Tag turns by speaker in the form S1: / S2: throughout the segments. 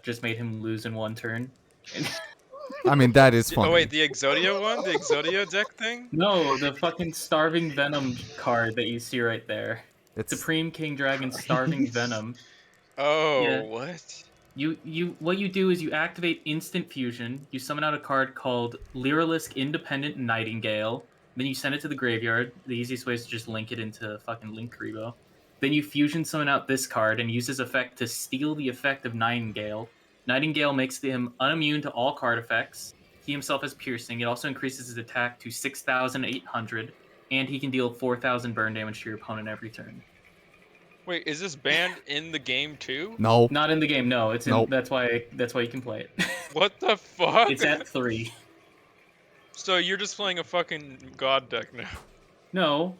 S1: just made him lose in one turn.
S2: I mean, that is funny.
S3: Oh wait, the Exodia one, the Exodia deck thing.
S1: No, the fucking Starving Venom card that you see right there.
S2: It's
S1: Supreme King Dragon Starving Venom.
S3: Oh,
S1: Yeah.
S3: what?
S1: What you do is you activate instant fusion. You summon out a card called Lyralisk Independent Nightingale. Then you send it to the graveyard. The easiest way is to just link it into fucking Linkuriboh. Then you fusion summon out this card and use his effect to steal the effect of Nightingale. Nightingale makes him unimmune to all card effects. He himself has piercing. It also increases his attack to 6,800, and he can deal 4,000 burn damage to your opponent every turn.
S3: Wait, is this banned in the game too?
S2: no.
S1: Not in the game, no. It's in.
S2: Nope.
S1: That's why you can play it.
S3: What the fuck?
S1: It's at 3.
S3: So you're just playing a fucking god deck now.
S1: No,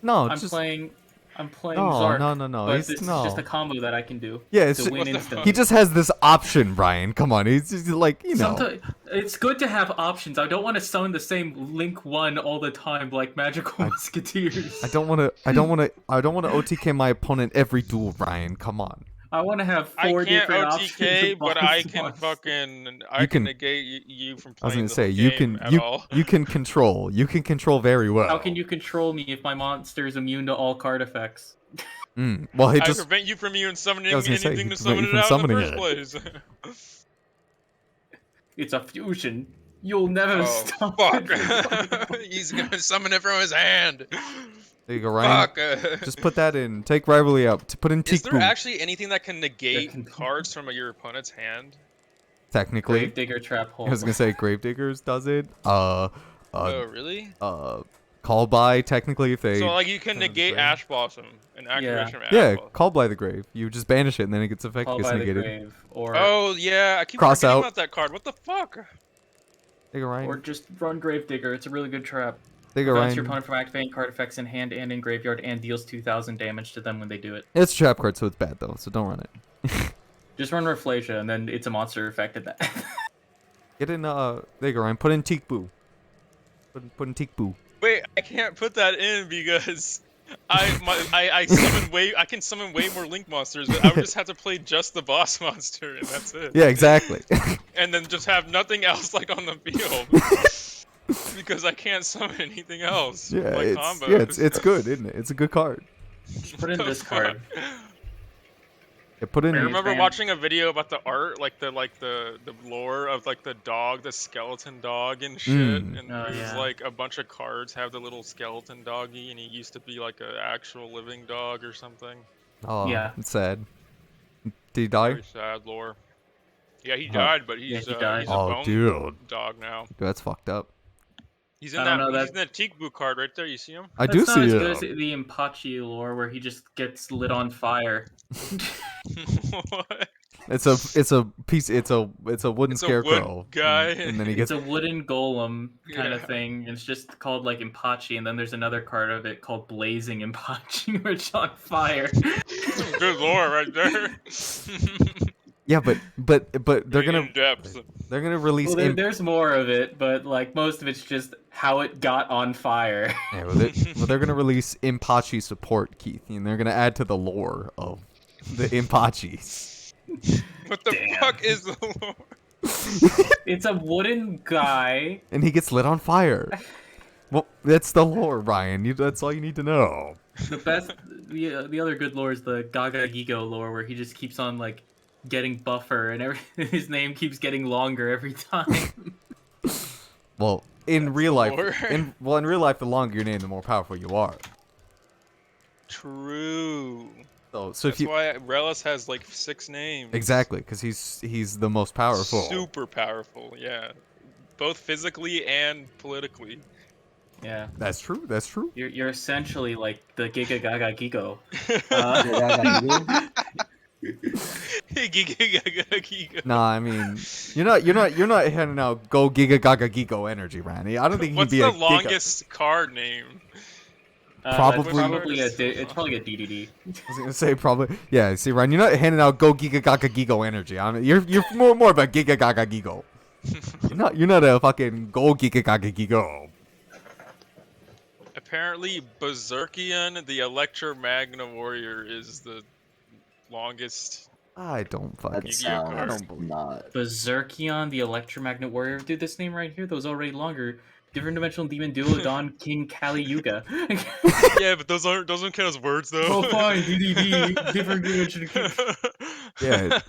S2: No,
S1: I'm
S2: just
S1: playing
S2: no,
S1: Zark.
S2: no.
S1: But
S2: He's
S1: this
S2: no.
S1: is just a combo that I can do
S2: Yeah, it's
S1: to
S2: just-
S1: win
S3: What the
S1: instantly.
S2: he just has this option, Brian. Come on, he's just like
S1: Sometimes it's good to have options. I don't want to summon the same Link 1 all the time like Magical Musketeers.
S2: I don't want to OTK my opponent every duel, Brian. Come on.
S1: I want to have
S3: I
S1: 4
S3: can't
S1: different options.
S3: OTK,
S1: of
S3: but I
S1: boss
S3: can
S1: monsters.
S3: fucking
S2: You can-
S3: negate you from
S2: I was
S3: playing
S2: gonna say
S3: the
S2: you
S3: game
S2: can
S3: at all.
S2: you can control. You can control very well.
S1: How can you control me if my monster is immune to all card effects?
S2: Well, he
S3: I
S2: just
S3: prevent you from even summoning
S2: I was gonna say,
S3: anything
S2: he
S3: to
S2: prevent
S3: summon
S2: you
S3: it
S2: from
S3: out in the
S2: summoning
S3: first place.
S1: It's a fusion. You'll never
S3: Oh
S1: stop.
S3: fuck!
S1: it.
S3: He's gonna summon it from his hand.
S2: there you go, Ryan.
S3: Fuck.
S2: Just put that in. Take rivalry out. Put in
S3: Is there
S2: Teak
S3: actually anything that can negate
S1: can-
S3: cards from your opponent's hand?
S2: Technically,
S1: Gravedigger Trap Hole.
S2: I was gonna say Gravediggers does it.
S3: Oh, really?
S2: Call by technically if they
S3: So like you can
S2: turn the
S3: negate
S2: grave.
S3: Ash Blossom, an activation of Ash
S2: Yeah,
S3: Blossom.
S2: call by the grave. You just banish it and then it gets effect
S1: Call
S2: gets
S1: by the
S2: negated.
S1: grave, or
S3: Oh yeah, I keep
S2: Cross
S3: forgetting
S2: out.
S3: about that card. What the fuck?
S2: There you go, Ryan.
S1: or just run Gravedigger. It's a really good trap.
S2: There you go,
S1: Prevents your
S2: Ryan.
S1: opponent from activating card effects in hand and in graveyard, and deals 2,000 damage to them when they do it.
S2: It's a trap card, so it's bad though. So don't run it.
S1: Just run Rafflesia, and then it's a monster effect at that.
S2: Get in. There you go, Ryan. Put in Teak Boo. Put in Teak Boo.
S3: Wait, I can't put that in because I summon I can summon way more Link monsters, but I would just have to play just the boss monster and that's it.
S2: Yeah, exactly.
S3: And then just have nothing else like on the field. Because I can't summon anything else.
S2: yeah,
S3: with my
S2: it's
S3: combos.
S2: it's good, isn't it? It's a good card.
S1: Put in
S3: The
S1: this card.
S3: fuck?
S2: Yeah, put in.
S3: I remember
S1: fan.
S3: watching a video about the art, like the lore of like the dog, the skeleton dog and shit,
S2: Mm.
S3: and
S1: Oh,
S3: there's
S1: yeah.
S3: like a bunch of cards have the little skeleton doggy, and he used to be like an actual living dog or something.
S2: Oh,
S1: Yeah.
S2: it's sad. Did he die?
S3: Very sad lore. Yeah, he
S2: Oh.
S3: died, but he's,
S1: he died.
S3: he's a
S2: Oh,
S3: bone
S2: dude.
S3: dog now.
S2: Dude, that's fucked up.
S3: He's in
S1: I don't
S3: that.
S1: know,
S3: He's in that Teakboo card right there. You see him?
S2: I
S1: That's
S2: do
S1: not
S2: see
S1: as
S2: it.
S1: good as the Impachi lore, where he just gets lit on fire.
S3: What?
S2: It's a piece. It's a wooden
S3: It's a wood
S2: scarecrow
S3: guy.
S2: and then he
S1: It's
S2: gets.
S1: a wooden golem kind of
S3: Yeah.
S1: thing. It's just called like Impachi, and then there's another card of it called Blazing Impachi, where it's on fire.
S3: Some good lore right there.
S2: Yeah, but they're
S3: In
S2: gonna
S3: depth.
S2: release.
S1: Well, there's more of it, but like most of it's just how it got on fire.
S2: Yeah, well, they're gonna release Impachi support, Keith, and they're gonna add to the lore of the Impachis.
S3: What the
S1: Damn.
S3: fuck is the lore?
S1: It's a wooden guy.
S2: And he gets lit on fire. Well, that's the lore, Ryan. That's all you need to know.
S1: The best, the other good lore is the Gaga Gigo lore, where he just keeps on like getting buffer, and his name keeps getting longer every time.
S2: Well, in real life,
S3: lore.
S2: in real life, the longer your name, the more powerful you are.
S3: True.
S2: So if
S3: That's
S2: you
S3: why Relis has like 6 names.
S2: exactly, because he's the most powerful.
S3: Super powerful, yeah. Both physically and politically.
S1: Yeah,
S2: That's true. That's true.
S1: you're essentially like the Giga Gaga Gigo.
S3: Giga.
S2: Nah, I mean, you're not handing out go Giga Gaga Gigo energy, Randy. I don't think he'd
S3: What's
S2: be
S3: the
S2: a Giga.
S3: longest card name?
S2: Probably-
S1: it's probably a DDD.
S2: I was gonna say probably. Yeah, see, Ryan, you're not handing out go Giga Gaga Gigo energy. I mean, you're more of a Giga Gaga Gigo. You're not a fucking go Giga Gaga Gigo.
S3: Apparently, Berserkian, the Electro Magna Warrior, is the longest
S2: I don't fucking.
S4: That
S3: Yu-Gi-Oh
S4: sounds
S2: I don't believe.
S4: not.
S1: Berserkion, the Electromagnet Warrior. Dude, this name right here, that was already longer. Different Dimensional Demon Duodon King Kali Yuga.
S3: Yeah, but those don't count as words though.
S1: Oh, fine, DDD, Different Dimensional King.
S2: Yeah.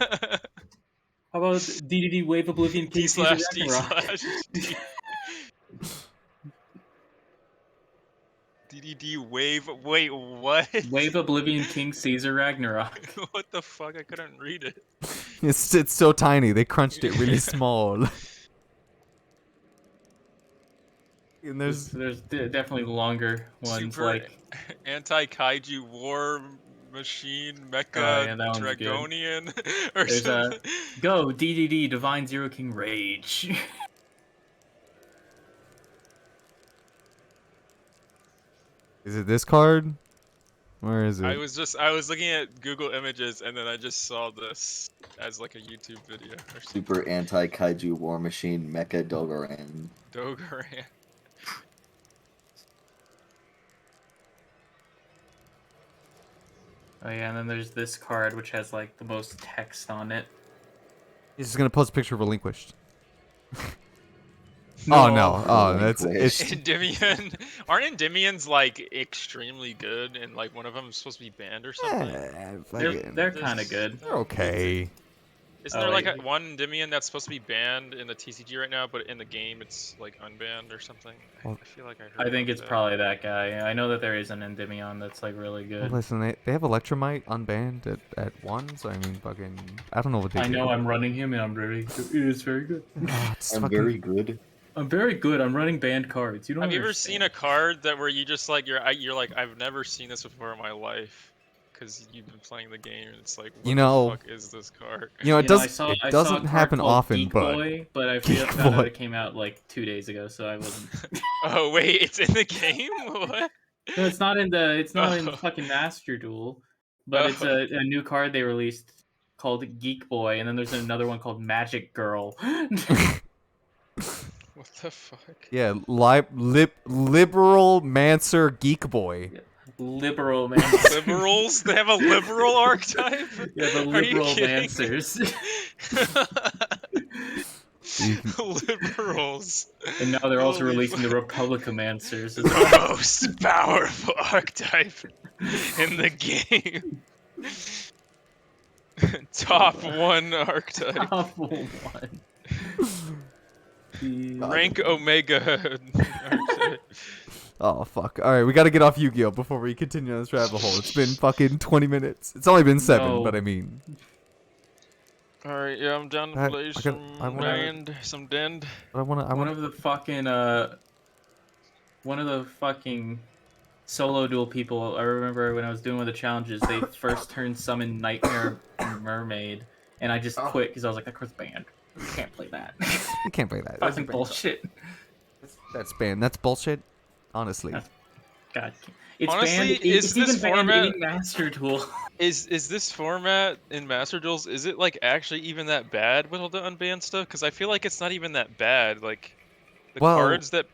S1: How about DDD Wave Oblivion King Caesar
S3: D/D/D. DDD wave. Wait, what?
S1: Wave Oblivion King Caesar Ragnarok.
S3: What the fuck? I couldn't read it.
S2: It's so tiny. They crunched it really small. And
S1: There's definitely longer ones
S3: Super
S1: like
S3: anti-kaiju war machine mecha
S1: Oh, yeah, that one's good.
S3: dragonian or
S1: There's
S3: something.
S1: Go DDD Divine Zero King Rage.
S2: Is it this card? Where is it?
S3: I was looking at Google Images and then I just saw this as like a YouTube video or something.
S4: Super anti-kaiju war machine Mecha Dogoran.
S3: Dogoran.
S1: Oh yeah, and then there's this card which has like the most text on it.
S2: He's just gonna post a picture of Relinquished. Oh no! Oh, that's it's.
S3: Endymion. Aren't Endymions like extremely good and like one of them is supposed to be banned or something?
S1: They're kind of good.
S2: They're okay.
S3: Isn't
S1: Oh,
S3: there like
S1: wait.
S3: one Endymion that's supposed to be banned in the TCG right now, but in the game it's like unbanned or something? I feel like I heard.
S1: I think
S3: about
S1: it's
S3: that.
S1: probably that guy. I know that there is an Endymion that's like really
S2: Well,
S1: good.
S2: listen, they have Electromite unbanned at 1, so I mean, fucking, I don't know what they
S1: I
S2: do.
S1: know I'm running him and I'm very good. It is very good.
S2: Oh, it's
S4: I'm
S2: fucking-
S4: very good.
S1: I'm very good. I'm running banned cards. You don't
S3: Have you ever
S1: understand.
S3: seen a card that where you just like you're like I've never seen this before in my life, because you've been playing the game and it's like what
S2: You know-
S3: the fuck is this card?
S2: You know, it
S1: I
S2: does.
S1: saw-
S2: It
S1: I saw a
S2: doesn't
S1: card
S2: happen
S1: called
S2: often,
S1: Geek
S2: but
S1: Boy, but I
S2: Geek
S1: found out
S2: Boy.
S1: it came out like 2 days ago, so I wasn't.
S3: Oh wait, it's in the game? What?
S1: No, it's not in the. It's not in
S3: Oh.
S1: fucking Master Duel, but it's a new card they released called Geek Boy, and then there's another one called Magic Girl.
S3: What the fuck?
S2: yeah, liberal Mancer Geek Boy.
S1: Liberal man.
S3: Liberals? They have a liberal archetype?
S1: Yeah, the
S3: Are you
S1: liberal
S3: kidding?
S1: mancers.
S3: Liberals.
S1: And now they're also
S3: Holy
S1: releasing the
S3: fuck.
S1: Republica mancers. as
S3: The
S1: well.
S3: most powerful archetype in the game. Top 1 archetype.
S1: Awful one. The-
S3: Rank Omega archetype.
S2: Oh fuck! All right, we gotta get off Yu-Gi-Oh before we continue on this rabbit hole. It's been fucking 20 minutes. It's only been 7,
S1: No.
S2: but I mean,
S3: Alright, yeah, I'm down to
S2: I-
S3: play
S2: I
S3: some
S2: gotta- I wanna-
S3: Rand, some Dend.
S2: I
S1: one
S2: wanna.
S1: of the fucking one of the fucking solo duel people I remember when I was doing one of the challenges, they first turned summon Nightmare Mermaid, and I just quit because I was like, that card's banned. You can't play that.
S2: You can't play that.
S1: Fucking bullshit.
S2: That's banned. That's bullshit. Honestly.
S1: God. It's
S3: Honestly,
S1: banned.
S3: is
S1: It's
S3: this
S1: even banned
S3: format-
S1: in Master Duel.
S3: Is this format in Master Duels, is it like actually even that bad with all the unbanned stuff? Because I feel like it's not even that bad. Like the
S2: Well-
S3: cards that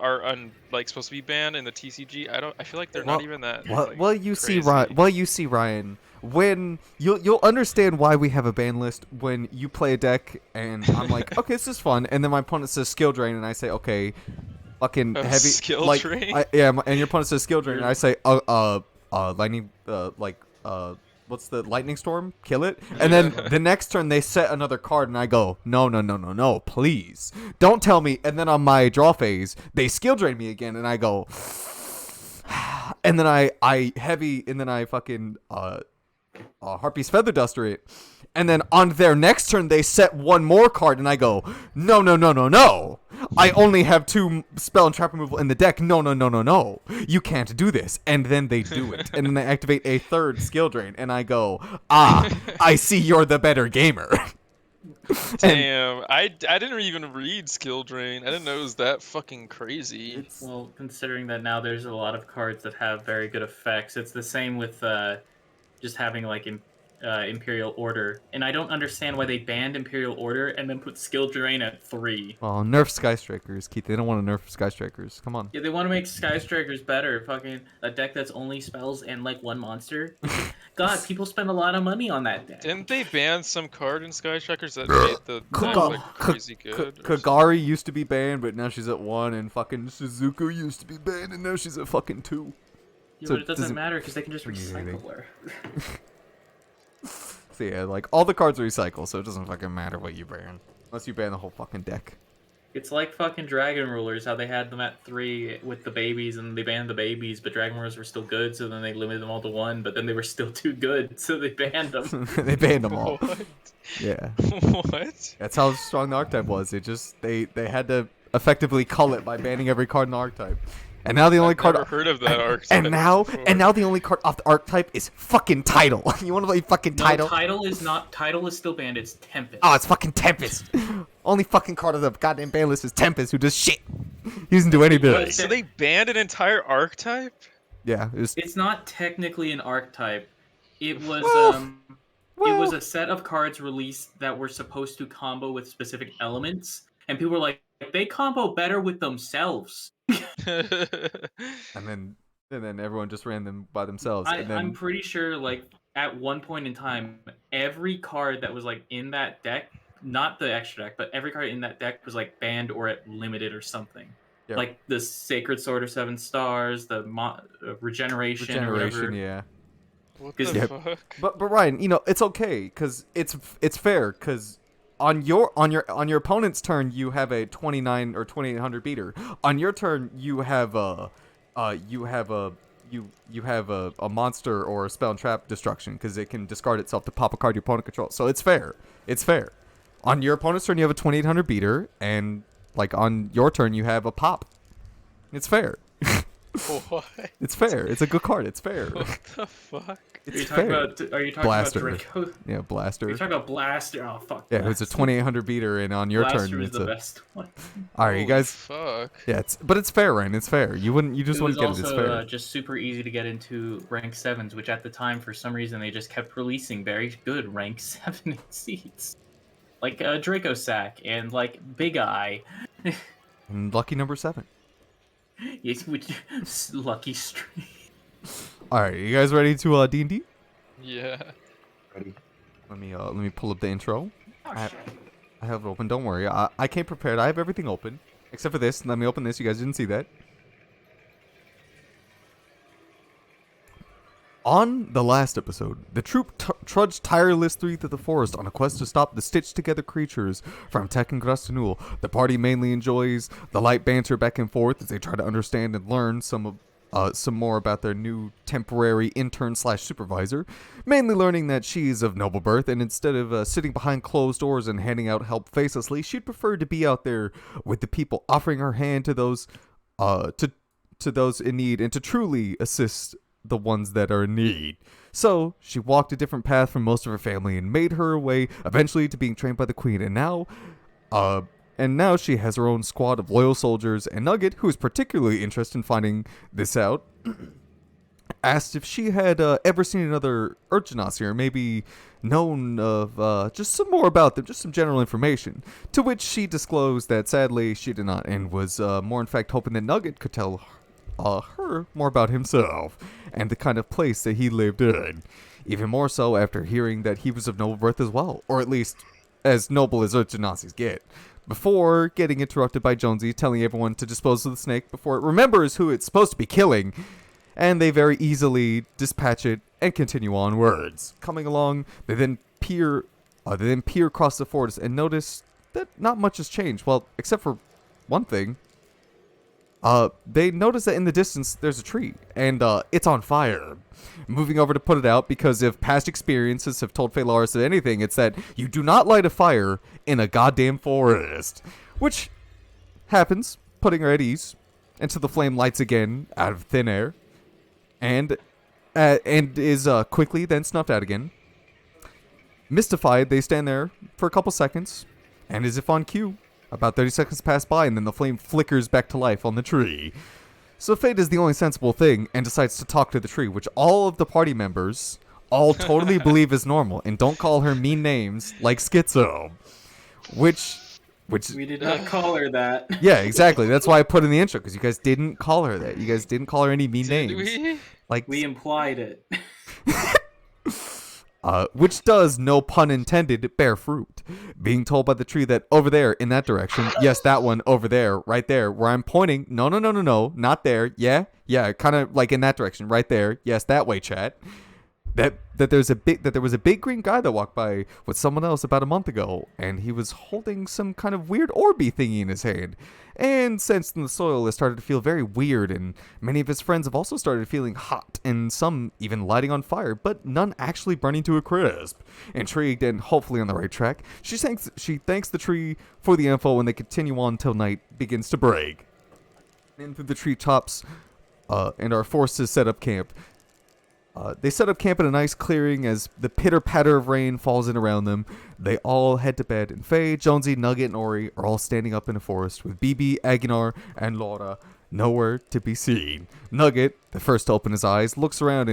S3: are like supposed to be banned in the TCG, I feel like they're not even that. like,
S2: Well, you see,
S3: crazy.
S2: Ryan. Well, you see, Ryan. When you'll understand why we have a ban list when you play a deck and I'm like, okay, this is fun, and then my opponent says skill drain, and I say, okay, fucking
S3: Oh,
S2: heavy
S3: skill
S2: like,
S3: drain?
S2: and your opponent says skill drain, and I say, lightning, what's the lightning storm? Kill it, and then the next turn they set another card, and I go, no, please, don't tell me, and then on my draw phase they skill drain me again, and I go. And then I heavy, and then I fucking Harpy's Feather Duster it, and then on their next turn they set one more card, and I go, no, I only have 2 spell and trap removal in the deck. No, you can't do this, and then they do it, and then they activate a 3rd skill drain, and I go, I see you're the better gamer.
S3: Damn, I didn't even read Skill Drain. I didn't know it was that fucking crazy.
S1: Well, considering that now there's a lot of cards that have very good effects, it's the same with just having like Imperial Order, and I don't understand why they banned Imperial Order and then put Skill Drain at 3.
S2: Well, nerf Sky Strikers, Keith. They don't want to nerf Sky Strikers. Come on.
S1: Yeah, they want to make Sky Strikers better. Fucking a deck that's only spells and like one monster. God, people spend a lot of money on that deck.
S3: Didn't they ban some card in Sky Strikers that made the deck like crazy good? or something?
S2: Kagari used to be banned, but now she's at 1, and fucking Suzuku used to be banned, and now she's at fucking 2.
S1: Yeah,
S2: So
S1: but it doesn't matter because they can just
S2: mean anything.
S1: recycle her.
S2: So yeah, like all the cards recycle, so it doesn't fucking matter what you ban, unless you ban the whole fucking deck.
S1: It's like fucking Dragon Rulers, how they had them at 3 with the babies, and they banned the babies, but Dragon Rulers were still good, so then they limited them all to 1, but then they were still too good, so they banned them.
S2: They banned them all.
S3: What?
S2: Yeah,
S3: What?
S2: that's how strong the archetype was. It just they had to effectively cull it by banning every card in the archetype. And now the only
S3: I've
S2: card
S3: never heard of that archetype
S2: and now
S3: before.
S2: the only card off the archetype is fucking Tidal. You want to play fucking Tidal?
S1: No, Title is still banned, it's Tempest.
S2: Oh, it's fucking Tempest. Only fucking card of the goddamn ban list is Tempest, who does shit. He doesn't do anything.
S1: What?
S3: So they banned an entire archetype?
S2: Yeah, it was.
S1: It's not technically an archetype. It was
S2: Well,
S1: it was a set of cards released that were supposed to combo with specific elements, and people were like, they combo better with themselves.
S2: and then everyone just ran them by themselves. And then
S1: I'm pretty sure, like, at one point in time, every card that was, like, in that deck, not the extra deck, but every card in that deck was, like, banned or at limited or something.
S2: Yeah.
S1: Like the Sacred Sword of 7 Stars, the Regeneration or whatever.
S2: yeah.
S3: What
S1: Because-
S3: the
S2: Yeah.
S3: fuck?
S2: But Ryan, you know it's okay because it's fair because on your opponent's turn you have a 29 or 2800 beater. On your turn you have a monster or a spell and trap destruction because it can discard itself to pop a card your opponent controls. So it's fair. It's fair. On your opponent's turn you have a 2800 beater, and like on your turn you have a pop. It's fair.
S3: What?
S2: It's fair. It's a good card. It's fair.
S3: What the fuck?
S1: Are you
S2: It's
S1: talking
S2: fair.
S1: about? Are you talking
S2: Blaster.
S1: about Draco?
S2: Yeah,
S1: Are
S2: blaster.
S1: you talking about Blaster? Oh fuck.
S2: Yeah, it's a 2800 beater, and on your
S1: Blaster
S2: turn
S1: is
S2: it's
S1: the
S2: a.
S1: best one.
S2: All right, you
S3: Holy
S2: guys.
S3: Fuck.
S2: Yeah, but it's fair, Ryan. It's fair. You just
S1: It was
S2: wouldn't get it. It's
S1: also
S2: fair.
S1: just super easy to get into rank 7s, which at the time, for some reason, they just kept releasing very good rank 7 seats. Like Draco Sack and like Big Eye.
S2: And lucky number 7.
S1: Yes, which Lucky Street.
S2: All right, you guys ready to D&D?
S3: Yeah.
S4: Ready?
S2: Let me pull up the intro.
S1: Oh,
S2: I-
S1: shit.
S2: I have it open. Don't worry. I came prepared. I have everything open except for this. Let me open this. You guys didn't see that. On the last episode, the troop trudged tirelessly through the forest on a quest to stop the stitched-together creatures from attacking Grastanul. The party mainly enjoys the light banter back and forth as they try to understand and learn some more about their new temporary intern/supervisor, mainly learning that she's of noble birth, and instead of sitting behind closed doors and handing out help facelessly, she'd prefer to be out there with the people, offering her hand to those to those in need and to truly assist the ones that are in need. So she walked a different path from most of her family and made her way eventually to being trained by the queen, and now she has her own squad of loyal soldiers. And Nugget, who is particularly interested in finding this out, asked if she had ever seen another Urgenasi, or maybe known of just some more about them, just some general information. To which she disclosed that sadly she did not, and was more in fact hoping that Nugget could tell her more about himself and the kind of place that he lived in. Even more so after hearing that he was of noble birth as well, or at least as noble as Urgenasis get. Before getting interrupted by Jonesy telling everyone to dispose of the snake before it remembers who it's supposed to be killing, and they very easily dispatch it and continue onwards. Coming along, they then peer across the forest and notice that not much has changed. Well, except for one thing. They notice that in the distance there's a tree, and it's on fire. Moving over to put it out, because if past experiences have told Phalaris anything, it's that you do not light a fire in a goddamn forest. Which happens, putting her at ease, until the flame lights again out of thin air, and is quickly then snuffed out again. Mystified, they stand there for a couple seconds, and as if on cue, about 30 seconds pass by, and then the flame flickers back to life on the tree. So Fate is the only sensible thing, and decides to talk to the tree, which all of the party members all totally believe is normal, and don't call her mean names like Schizo. Which
S1: We did not call her that.
S2: yeah, exactly. That's why I put in the intro, because you guys didn't call her that. You guys didn't call her any mean
S3: Did
S2: names.
S3: we?
S2: Like
S1: We implied it.
S2: which does, no pun intended, bear fruit. Being told by the tree that over there, in that direction, yes, that one over there, right there, where I'm pointing, no, not there, yeah, kind of like in that direction, right there, yes, that way, chat. That there was a big green guy that walked by with someone else about a month ago, and he was holding some kind of weird orby thingy in his hand. And since the soil has started to feel very weird, and many of his friends have also started feeling hot, and some even lighting on fire, but none actually burning to a crisp. Intrigued and hopefully on the right track, she thanks the tree for the info, and they continue on till night begins to break. In through the treetops, and are forced to set up camp. They set up camp in a nice clearing as the pitter-patter of rain falls in around them. They all head to bed, and Faye, Jonesy, Nugget, and Ori are all standing up in a forest with BB, Aguinar, and Laura nowhere to be seen. Nugget, the first to open his eyes, looks around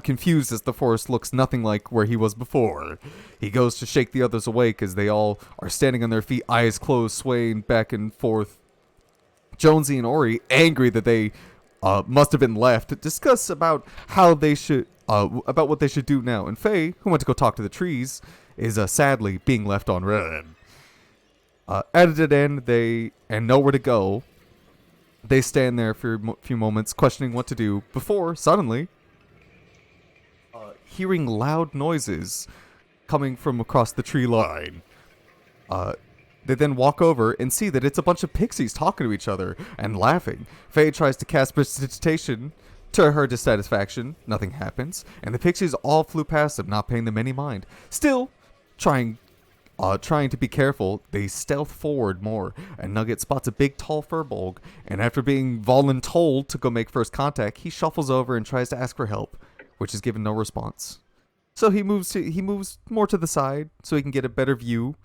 S2: confused as the forest looks nothing like where he was before. He goes to shake the others awake as they all are standing on their feet, eyes closed, swaying back and forth. Jonesy and Ori, angry that they must have been left, discuss about how they should, about what they should do now. And Faye, who went to go talk to the trees, is sadly being left on red. At a dead end, and nowhere to go, they stand there for a few moments, questioning what to do, before suddenly hearing loud noises coming from across the tree line. They then walk over and see that it's a bunch of pixies talking to each other and laughing. Faye tries to cast precipitation to her dissatisfaction. Nothing happens, and the pixies all flew past them, not paying them any mind. Still, trying to be careful, they stealth forward more, and Nugget spots a big tall furbolg, and after being voluntold to go make first contact, he shuffles over and tries to ask for help, which is given no response. So he moves more to the side so he can get a better view.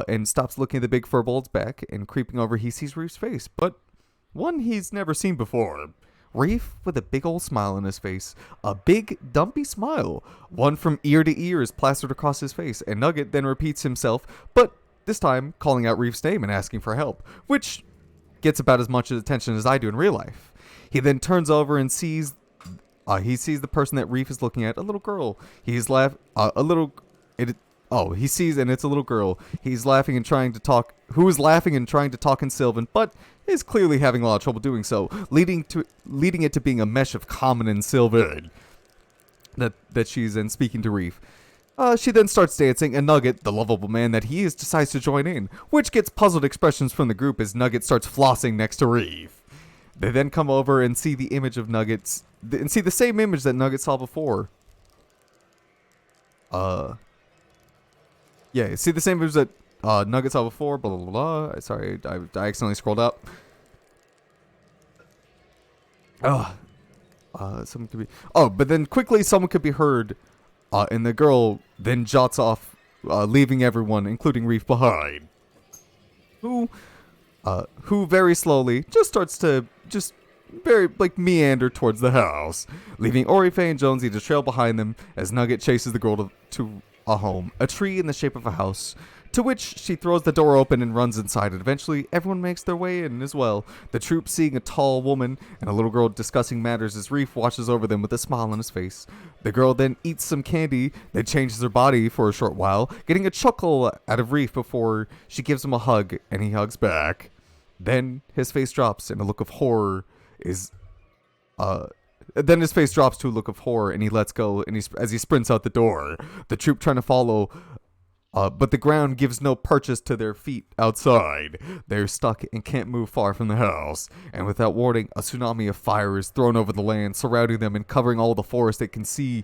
S2: And stops looking at the big furbolg's back, and creeping over he sees Reef's face, but one he's never seen before. Reef with a big old smile on his face, a big dumpy smile, one from ear to ear is plastered across his face, and Nugget then repeats himself, but this time calling out Reef's name and asking for help, which gets about as much attention as I do in real life. He then turns over and sees the person that Reef is looking at, a little girl. He sees, and it's a little girl. He's laughing and trying to talk, who is laughing and trying to talk in Sylvan, but is clearly having a lot of trouble doing so, leading it to being a mesh of common and Sylvan that she's then speaking to Reef. She then starts dancing, and Nugget, the lovable man that he is, decides to join in, which gets puzzled expressions from the group as Nugget starts flossing next to Reef. They then come over and see the image of Nuggets, and see the same image that Nugget saw before. Yeah, see the same image that Nugget saw before, blah, blah, blah. Sorry, I accidentally scrolled up. Someone could be... but then quickly someone could be heard, and the girl then jots off, leaving everyone, including Reef, behind. Who very slowly just starts to very, meander towards the house, leaving Ori, Faye, and Jonesy to trail behind them as Nugget chases the girl to a home, a tree in the shape of a house, to which she throws the door open and runs inside, and eventually everyone makes their way in as well. The troop seeing a tall woman and a little girl discussing matters as Reef watches over them with a smile on his face. The girl then eats some candy, then changes her body for a short while, getting a chuckle out of Reef before she gives him a hug, and he hugs back. Then his face drops and a look of horror is... Then his face drops to a look of horror, and he lets go, and as he sprints out the door. The troop trying to follow, but the ground gives no purchase to their feet outside. They're stuck and can't move far from the house. And without warning, a tsunami of fire is thrown over the land, surrounding them and covering all the forest they can see,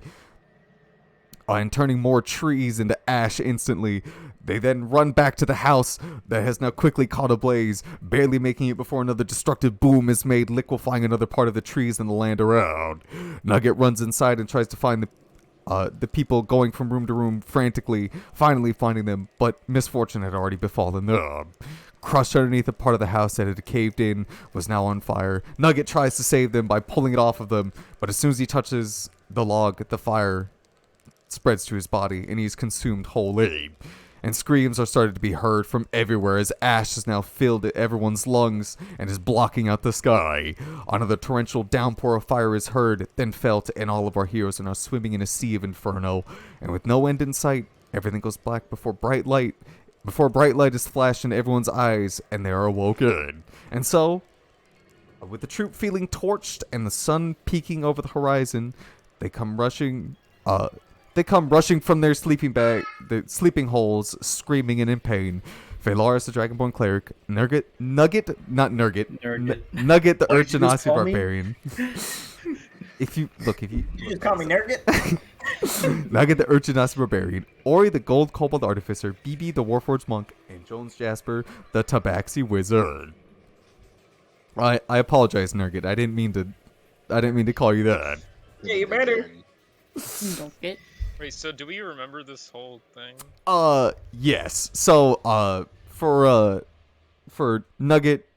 S2: and turning more trees into ash instantly. They then run back to the house that has now quickly caught ablaze, barely making it before another destructive boom is made, liquefying another part of the trees and the land around. Nugget runs inside and tries to find the people going from room to room frantically, finally finding them, but misfortune had already befallen them. crushed underneath a part of the house that had caved in, was now on fire. Nugget tries to save them by pulling it off of them, but as soon as he touches the log, the fire spreads to his body, and he's consumed wholly. And screams are started to be heard from everywhere as ash has now filled everyone's lungs and is blocking out the sky. Another torrential downpour of fire is heard, then felt, and all of our heroes are now swimming in a sea of inferno. And with no end in sight, everything goes black before bright light is flashed in everyone's eyes, and they are awoken. And so, with the troop feeling torched and the sun peeking over the horizon, they come rushing from their sleeping holes, screaming and in pain. Valaris, the Dragonborn cleric, Nugget the Urchinasi
S5: call me?
S2: barbarian. if you
S5: You just call me Nugget.
S2: Nugget the Urchinasi barbarian, Ori the Gold Kobold artificer, BB the Warforged monk, and Jones Jasper the Tabaxi wizard. I apologize, Nugget. I didn't mean to call you that.
S5: Yeah, you better.
S6: Nugget.
S3: Wait, so do we remember this whole thing?
S2: Yes. So, for Nugget,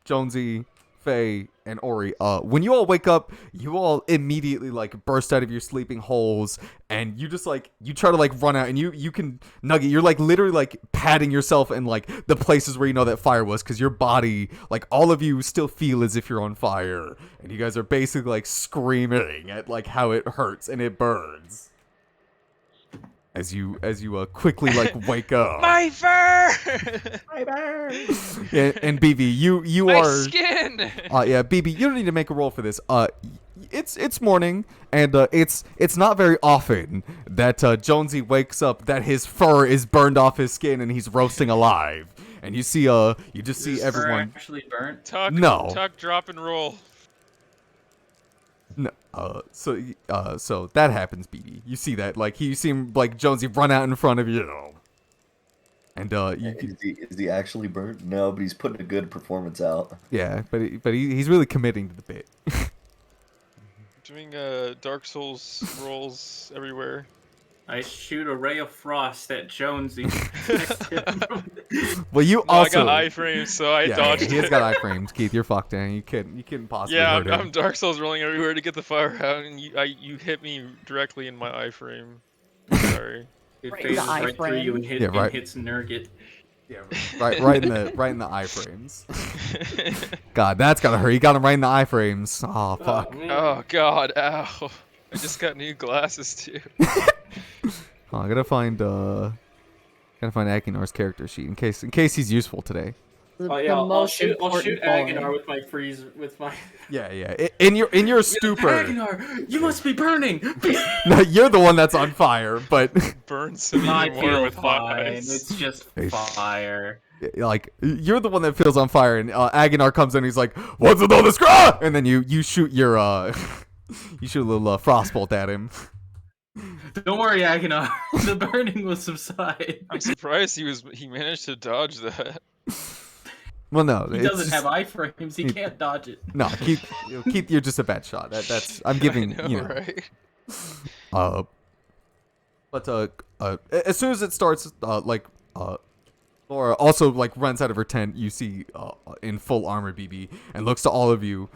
S2: Jonesy, Faye, and Ori, when you all wake up, you all immediately, like, burst out of your sleeping holes, and you just, like, you try to, like, run out, and you can, Nugget, you're, like, literally, like, patting yourself in, like, the places where you know that fire was, because your body, like, all of you still feel as if you're on fire, and you guys are basically, like, screaming at, like, how it hurts and it burns. As you quickly like wake up.
S3: My fur!
S5: Bye bye.
S2: And BB, you
S3: My
S2: are
S3: skin!
S2: yeah, BB, you don't need to make a roll for this. It's morning, and it's not very often that Jonesy wakes up that his fur is burned off his skin and he's roasting alive. And you see you just see
S1: Is fur
S2: everyone.
S1: actually burnt?
S3: Tuck,
S2: No.
S3: Tuck, drop and roll.
S2: No, so that happens, BB. You see that, like, you see him, like, Jonesy run out in front of you. And,
S4: Is he actually burnt? No, but he's putting a good performance out.
S2: yeah, but he's really committing to the bit.
S3: Doing Dark Souls rolls everywhere.
S1: I shoot a ray of frost at Jonesy.
S2: Well, you
S3: No,
S2: also.
S3: I got iframes, so I dodged
S2: He has
S3: it.
S2: got iframes, Keith. You're fucked, man. You couldn't possibly
S3: Yeah,
S2: hurt him.
S3: I'm Dark Souls rolling everywhere to get the fire out, and you hit me directly in my iframe. Sorry.
S1: It
S6: Right,
S1: phases
S6: the
S1: right through you and,
S2: Yeah, right.
S1: hits Nurgit.
S2: Yeah, right in the iframes. God, that's gotta hurt. You got him right in the iframes. Oh fuck.
S3: Oh god, ow. I just got new glasses too.
S2: Oh, I gotta find Aguinar's character sheet in case he's useful today.
S1: Oh yeah, I'll shoot Aguinar with my freeze with my.
S2: Yeah. In your stupor.
S1: Aguinar, you must be burning.
S2: No, you're the one that's on fire, but
S3: Burns me
S1: I
S3: more
S1: feel
S3: with hot
S1: fine.
S3: ice.
S1: It's just
S2: Hey.
S1: fire.
S2: like you're the one that feels on fire, and Aguinar comes in. He's like, "What's with all this?" Ah! And then you shoot your you shoot a little frostbolt at him.
S1: Don't worry, Aguinar. The burning will subside.
S3: I'm surprised he managed to dodge that.
S2: Well, no,
S1: He
S2: it's
S1: doesn't
S2: just-
S1: have iframes. He can't dodge it.
S2: No, Keith, you're just a bad shot. That's I'm giving
S3: I know,
S2: you know.
S3: right?
S2: But as soon as it starts, Laura also like runs out of her tent. You see, in full armor, BB, and looks to all of you,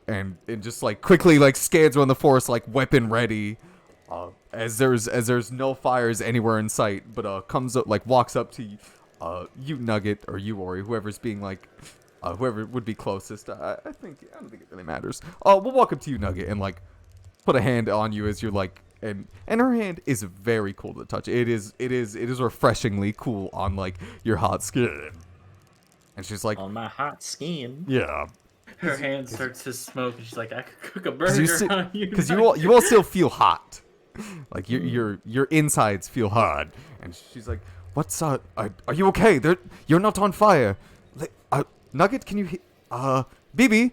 S2: and just like quickly like scans around the forest, like weapon ready. As there's no fires anywhere in sight, but comes up, like walks up to you Nugget or you Ori, whoever's being like whoever would be closest. I don't think it really matters. We'll walk up to you Nugget and like put a hand on you as you're like, and her hand is very cool to touch. It is refreshingly cool on like your hot skin. And she's like,
S5: On my hot skin.
S2: yeah,
S1: Her hand starts to smoke, and she's like, "I could cook a
S2: because
S1: burger on you."
S2: you all still feel hot. Like your insides feel hot. And she's like, "What's are you okay? You're not on fire. Like, Nugget, can you BB?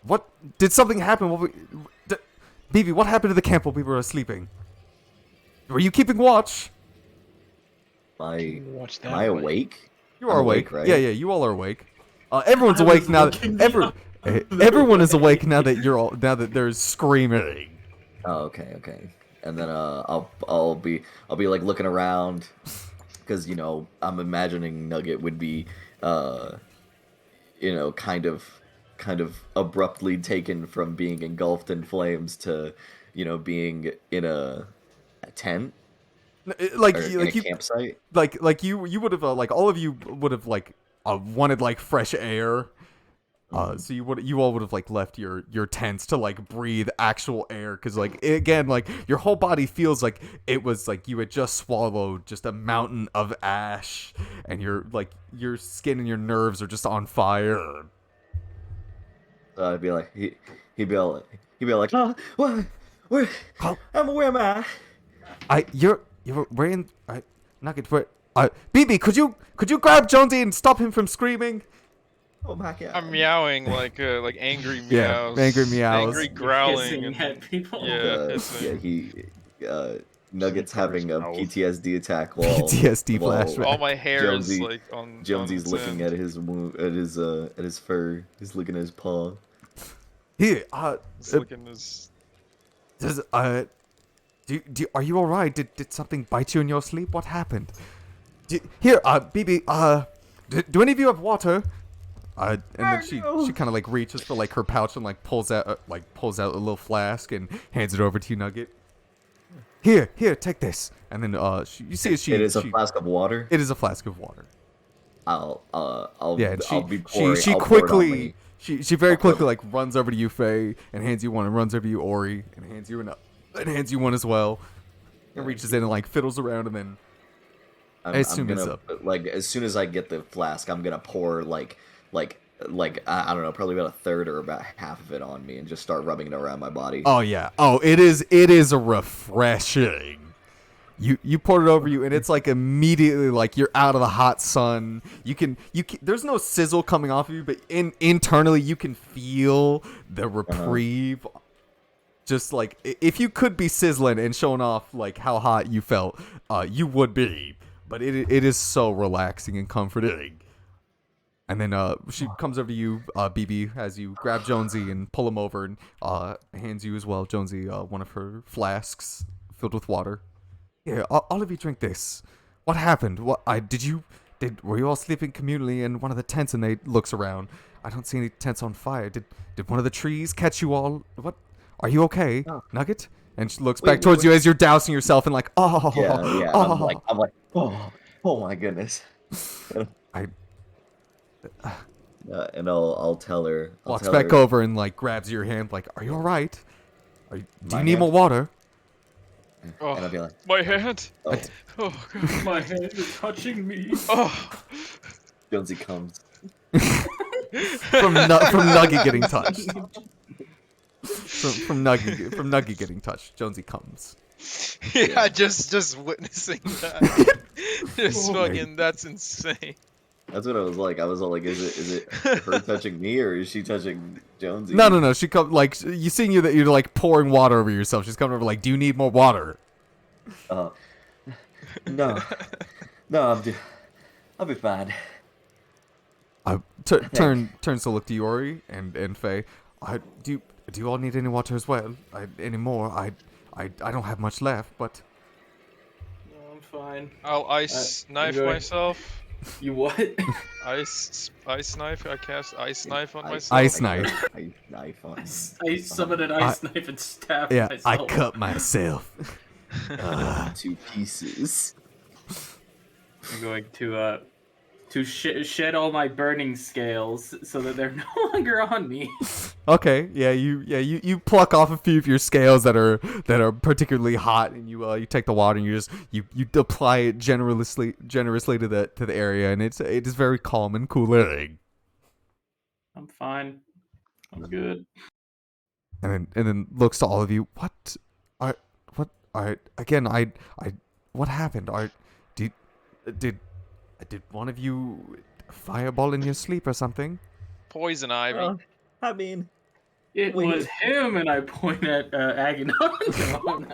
S2: What did something happen? BB, what happened to the camp while we were sleeping? Were you keeping watch?"
S4: Am I awake?
S2: You are
S4: I'm
S2: awake,
S4: awake, right?
S2: Yeah, you all are awake. Everyone's
S1: I
S2: awake
S1: was
S2: now.
S1: looking
S2: Everyone is awake now that there's screaming.
S4: Oh, okay. And then I'll be like looking around, because I'm imagining Nugget would be, kind of abruptly taken from being engulfed in flames to, being in a tent
S2: Like
S4: or
S2: you,
S4: in a
S2: like you,
S4: campsite.
S2: like you would have like all of you would have like wanted like fresh air. So you all would have like left your tents to like breathe actual air, because like again, like your whole body feels like it was like you had just swallowed just a mountain of ash, and your skin and your nerves are just on fire.
S4: So I'd be like, he'd be like, oh, what, where,
S2: Oh.
S4: where am I?
S2: You're wearing Nugget. BB, could you grab Jonesy and stop him from screaming?
S4: Oh my god.
S3: I'm meowing like angry
S2: Yeah,
S3: meows.
S2: angry meows.
S3: Angry growling.
S1: Hissing at people.
S3: Yeah, hissing.
S4: he Nugget's
S5: covers
S4: having a
S5: mouth.
S4: PTSD attack while
S2: PTSD
S4: while
S2: flashback.
S3: All my hair
S4: Jonesy-
S3: is like on.
S4: Jonesy's
S3: on its
S4: looking
S3: end.
S4: at his wound, at his fur. He's looking at his paw.
S2: Here,
S3: It's looking as.
S2: does are you all right? Did something bite you in your sleep? What happened? Here, BB, do any of you have water? And then she kind of like reaches for like her pouch and like pulls out a little flask and hands it over to you, Nugget. Here, take this. And then you see as
S4: It is a
S2: she
S4: flask of water.
S2: it is a flask of water.
S4: I'll
S2: Yeah, and
S4: I'll be pouring.
S2: she
S4: I'll pour it on
S2: quickly
S4: me.
S2: she very quickly like runs over to you, Faye, and hands you one, and runs over to you, Ori, and hands you one as well, and reaches in and like fiddles around, and then as soon as
S4: as soon as I get the flask, I'm gonna pour like I don't know, probably about a third or about half of it on me, and just start rubbing it around my body.
S2: oh yeah, it is a refreshing. You poured it over you, and it's like immediately like you're out of the hot sun. You can there's no sizzle coming off of you, but internally you can feel the reprieve. Just like if you could be sizzling and showing off like how hot you felt, you would be. But it is so relaxing and comforting. And then she comes over to you, BB, as you grab Jonesy and pull him over, and hands you as well, Jonesy, one of her flasks filled with water. Here, all of you drink this. What happened? Were you all sleeping communally in one of the tents? And they looks around. I don't see any tents on fire. Did one of the trees catch you all? What? Are you okay, Nugget? And she looks back towards you as you're dousing yourself and like, oh,
S4: Yeah.
S2: oh.
S4: I'm like, oh my goodness. And I'll tell her.
S2: Walks back over and like grabs your hand, like, are you all right? Do you
S4: My
S2: need
S4: hand?
S2: more water?
S3: Oh,
S4: And I'll be like,
S3: my hand.
S4: oh.
S3: Oh god.
S1: My hand is touching me.
S3: Oh.
S4: Jonesy comes.
S2: From Nugget getting touched. From Nugget getting touched. Jonesy comes.
S3: Yeah, just witnessing that. Just
S1: Oh my-
S3: fucking. That's insane.
S4: That's what I was like. I was all like, is it her touching me or is she touching Jonesy?
S2: No. She come like you seeing you that you're like pouring water over yourself. She's coming over like, do you need more water?
S4: No, I'll be fine.
S2: Turns to look to Yori and Faye. Do you all need any water as well? Any more? I don't have much left, but
S1: No, I'm fine.
S3: I'll ice knife
S1: enjoy.
S3: myself.
S1: You what?
S3: Ice knife. I cast ice knife on myself.
S2: Ice knife.
S4: Knife on.
S1: I summoned an ice knife and stabbed
S2: Yeah,
S1: myself.
S2: I cut myself.
S4: 2 pieces.
S1: I'm going to shed all my burning scales so that they're no longer on me.
S2: Okay, yeah, you pluck off a few of your scales that are particularly hot, and you take the water and you apply it generously to the area, and it is very calm and cooling.
S1: I'm fine. I'm good.
S2: And then looks to all of you. What happened? Did one of you fireball in your sleep or something?
S3: Poison ivy.
S5: I mean,
S1: It
S5: Wait.
S1: was him, and I point at Agonon.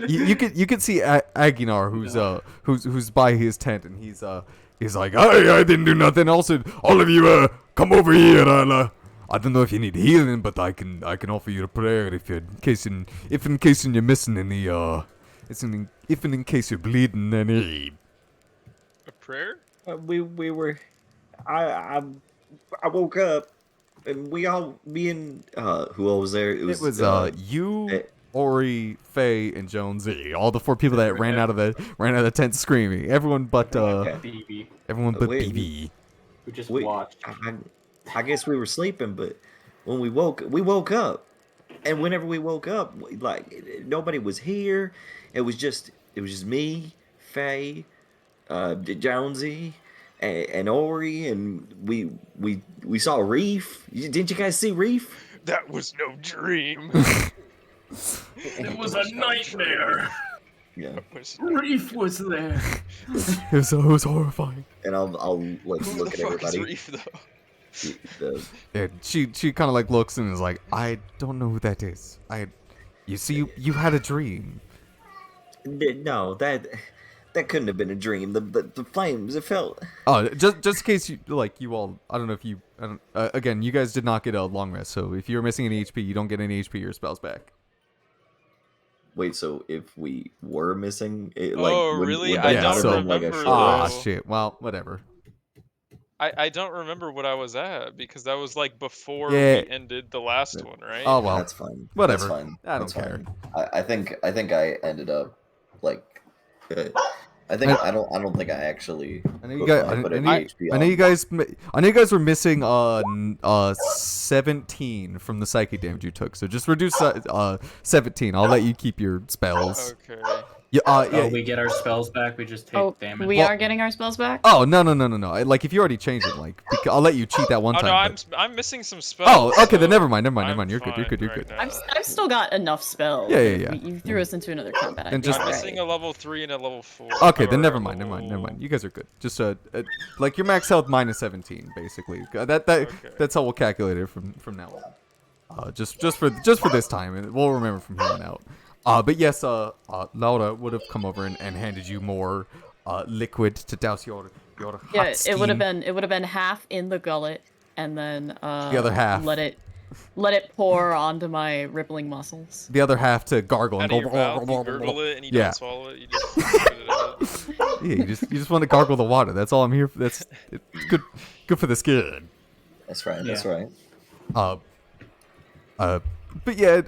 S2: You could see Aguinar who's by his tent, and he's like, I didn't do nothing. Also, all of you come over here. I don't know if you need healing, but I can offer you a prayer if in case you're missing any Even in case you're bleeding any.
S3: A prayer?
S5: We were. I woke up, and me and
S4: Who all was there?
S2: It was you,
S4: eh,
S2: Ori, Faye, and Jonesy. All the 4 people that ran out of the tent screaming. Everyone but
S1: BB,
S4: Wait,
S2: BB.
S1: who just
S4: wait,
S1: watched.
S4: I guess we were sleeping, but when we woke up, and whenever we woke up, nobody was here. It was just me, Faye, Jonesy, and Ori, and we saw Reef. Didn't you guys see Reef?
S3: That was no dream.
S1: It was a nightmare.
S4: Yeah.
S3: That was-
S1: Reef was there.
S2: It was horrifying.
S4: And I'll like
S3: Who
S4: look
S3: the
S4: at
S3: fuck is
S4: everybody.
S3: Reef though?
S2: And she kind of like looks and is like, I don't know who that is. You see, you had a dream.
S4: No, that couldn't have been a dream. The flames, it felt.
S2: Oh, just in case you all, I don't know if you, again, you guys did not get a long rest, so if you're missing any HP, you don't get any HP or spells back.
S4: Wait, so if we were missing,
S3: Oh, really?
S4: would
S3: I
S4: that
S2: don't
S4: not have been, like, a
S3: remember,
S4: short
S2: Ah,
S3: though.
S4: rest?
S2: shit. Well, whatever.
S3: I don't remember what I was at because that was like before
S2: Yeah.
S3: we ended the last one, right?
S2: Oh well.
S4: That's fine.
S2: Whatever.
S4: That's fine.
S2: I don't
S4: That's
S2: care.
S4: fine. I think I ended up like. I don't think I actually.
S2: I know you guys.
S4: put
S2: I
S4: any
S2: know,
S4: HP
S2: I know
S4: on.
S2: you guys. I know you guys were missing 17 from the psychic damage you took. So just reduce 17. I'll let you keep your spells.
S3: Okay.
S2: Yeah.
S1: Oh,
S2: Yeah.
S1: we get our spells back. We just take
S6: Oh,
S1: damage.
S6: we
S2: Well-
S6: are getting our spells back?
S2: Oh no. Like if you already changed it, like I'll let you cheat that one
S3: Oh
S2: time.
S3: no,
S2: but-
S3: I'm missing some spells.
S2: Oh, okay.
S3: so
S2: Then never mind.
S3: I'm
S2: You're good. You're
S3: fine
S2: good.
S3: right now.
S6: I've still got enough spells.
S2: Yeah, yeah,
S6: If
S2: yeah.
S6: You threw us into another combat.
S2: And
S6: I'd be
S2: just-
S3: I'm
S6: alright.
S3: missing a level 3 and a level 4.
S2: Okay, then
S3: or
S2: never
S3: a
S2: mind.
S3: level-
S2: You guys are good. Just like your max health minus 17, basically. That
S3: Okay.
S2: that's how we'll calculate it from now on. Just for this time, and we'll remember from here on out. But yes, Laura would have come over and handed you more liquid to douse your hot
S6: Yeah, it would have
S2: steam.
S6: been half in the gullet, and then
S2: The other half.
S6: let it pour onto my rippling muscles.
S2: The other half to gargle and
S3: Out
S2: go.
S3: of your mouth, you gurgle it and you
S2: Yeah.
S3: don't swallow it. You just spit it out.
S2: Yeah, you just want to gargle the water. That's all I'm here for. It's good for the skin.
S4: That's right.
S1: Yeah.
S4: That's right.
S2: But yeah,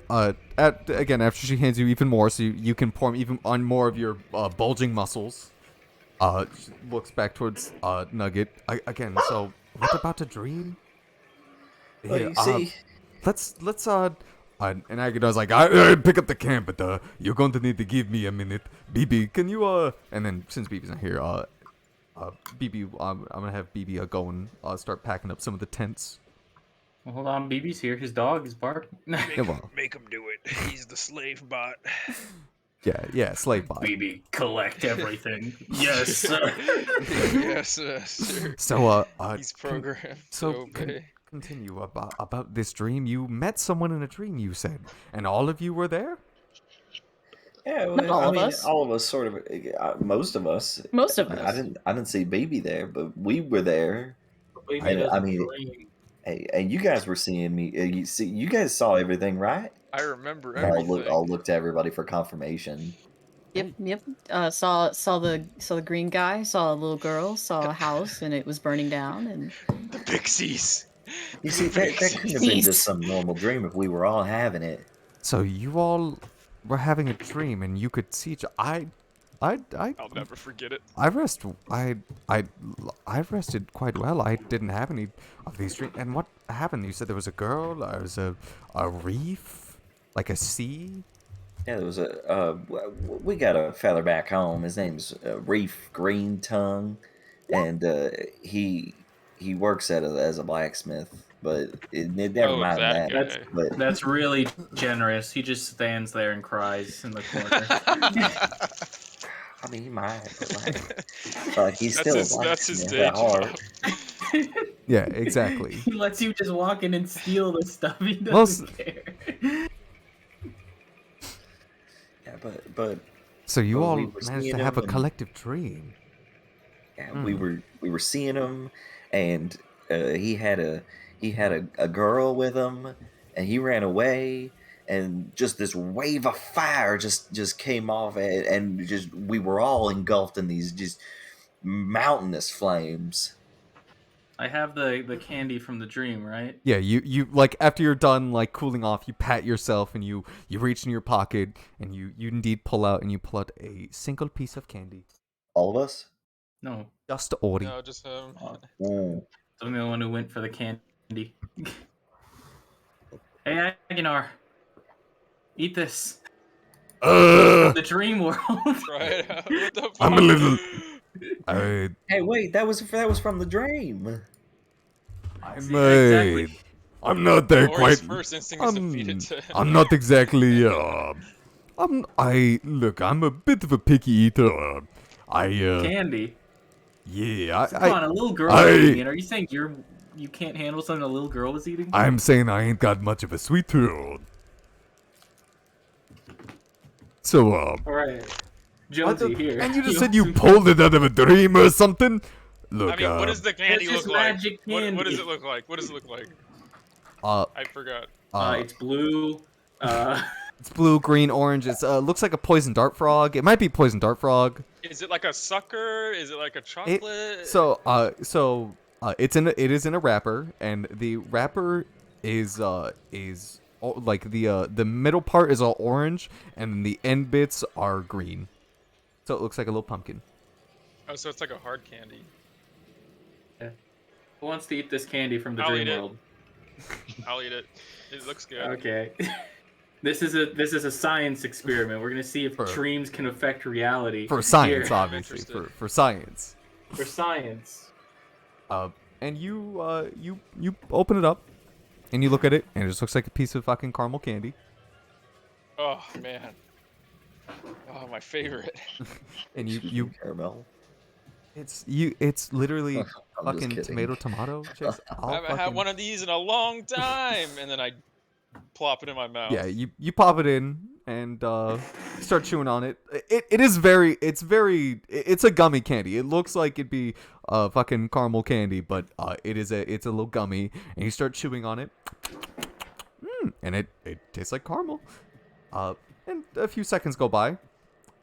S2: again, after she hands you even more, so you can pour even on more of your bulging muscles. She looks back towards Nugget again. So, what about a dream?
S4: Well,
S2: Yeah,
S4: you see,
S2: let's and Agador's like, I pick up the camp, but you're going to need to give me a minute. BB, can you and then since BB's not here, BB, I'm gonna have BB go and start packing up some of the tents.
S1: Well, hold on, BB's here. His dog is barking.
S2: Yeah, well,
S3: Make him do it. He's the slave bot.
S2: yeah, slave bot.
S1: BB, collect everything. Yes, sir.
S3: Yes, sir.
S2: So
S3: He's programmed
S2: so
S3: to obey.
S2: continue about this dream. You met someone in a dream, you said, and all of you were there.
S5: Yeah,
S6: Not all of us.
S4: all of us sort of, most of us.
S6: Most of us.
S4: I didn't see Baby there, but we were there.
S1: BB
S4: I
S1: doesn't
S4: mean-
S1: dream.
S4: Hey, and you guys were seeing me. You guys saw everything, right?
S3: I remember
S4: I'll
S3: everything.
S4: look to everybody for confirmation.
S6: Yep. Saw the green guy. Saw a little girl. Saw a house, and it was burning down. And
S3: The pixies.
S4: You see, that couldn't have been just some normal dream if we were all having it.
S2: So you all were having a dream, and you could see.
S3: I'll never forget it.
S2: I rested quite well. I didn't have any of these dreams. And what happened? You said there was a girl. There was a reef, like a sea.
S4: Yeah, there was we got a fella back home. His name's Reef Green Tongue, and he works as a blacksmith. But never
S3: Oh,
S4: mind
S3: that
S4: that.
S3: guy.
S4: But
S1: That's really generous. He just stands there and cries in the corner.
S4: I mean, he might. But he's still
S3: That's his
S4: blacksmith
S3: day
S4: at heart.
S3: job.
S2: Yeah, exactly.
S1: He lets you just walk in and steal the stuff. He
S2: Well,
S1: doesn't care.
S4: Yeah, but
S2: So you
S4: Well,
S2: all
S4: we were
S2: managed
S4: seeing
S2: to have a
S4: him and-
S2: collective dream.
S4: yeah, we were seeing him, and he had a girl with him, and he ran away, and just this wave of fire just came off, and just we were all engulfed in these just mountainous flames.
S1: I have the candy from the dream, right?
S2: Yeah, you like after you're done like cooling off, you pat yourself and you reach in your pocket and you indeed pull out a single piece of candy.
S4: All of us.
S1: No,
S2: Just Ori.
S3: No, just him.
S4: Ooh.
S1: I'm the one who went for the candy. Hey, Aguinar, eat this. The dream world.
S3: Right? What the fuck?
S2: I'm a little. I
S4: Hey, wait, that was from the dream.
S2: I'm
S1: Yeah, exactly.
S2: I'm not there
S3: Ori's
S2: quite.
S3: first instinct is to feed it to
S2: I'm not exactly. I'm a bit of a picky eater.
S1: Candy.
S2: Yeah.
S1: Come on, a little girl
S2: I-
S1: was eating it. Are you saying you can't handle something a little girl was eating?
S2: I'm saying I ain't got much of a sweet tooth. So
S1: All right, Jonesy here.
S2: and you just
S1: You
S2: said
S1: want
S2: you
S1: some
S2: pulled it out of a dream or something. Look,
S3: I mean, what does the candy
S1: It's just
S3: look like?
S1: magic
S3: What does
S1: candy.
S3: it look like? What does it look like?
S2: uh,
S3: I forgot.
S1: It's blue.
S2: It's blue, green, orange. It's looks like a poison dart frog. It might be poison dart frog.
S3: Is it like a sucker? Is it like a chocolate?
S2: It is in a wrapper, and the wrapper is like the middle part is all orange, and the end bits are green. So it looks like a little pumpkin.
S3: Oh, so it's like a hard candy.
S1: Who wants to eat this candy from the
S3: I'll
S1: dream
S3: eat it.
S1: world?
S3: I'll eat it. It looks good.
S1: Okay. This is a science experiment. We're gonna see if
S2: For-
S1: dreams can affect reality.
S2: For science,
S1: Here.
S2: obviously.
S3: Interested.
S2: For science.
S1: For science.
S2: And you open it up, and you look at it, and it just looks like a piece of fucking caramel candy.
S3: Oh man. Oh, my favorite.
S2: And you
S4: Caramel.
S2: it's literally
S4: I'm just
S2: fucking
S4: kidding.
S2: tomato. Chase,
S3: I
S2: all
S3: haven't had
S2: fucking-
S3: one of these in a long time, and then I plop it in my mouth.
S2: Yeah, you pop it in and start chewing on it. It's a gummy candy. It looks like it'd be fucking caramel candy, but it's a little gummy, and you start chewing on it. And it tastes like caramel. And a few seconds go by,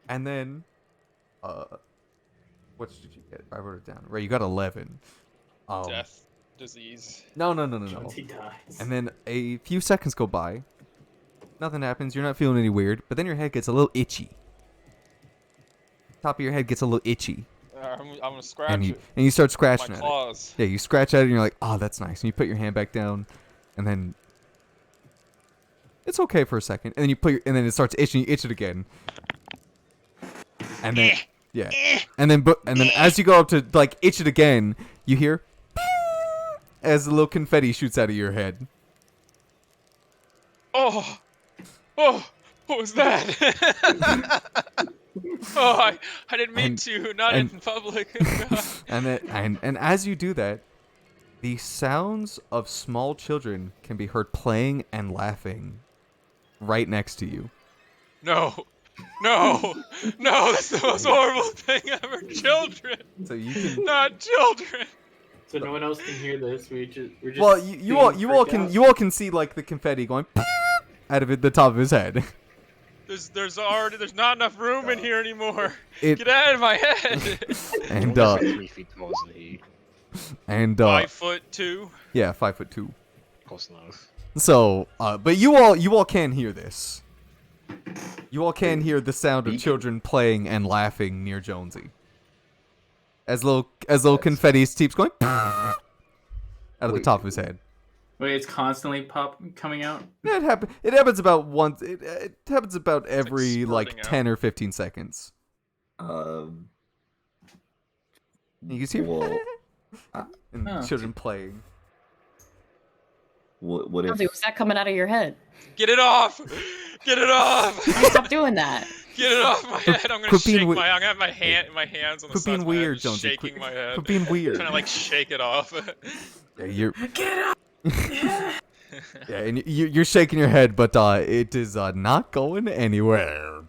S2: and then what did you get? I wrote it down. Right, you got 11.
S3: Death, disease.
S2: No.
S1: He dies.
S2: And then a few seconds go by. Nothing happens. You're not feeling any weird. But then your head gets a little itchy. Top of your head gets a little itchy.
S3: I'm gonna scratch
S2: And
S3: it.
S2: you start
S3: with
S2: scratching
S3: my
S2: at it.
S3: claws.
S2: Yeah, you scratch at it and you're like, oh, that's nice. And you put your hand back down. And then it's okay for a second. And then and then it starts itching. You itch it again. And then yeah. And then as you go up to like itch it again, you hear as a little confetti shoots out of your head.
S3: Oh, what was that? Oh, I didn't mean
S2: And-
S3: to. Not
S2: and-
S3: in public.
S2: And as you do that, the sounds of small children can be heard playing and laughing right next to you.
S3: No, that's the most horrible thing ever. Children,
S2: So you can
S3: not children.
S1: So no one else can hear this. We're just
S2: well, you all can see like the confetti going out of the top of his head.
S3: There's not enough room in here anymore.
S2: It-
S3: Get out of my head.
S2: And
S7: Only like 3 feet tall, isn't he?
S2: and
S3: 5'2".
S2: yeah, 5'2".
S7: Close enough.
S2: So, but you all can hear this. You all can hear the sound of
S4: Beacon.
S2: children playing and laughing near Jonesy. As little confetti keeps going out of the
S4: Wait.
S2: top of his head.
S1: Wait, it's constantly coming out.
S2: Yeah, it happens about once. It happens about every like
S3: spurting out.
S2: 10 or 15 seconds.
S4: Um.
S2: You can see
S4: Well,
S2: and
S1: Huh.
S2: children playing.
S4: what if?
S6: Jonesy, what's that coming out of your head?
S3: Get it off. Get it off.
S6: Stop doing that.
S3: Get it off my head. I'm gonna
S2: Quit being
S3: shake
S2: we-
S3: I'm gonna have my hands on the
S2: Quit
S3: sides
S2: being
S3: of my head,
S2: weird,
S3: just
S2: Jonesy.
S3: shaking
S2: Quit,
S3: my head.
S2: quit being weird.
S3: Trying to like shake it off.
S2: Yeah, you're. Yeah, and you're shaking your head, but it is not going anywhere.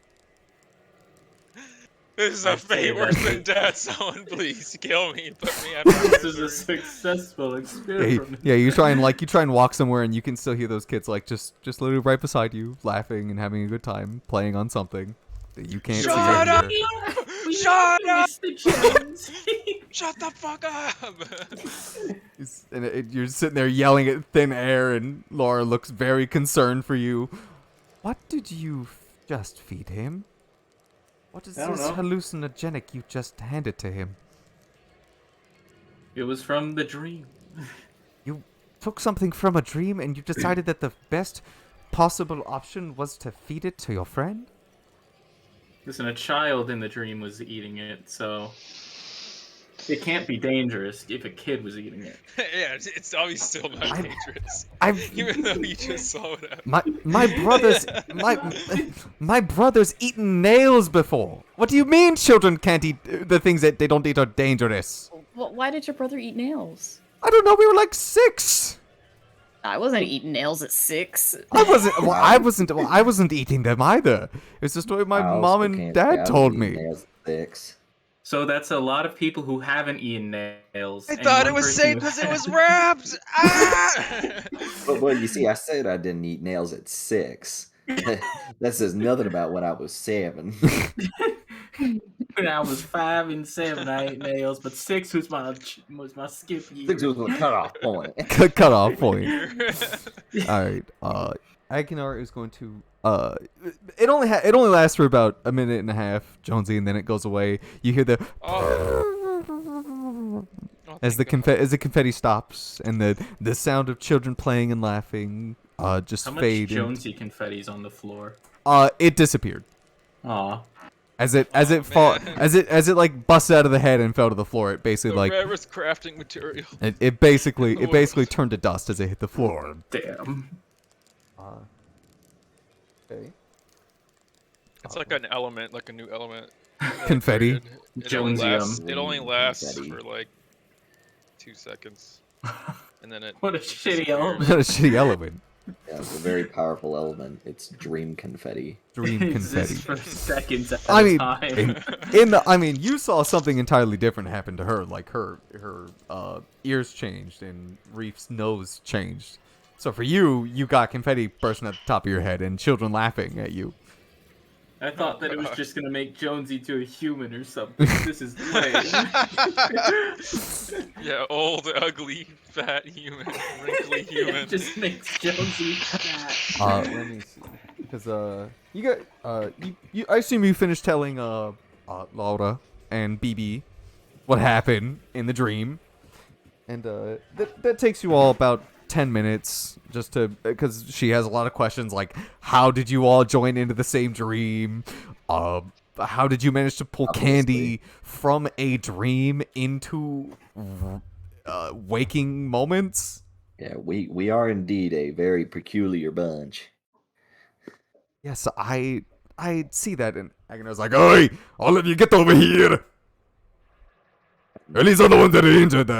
S3: This is a
S1: I'd say
S3: fate worse
S1: that's
S3: than
S1: it.
S3: death. Someone please kill me. Put me out of
S1: This is a
S3: misery.
S1: successful
S2: Yeah,
S1: experiment.
S2: you try and walk somewhere and you can still hear those kids like just literally right beside you, laughing and having a good time, playing on something that you can't
S3: Shut
S2: see.
S3: up!
S2: anywhere.
S3: Shut up!
S1: Mr. Jones.
S3: Shut the fuck up!
S2: And you're sitting there yelling at thin air, and Laura looks very concerned for you. What did you just feed him? What is
S1: I don't
S2: this
S1: know.
S2: hallucinogenic you just handed to him?
S1: It was from the dream.
S2: You took something from a dream and you decided that the best possible option was to feed it to your friend?
S1: Listen, a child in the dream was eating it, so it can't be dangerous if a kid was eating it.
S3: Yeah, it's obviously still not dangerous.
S2: I've
S3: Even though you just saw it happen.
S2: my brother's eaten nails before. What do you mean children can't eat the things that they don't eat are dangerous?
S6: Well, why did your brother eat nails?
S2: I don't know. We were like 6.
S6: I wasn't eating nails at 6.
S2: I wasn't eating them either. It's the story my mom and dad told me.
S1: So that's a lot of people who haven't eaten nails.
S3: I
S1: and
S3: thought
S1: one
S3: it was
S1: person
S3: safe
S1: who
S3: because it was
S1: has.
S3: wrapped. Ah!
S4: Well, you see, I said I didn't eat nails at 6. That says nothing about when I was 7.
S1: When I was 5 and 7, I ate nails, but 6 was my skip year.
S4: 6 was my cutoff point.
S2: Cut off point. All right. Aguilar is going to. It only lasts for about a minute and a half, Jonesy, and then it goes away. You hear the
S3: Oh,
S2: as the
S3: thank God.
S2: confetti stops and the sound of children playing and laughing just
S1: How much
S2: fade.
S1: Jonesy confetti's on the floor?
S2: It disappeared
S1: Aw.
S2: as it
S3: Oh, man.
S2: as it like busted out of the head and fell to the floor. It basically
S3: The
S2: like
S3: rarest crafting material.
S2: it basically turned to dust as it hit the floor.
S1: Damn.
S2: Okay.
S3: It's like an element, like a new element.
S2: Confetti.
S3: It only lasts,
S1: Jonesium.
S3: it only lasts
S4: Confetti.
S3: for like 2 seconds, and then it.
S1: What a shitty element.
S2: What a shitty element.
S4: Yeah, it's a very powerful element. It's dream confetti.
S2: Dream
S1: It
S2: confetti.
S1: exists for seconds at
S2: I
S1: a
S2: mean,
S1: time.
S2: you saw something entirely different happen to her. Like her ears changed and Reef's nose changed. So for you, you got confetti bursting at the top of your head and children laughing at you.
S1: I thought that it was just gonna make Jonesy to a human or something. This is lame.
S3: Yeah, old, ugly, fat human, wrinkly human.
S1: It just makes Jonesy fat.
S2: Let me see, because you got you I assume you finished telling Laura and BB what happened in the dream, and that takes you all about 10 minutes just to because she has a lot of questions like how did you all join into the same dream, how did you manage to pull candy from a dream into waking moments.
S4: Yeah, we are indeed a very peculiar bunch.
S2: Yes, I see that, and Agonar's like, "Oi, all of you, get over here! At least are the ones that are injured.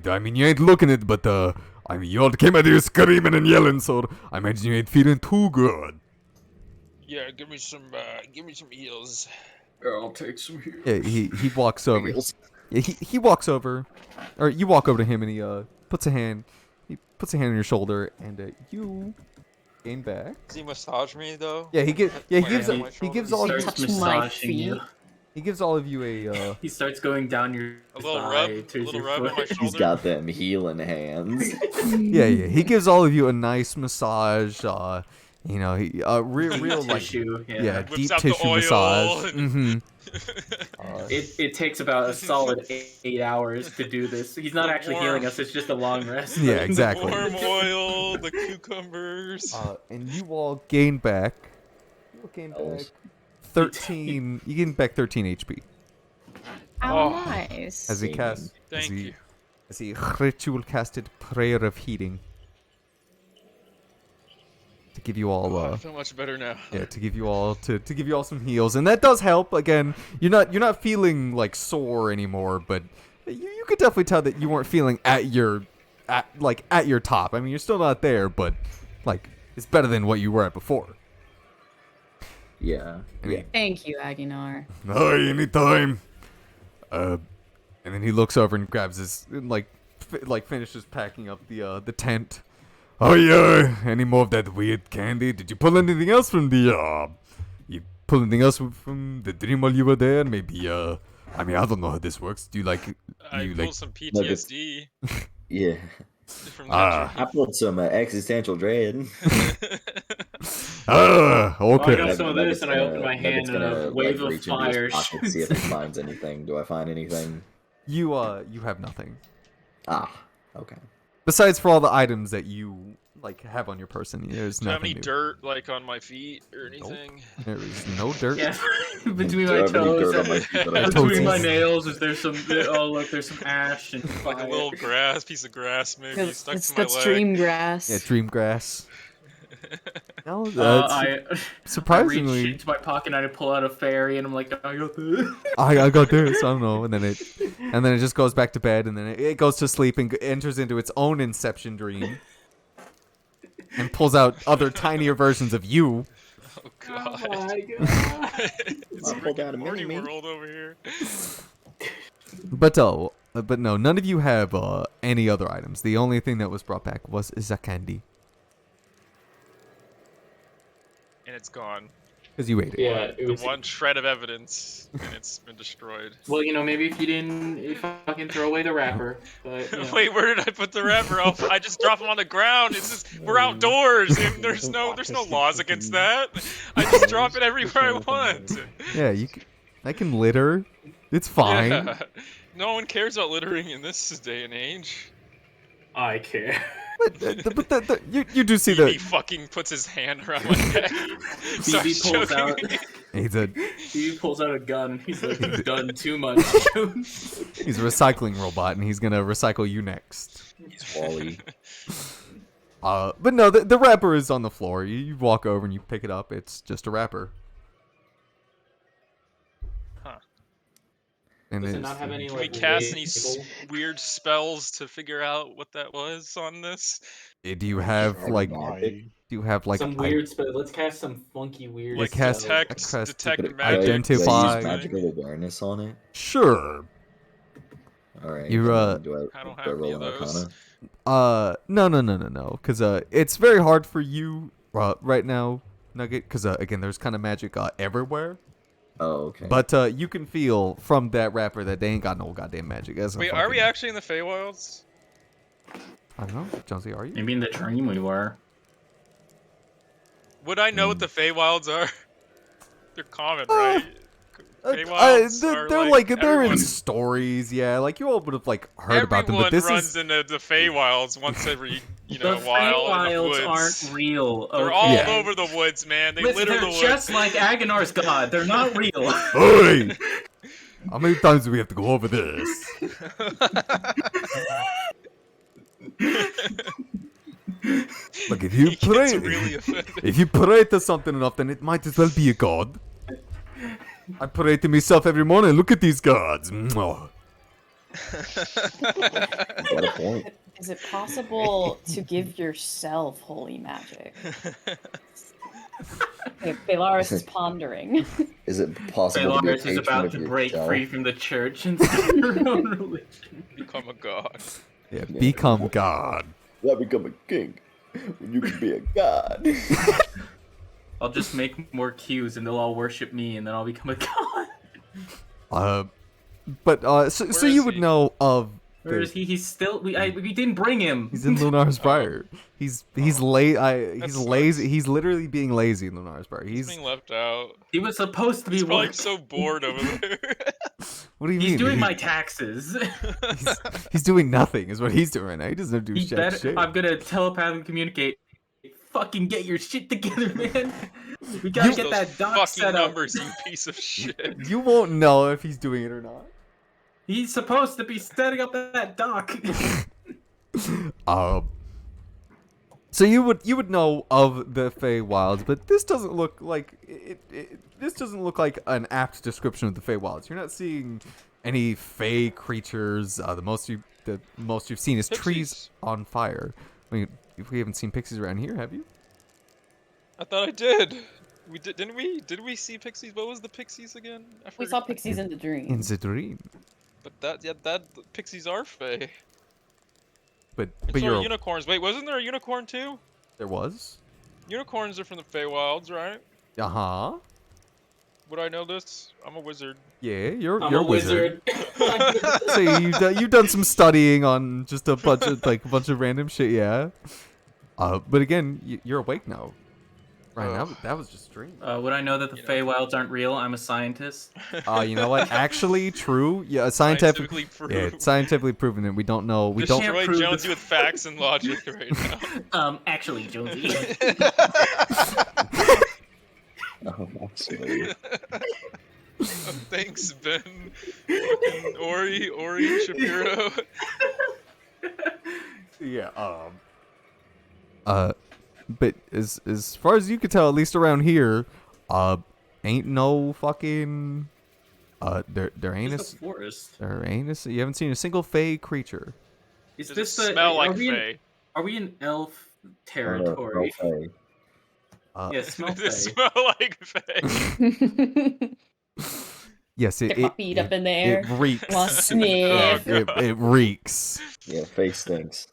S2: I mean, you ain't looking it, but I mean, you all came out here screaming and yelling, so I imagine you ain't feeling too good."
S3: Yeah, give me some heals.
S1: I'll take some here.
S2: Yeah, he walks over. Yeah, he walks over, or you walk over to him, and he puts a hand on your shoulder, and you gain back.
S3: Does he massage me though?
S2: Yeah, he gives
S3: My
S2: he gives all
S1: Starts
S6: Touch my
S1: massaging you.
S6: feet.
S2: he gives all of you a
S1: He starts going down your
S3: A little
S1: thigh
S3: rub,
S1: to
S3: a little
S1: your
S3: rub on my
S1: foot.
S3: shoulder.
S4: He's got them healing hands.
S2: yeah. He gives all of you a nice massage. You know, he real like
S1: Tissue.
S2: yeah,
S3: Whips
S2: deep
S3: out the
S2: tissue
S3: oil
S2: massage.
S3: and-
S2: Mm-hmm.
S1: It takes about a solid 8 hours to do this. He's not
S3: The
S1: actually
S3: warm-
S1: healing us. It's just a long rest.
S2: Yeah, exactly.
S3: Warm oil, the cucumbers.
S2: And you all gain back. You all gain back 13. You gain back 13 HP
S6: Oh,
S3: Oh.
S6: nice.
S2: as he casts.
S3: Thank you.
S2: As he ritual casted prayer of healing to give you all
S3: I feel much better now.
S2: yeah, to give you all some heals, and that does help. Again, you're not feeling like sore anymore, but you could definitely tell that you weren't feeling at your top. I mean, you're still not there, but like it's better than what you were at before.
S4: Yeah.
S2: And
S4: Yeah.
S6: Thank you, Aguinar.
S2: Hi, anytime. And then he looks over and grabs his finishes packing up the tent. Oh yeah, any more of that weird candy? Did you pull anything else from you pull anything else from the dream while you were there? Maybe I mean I don't know how this works. Do you like
S3: I
S2: you
S3: pulled
S2: like
S3: some
S4: Nuggets.
S3: PTSD
S4: Yeah.
S3: from
S2: Ah.
S3: that
S4: I pulled some existential dread.
S3: dream.
S1: Oh, I
S2: okay.
S1: got some of this, and I open my hand,
S4: Nugget's
S1: and a
S4: gonna,
S1: wave of
S4: reach into
S1: fire
S4: his pocket to see if
S1: shoots.
S4: he finds anything. Do I find anything?
S2: You have nothing.
S4: Ah, okay.
S2: Besides for all the items that you like have on your person, there's
S3: Do I have
S2: nothing
S3: any
S2: new.
S3: dirt like on my feet or anything?
S2: There is no dirt.
S1: Yeah, between
S4: Do I
S1: my
S4: have any
S1: toes.
S4: dirt on my feet that I can
S1: Between my
S2: toesies.
S1: nails, there's some. Oh, look, there's some ash and
S3: Like a
S1: fire.
S3: little grass, piece of grass maybe stuck to my
S6: That's
S3: leg.
S6: dream grass.
S2: Yeah, dream grass. No,
S1: I
S2: surprisingly,
S1: reach into my pocket and I pull out a fairy, and I'm like, I got this.
S2: I got this. I don't know, and then it just goes back to bed, and then it goes to sleep and enters into its own inception dream, and pulls out other tinier versions of you.
S3: Oh god.
S1: Oh my god.
S3: It's
S4: I'll pull down a
S3: freaking Morty
S4: mini-me.
S3: World over here.
S2: But no, none of you have any other items. The only thing that was brought back is a candy,
S3: And it's gone.
S2: because you ate it.
S1: Yeah, it
S3: The
S1: was.
S3: one shred of evidence, and it's been destroyed.
S1: Well, maybe if you fucking throw away the wrapper. But,
S3: Wait, where did I put the wrapper? Oh, I just drop them on the ground. It's just we're outdoors, and there's no laws against that. I just drop it everywhere I want.
S2: Yeah, I can litter. It's fine.
S3: Yeah. No one cares about littering in this day and age.
S1: I care.
S2: But you do see
S3: He
S2: that
S3: fucking puts his hand around my neck.
S1: Phoebe
S3: starts
S1: pulls
S3: choking
S1: out.
S3: me.
S1: He pulls out a gun. He's like, he's done too much.
S2: he's a recycling robot, and he's gonna recycle you next.
S4: It's Wally.
S2: But no, the wrapper is on the floor. You walk over and you pick it up. It's just a wrapper.
S3: Huh.
S2: And
S1: Does it
S2: it's-
S1: not have any
S3: Can we
S1: like
S3: cast any
S1: label?
S3: weird spells to figure out what that was on this?
S2: Do you have like?
S4: Magic.
S2: Do you have like?
S1: Some weird spell. Let's cast some funky weird.
S3: Like
S2: cast-
S1: spells.
S3: detect
S4: Could
S3: magic.
S2: Identify-
S4: use magical awareness on it?
S2: Sure.
S4: All right.
S2: You,
S4: do
S3: I don't
S4: do I
S3: have
S4: roll
S3: any of
S4: an
S3: those.
S4: Arcana?
S2: No. Because it's very hard for you right now, Nugget. Because again, there's kind of magic everywhere.
S4: Oh, okay.
S2: But you can feel from that wrapper that they ain't got no goddamn magic. As a
S3: Wait, are we
S2: fucking-
S3: actually in the Feywilds?
S2: I don't know, Jonesy. Are you?
S1: Maybe in the dream we were.
S3: Would I know what the Feywilds are? They're common,
S2: Uh,
S3: right? Feywilds are
S2: they're like they're in
S3: everyone-
S2: stories. Yeah, like you all would have like heard about them.
S3: Everyone
S2: But this
S3: runs
S2: is
S3: into the Feywilds once every,
S1: The
S3: while in the
S1: Feywilds
S3: woods.
S1: aren't real.
S3: They're
S1: Okay?
S3: all
S2: Yeah.
S3: over the woods, man. They
S1: Listen,
S3: litter
S1: they're
S3: the woods.
S1: just like Agonar's god. They're not real.
S2: Hey! How many times do we have to go over this? Look, if you
S3: He gets
S2: pray,
S3: really offended.
S2: if you pray to something enough, then it might as well be a god. I pray to myself every morning. Look at these gods. Mwah.
S4: Got a point.
S6: Is it possible to give yourself holy magic? Okay, Belaris is pondering.
S4: Is it possible to be a
S1: Belarus is
S4: patron
S1: about
S4: of
S1: to
S4: your
S1: break
S4: shell?
S1: free from the church and start her own religion.
S3: Become a god.
S2: Yeah, become god.
S4: Why become a king when you can be a god?
S1: I'll just make more queues and they'll all worship me and then I'll become a god.
S2: So
S3: Where
S2: you
S3: is
S2: would
S3: he?
S2: know of.
S1: Where is he? He's still. We didn't bring him.
S2: He's in Lunar's Spire. He's
S3: That
S2: lazy.
S3: sucks.
S2: He's literally being lazy in Lunar's Spire.
S3: He's being left out.
S1: He was supposed to be
S3: He's probably
S1: working.
S3: so bored over there.
S2: What do you
S1: He's
S2: mean?
S1: doing my taxes.
S2: He's doing nothing. Is what he's doing right now. He doesn't do
S1: He
S2: shit.
S1: better, I'm gonna telepathically communicate. Fucking get your shit together, man. We gotta get
S3: Those
S1: that dock
S3: fucking
S1: set up.
S3: numbers, you piece of shit.
S2: You won't know if he's doing it or not.
S1: He's supposed to be setting up that dock.
S2: So you would know of the Feywilds, but this doesn't look like this doesn't look like an apt description of the Feywilds. You're not seeing any Fey creatures. The most you've seen is trees
S3: Pixies.
S2: on fire. I mean, if we haven't seen pixies around here, have you?
S3: I thought I did. We didn't we? Did we see pixies? What was the pixies again? I
S6: We saw
S3: forgot.
S6: pixies in the dream.
S2: In the dream.
S3: But that pixies are fey.
S2: But
S3: And
S2: but
S3: so are
S2: you're
S3: unicorns. Wait, wasn't there a unicorn too?
S2: there was.
S3: Unicorns are from the Feywilds, right?
S2: Uh huh.
S3: Would I know this? I'm a wizard.
S2: Yeah, you're
S1: I'm
S2: you're
S1: a wizard.
S2: So you've done some studying on just a bunch of random shit, yeah. But again, you're awake now. Ryan,
S3: Ugh.
S2: that was just a dream.
S1: Would I know that the
S3: You know.
S1: Feywilds aren't real? I'm a scientist.
S2: You know what? Actually, true. Yeah, scientifically.
S3: Proved.
S2: Yeah, scientifically proven it. We don't know. We don't.
S3: Destroy
S1: prove
S3: Jonesy
S1: the-
S3: with facts and logic right now.
S1: Actually, Jonesy.
S4: Oh, absolutely.
S3: Thanks, Ben. Fucking Ori Shapiro.
S2: Yeah. But as far as you could tell, at least around here, ain't no fucking. There ain't
S1: It's a forest.
S2: you haven't seen a single fey creature.
S1: Is
S3: Does
S1: this
S3: it
S1: the?
S3: smell like
S1: are we in,
S3: fey?
S1: are we in elf
S4: Oh, no,
S1: territory?
S4: okay.
S1: Yeah, smell
S3: Does it
S1: fey.
S3: smell like fey?
S2: Yes,
S6: Get my feet up in the air.
S2: It reeks.
S6: Wanna sniff?
S3: Oh,
S2: it reeks.
S4: Yeah, face stinks.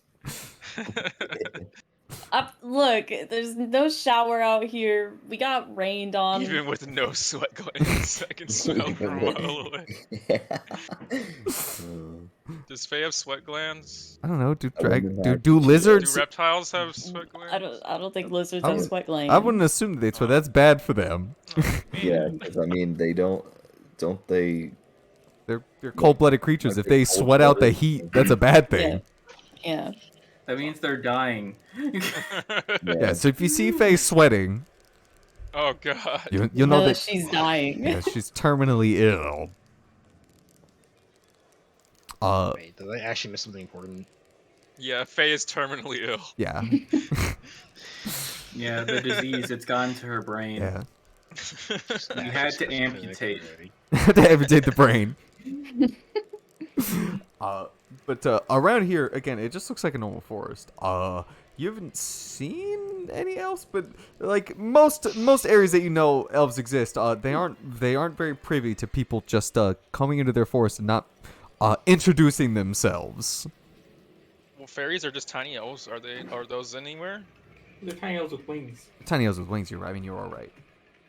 S6: Look, there's no shower out here. We got rained on.
S3: Even with no sweat glands, I can smell from a mile away. Does Faye have sweat glands?
S2: I don't know. Do
S4: I wouldn't have-
S2: do
S3: Do
S2: lizards?
S3: reptiles have sweat glands?
S6: I don't think lizards
S2: I
S6: have
S2: would-
S6: sweat glands.
S2: I wouldn't assume that they'd sweat. That's bad for them.
S4: Yeah, because I mean, they don't they?
S2: They're cold-blooded creatures.
S4: Like
S2: If they sweat out the
S4: cold-blooded.
S2: heat, that's a bad thing.
S6: Yeah.
S1: That means they're dying.
S2: Yeah. So if you see Faye sweating,
S3: Oh god.
S2: you'll know that
S6: she's dying.
S2: yeah, she's terminally ill.
S7: Wait, did I actually miss something important?
S3: Yeah, Faye is terminally ill.
S2: Yeah.
S1: Yeah, the disease, it's gotten to her brain.
S2: Yeah.
S1: We had to amputate.
S2: To amputate the brain. But around here, again, it just looks like a normal forest. You haven't seen any elves, but like most areas that you know elves exist, they aren't very privy to people just coming into their forest and not introducing themselves.
S3: Well, fairies are just tiny elves. Are those anywhere?
S1: They're tiny elves with wings.
S2: Tiny elves with wings. You're right. I mean, you're all right.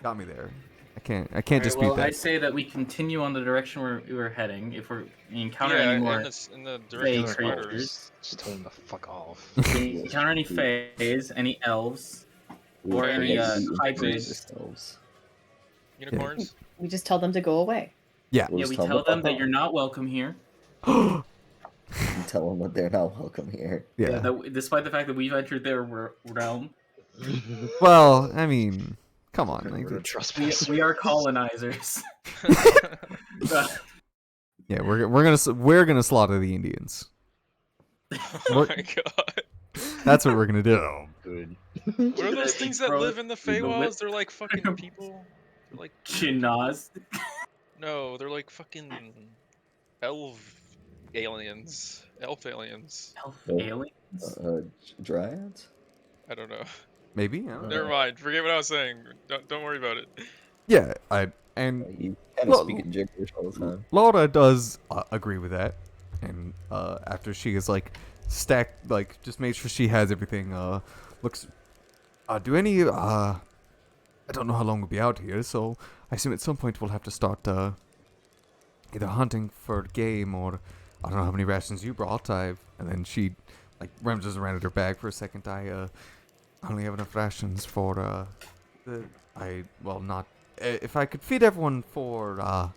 S2: Got me there. I can't dispute
S1: Well, I
S2: that.
S1: say that we continue on the direction we're heading. If we encounter
S3: Yeah,
S1: any more,
S3: in the direction of
S1: Fey
S3: spiders.
S1: creatures.
S7: Just tell him to fuck off.
S1: if we encounter any fays, any elves, or any hybrids,
S3: Unicorns?
S6: We just tell them to go away.
S2: Yeah.
S4: We'll
S1: yeah,
S4: just
S1: we
S4: tell
S1: tell them
S4: to
S1: that you're not welcome here.
S4: tell them that they're not welcome here.
S2: Yeah.
S1: That, despite the fact that we've entered their realm,
S2: Well, I mean, come on. Like,
S7: We're trespassers.
S1: we are colonizers.
S2: yeah, we're gonna slaughter the Indians.
S3: Oh my god.
S2: That's what we're gonna do.
S7: Good.
S3: What are those things that
S1: Bro,
S3: live in the
S1: the
S3: Feywilds?
S1: whip-
S3: They're like fucking people. They're like
S1: Chinnaz.
S3: no, they're like fucking elf aliens. Elf aliens.
S1: Elf
S4: Nope.
S1: aliens?
S4: Dryads?
S3: I don't know.
S2: Maybe. I don't know.
S3: Never mind. Forget what I was saying. Don't worry about it.
S2: Yeah. And
S4: You kind of
S2: Well,
S4: speak in gibberish all the time.
S2: Laura does agree with that, and after she is like stacked, like just made sure she has everything. Looks. Do any? I don't know how long we'll be out here, so I assume at some point we'll have to start either hunting for game or I don't know how many rations you brought. And then she like rummaged around in her bag for a second. I only have enough rations for not. If I could feed everyone for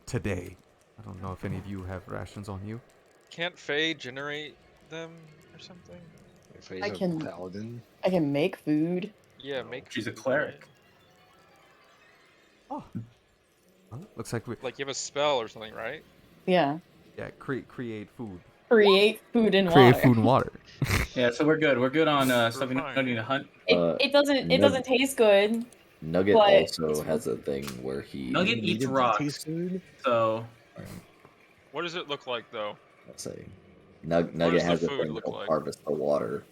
S2: today. I don't know if any of you have rations on you.
S3: Can't Faye generate them or something?
S7: If he's
S6: I
S7: a
S6: can-
S7: paladin.
S6: I can make food.
S3: Yeah, make.
S1: She's a
S3: food,
S1: cleric.
S2: Oh. Well, looks like we
S3: right? Like you have a spell or something, right?
S6: Yeah.
S2: create food.
S6: Create food and
S2: Create
S6: water.
S2: food and water.
S1: Yeah, so we're good. We're good on stuff we
S3: fine.
S1: don't need to hunt.
S6: It doesn't
S4: Nug-
S6: doesn't taste good.
S4: Nugget
S6: But-
S4: also has a thing where he.
S1: Nugget eats rocks.
S7: Taste good?
S1: So
S3: What does it look like though?
S4: Let's say.
S3: does
S4: Nugget
S3: the
S4: has a
S3: food
S4: thing
S3: look
S4: called
S3: like?
S4: harvest the water.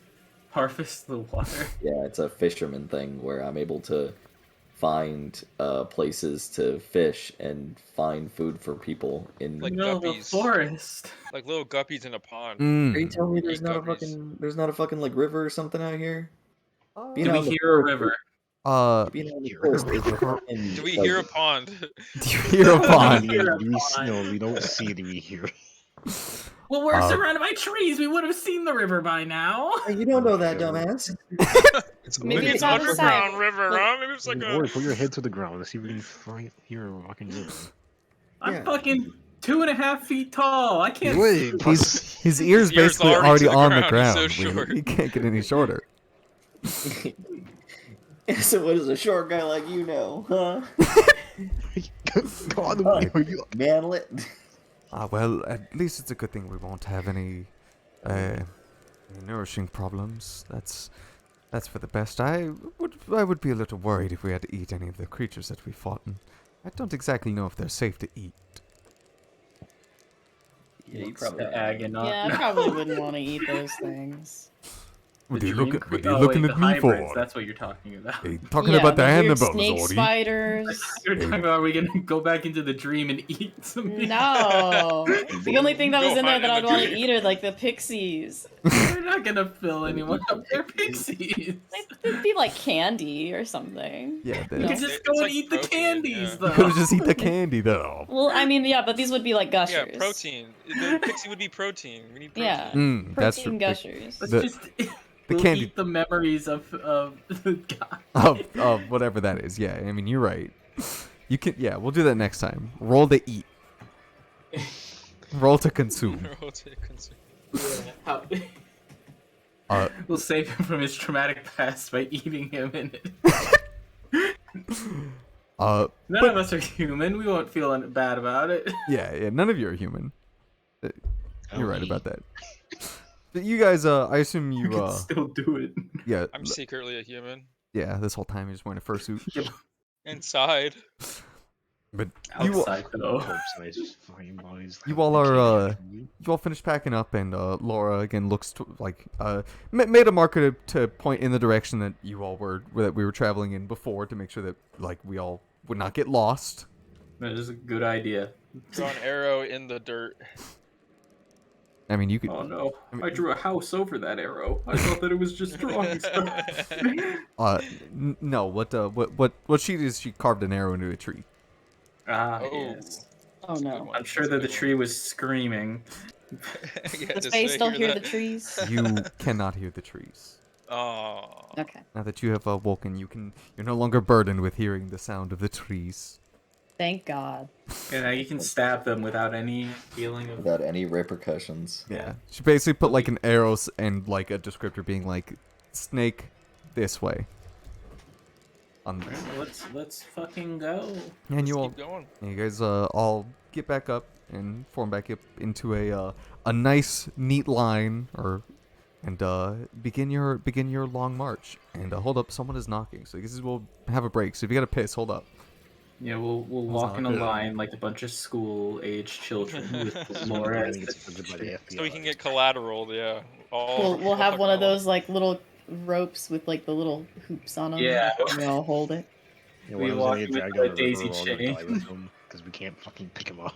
S1: harvest the water.
S4: Yeah, it's a fisherman thing where I'm able to find places to fish and find food for people in.
S3: Like
S1: Middle of the
S3: guppies.
S1: forest.
S3: Like little guppies in a pond.
S4: Are you
S2: Mm.
S4: telling me there's
S3: Eat
S4: not a
S3: guppies.
S4: fucking like river or something out here? You
S1: Do
S4: know,
S1: we
S4: in the
S1: hear a
S4: forest,
S1: river?
S4: being out in the forest is a fucking,
S3: Do we
S4: like,
S3: hear a pond?
S2: Do you hear a pond?
S1: Hear a
S7: No, we don't see it. We hear it.
S1: Well, we're
S2: Uh,
S1: surrounded by trees. We would have seen the river by now.
S4: Hey, you don't know that,
S7: Yeah.
S4: dumbass.
S6: Maybe
S3: Maybe
S6: it's
S3: it's
S6: on the side.
S3: underground river,
S6: Look-
S3: huh? Maybe it's like
S7: Or
S3: a.
S7: put your head to the ground. Let's see if we can hear a fucking river.
S1: I'm
S4: Yeah.
S1: fucking 2.5 feet tall. I can't.
S7: Wait,
S2: His ear's
S3: His ear's
S2: basically
S3: already
S2: already
S3: to the
S2: on the
S3: ground,
S2: ground.
S3: he's so short.
S2: He can't get any shorter.
S4: So what does a short guy like you know, huh?
S7: Go on the way.
S4: Manlet.
S2: Well, at least it's a good thing we won't have any nourishing problems. That's for the best. I would be a little worried if we had to eat any of the creatures that we fought, and I don't exactly know if they're safe to eat.
S4: Yeah, you
S1: Looks
S4: probably.
S1: to Agonon.
S6: Yeah, I probably wouldn't want to eat those things.
S2: What
S1: The
S2: are you
S1: dream
S2: looking?
S1: cre-
S2: What are you looking
S1: wait,
S2: at
S1: the
S2: me
S1: hybrids,
S2: for?
S1: That's what you're talking about.
S2: Hey, talking
S6: Yeah,
S2: about the
S6: weird
S2: animals,
S6: snake
S2: Orty.
S6: spiders.
S1: You're talking about, are we gonna go back into the dream and eat some people?
S6: No, the only thing that
S3: Go
S6: was in there
S3: hunt
S6: that
S3: in
S6: I'd
S3: the
S6: want to
S3: dream.
S6: eat are like the pixies.
S1: We're not gonna fill anyone up. They're pixies.
S6: It'd be like candy or something.
S2: Yeah,
S1: You
S2: they
S6: No.
S1: can just
S3: It's
S1: go and
S3: like
S1: eat the
S3: protein,
S1: candies,
S3: yeah.
S1: though.
S2: You could just eat the candy, though.
S6: Well, I mean, yeah, but these would be like gushers.
S3: Yeah, protein. The pixie would be protein. We need protein.
S6: Yeah.
S2: That's
S6: Protein
S2: true.
S6: gushers.
S1: Let's
S2: The-
S1: just
S2: the
S1: we'll
S2: candy-
S1: eat the memories of the guy.
S2: Of whatever that is. Yeah, I mean, you're right. You can. Yeah, we'll do that next time. Roll to eat. Roll to consume.
S1: How-
S2: Uh,
S1: we'll save him from his traumatic past by eating him in it. None of us are human. We won't feel bad about it.
S2: yeah. None of you are human.
S7: Oh,
S2: You're right about that. But you guys, I assume
S1: You
S2: you,
S1: can still do it.
S2: yeah,
S3: I'm secretly a human.
S2: yeah. This whole time you're just wearing a fursuit.
S3: Inside.
S2: But you,
S1: Outside though.
S7: Corpse-sized fucking bodies.
S2: You all are, you all finished packing up, and Laura again looks made a marker to point in the direction that you all were that we were traveling in before to make sure that like we all would not get lost.
S1: That is a good idea.
S3: Draw an arrow in the dirt.
S2: I mean, you could.
S1: Oh no!
S2: I mean-
S1: I drew a house over that arrow. I thought that it was just drawing stuff.
S2: No. What she did is she carved an arrow into a tree.
S1: Ah,
S3: Oh.
S1: yes.
S6: Oh no.
S1: I'm sure that the tree was screaming.
S6: Does Faye still hear the trees?
S2: You cannot hear the trees.
S3: Oh.
S6: Okay.
S2: Now that you have awoken, you're no longer burdened with hearing the sound of the trees.
S6: Thank God.
S1: And now you can stab them without any feeling of.
S4: Without any repercussions.
S2: Yeah. She basically put like an arrow and like a descriptor being like, snake this way.
S1: Alright, well, let's fucking go.
S2: And you all,
S3: Keep going.
S2: you guys all get back up and form back up into a nice neat line and begin your long march. And hold up, someone is knocking. So I guess we'll have a break. So if you got to piss, hold up.
S1: Yeah, we'll walk in a line like a bunch of school-aged children with Laura as the
S3: So we can get collateral, yeah. All
S6: We'll have one of
S3: all-
S6: those like little ropes with like the little hoops on them.
S1: Yeah.
S6: And we all hold it.
S1: We walk with the daisy chain.
S7: because we can't fucking pick him up.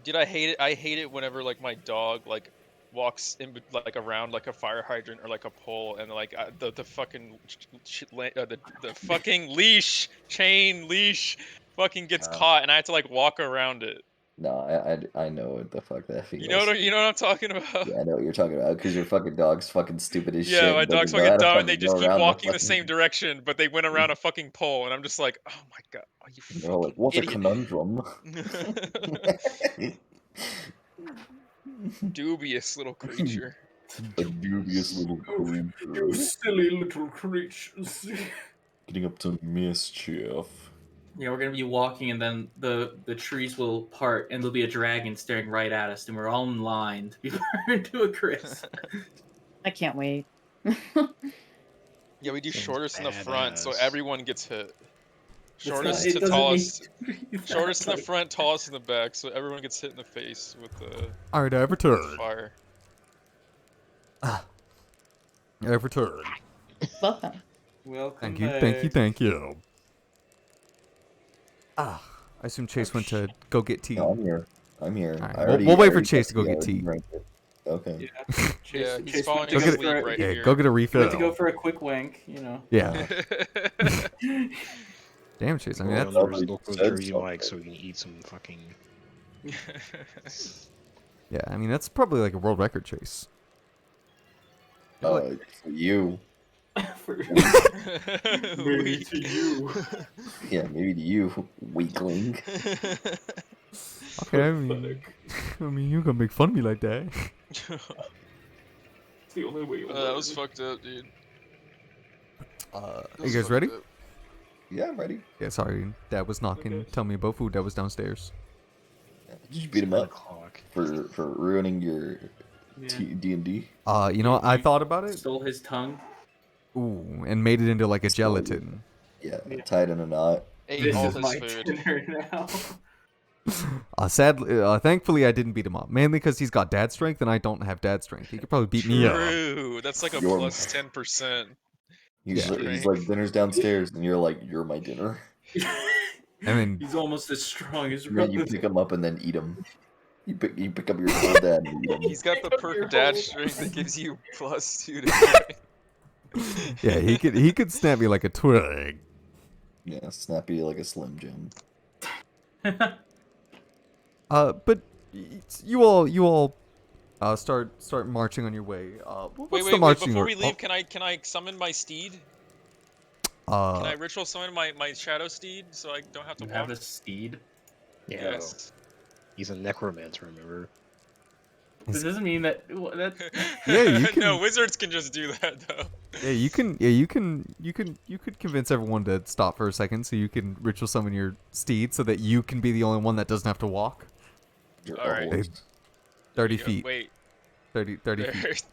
S3: Dude, I hate it. I hate it whenever like my dog like walks in like around like a fire hydrant or like a pole and like the fucking the fucking chain leash fucking gets caught and I have to like walk around it.
S4: No, I know what the fuck that feels.
S3: You know what I'm talking about?
S4: Yeah, I know what you're talking about because your fucking dog's fucking stupid as shit.
S3: Yeah, my
S4: and
S3: dog's
S4: doesn't know how
S3: fucking
S4: to
S3: dumb and they
S4: fucking
S3: just
S4: go
S3: keep
S4: around
S3: walking the
S4: fucking-
S3: same direction, but they went around a fucking pole and I'm just like, oh my god, are you
S4: They're all like,
S3: fucking
S4: what's a
S3: idiot?
S4: conundrum?
S3: Dubious little creature.
S4: A dubious little
S1: You
S4: creature
S1: silly little creatures.
S4: getting up to mischief.
S1: Yeah, we're gonna be walking, and then the trees will part, and there'll be a dragon staring right at us, and we're all in line to be burned to a crisp.
S6: I can't wait.
S3: Yeah, we do
S7: Sounds
S3: shortest in the front, so
S7: badass.
S3: everyone gets hit.
S1: It's not-
S3: Shortest
S1: it
S3: to
S1: doesn't
S3: tallest.
S1: need to be
S3: Shortest in
S1: that
S3: the front, tallest in the back, so everyone gets hit in the face with the
S2: All right, I've returned.
S3: fire.
S2: I've returned.
S6: Welcome.
S1: Welcome
S2: Thank you,
S1: back.
S2: thank you, thank you. I assume Chase went to go get tea.
S4: No, I'm here. I'm here.
S2: All right,
S4: I already,
S2: we'll wait
S4: I
S2: for
S4: already
S2: Chase to go
S4: got
S2: get tea.
S4: drank it. Okay.
S1: Yeah. Chase,
S3: Yeah, he's
S1: Chase
S3: falling
S1: went to
S2: asleep
S1: for a-
S3: right
S2: Yeah,
S3: here.
S2: go get a
S1: he
S2: refill.
S1: went to go for a quick wank, you know.
S2: Yeah. Damn, Chase. I mean,
S7: Go
S2: that's
S7: down to his local
S4: said
S7: Jersey
S4: something.
S7: Mike so we can eat some fucking.
S2: yeah. I mean, that's probably like a world record, Chase.
S4: For you.
S1: For-
S3: Maybe
S1: to you.
S4: Yeah, maybe to you, weakling.
S2: Okay, I mean, you gonna make fun of me like that?
S1: It's the only way.
S3: That was fucked up, dude.
S2: Are you guys ready?
S4: Yeah, I'm ready.
S2: Yeah, sorry. Dad was knocking. Tell me about food. That was downstairs.
S4: Did you beat him
S7: 9
S4: up
S7: o'clock.
S4: for ruining your
S1: Yeah.
S4: D&D?
S2: You know, I thought about it.
S1: Stole his tongue.
S2: Ooh, and made it into like a
S4: Stole it.
S2: gelatin.
S4: Yeah,
S1: Yeah.
S4: tied in a knot.
S3: Ate
S1: This
S3: all
S1: is
S3: his
S1: my
S3: food.
S1: dinner now.
S2: Sadly, thankfully, I didn't beat him up. Mainly because he's got dad strength, and I don't have dad strength. He could probably beat me up.
S3: True. That's like a
S4: You're-
S3: plus 10%.
S4: He's,
S2: Yeah.
S4: he's like, dinner's downstairs, and you're like, you're my dinner.
S2: And then,
S1: He's almost as strong as
S4: And then you
S1: Rose.
S4: pick him up and then eat him. You pick up your whole dad and eat him.
S3: He's got the
S1: Your
S3: perk dad
S1: whole
S3: strength that gives you plus 2 to strength.
S2: yeah, he could snap me like a twig.
S4: Yeah, snappy like a Slim Jim.
S2: But you all start marching on your way. What's
S3: Wait,
S2: the
S3: wait,
S2: marching
S3: before
S2: order?
S3: we leave, can I summon my steed?
S2: Oh,
S3: Can I ritual summon my shadow steed so I don't have to
S1: You have
S3: walk?
S1: a steed.
S7: Yeah.
S3: Yes.
S7: He's a necromancer, remember?
S1: This doesn't mean that. That
S2: Yeah, you
S3: No,
S2: can-
S3: wizards can just do that though.
S2: yeah, you could convince everyone to stop for a second so you can ritual summon your steed so that you can be the only one that doesn't have to walk.
S4: You're
S3: All right.
S4: a horse.
S2: 30
S3: Yeah,
S2: feet.
S3: Wait.
S2: 30 feet.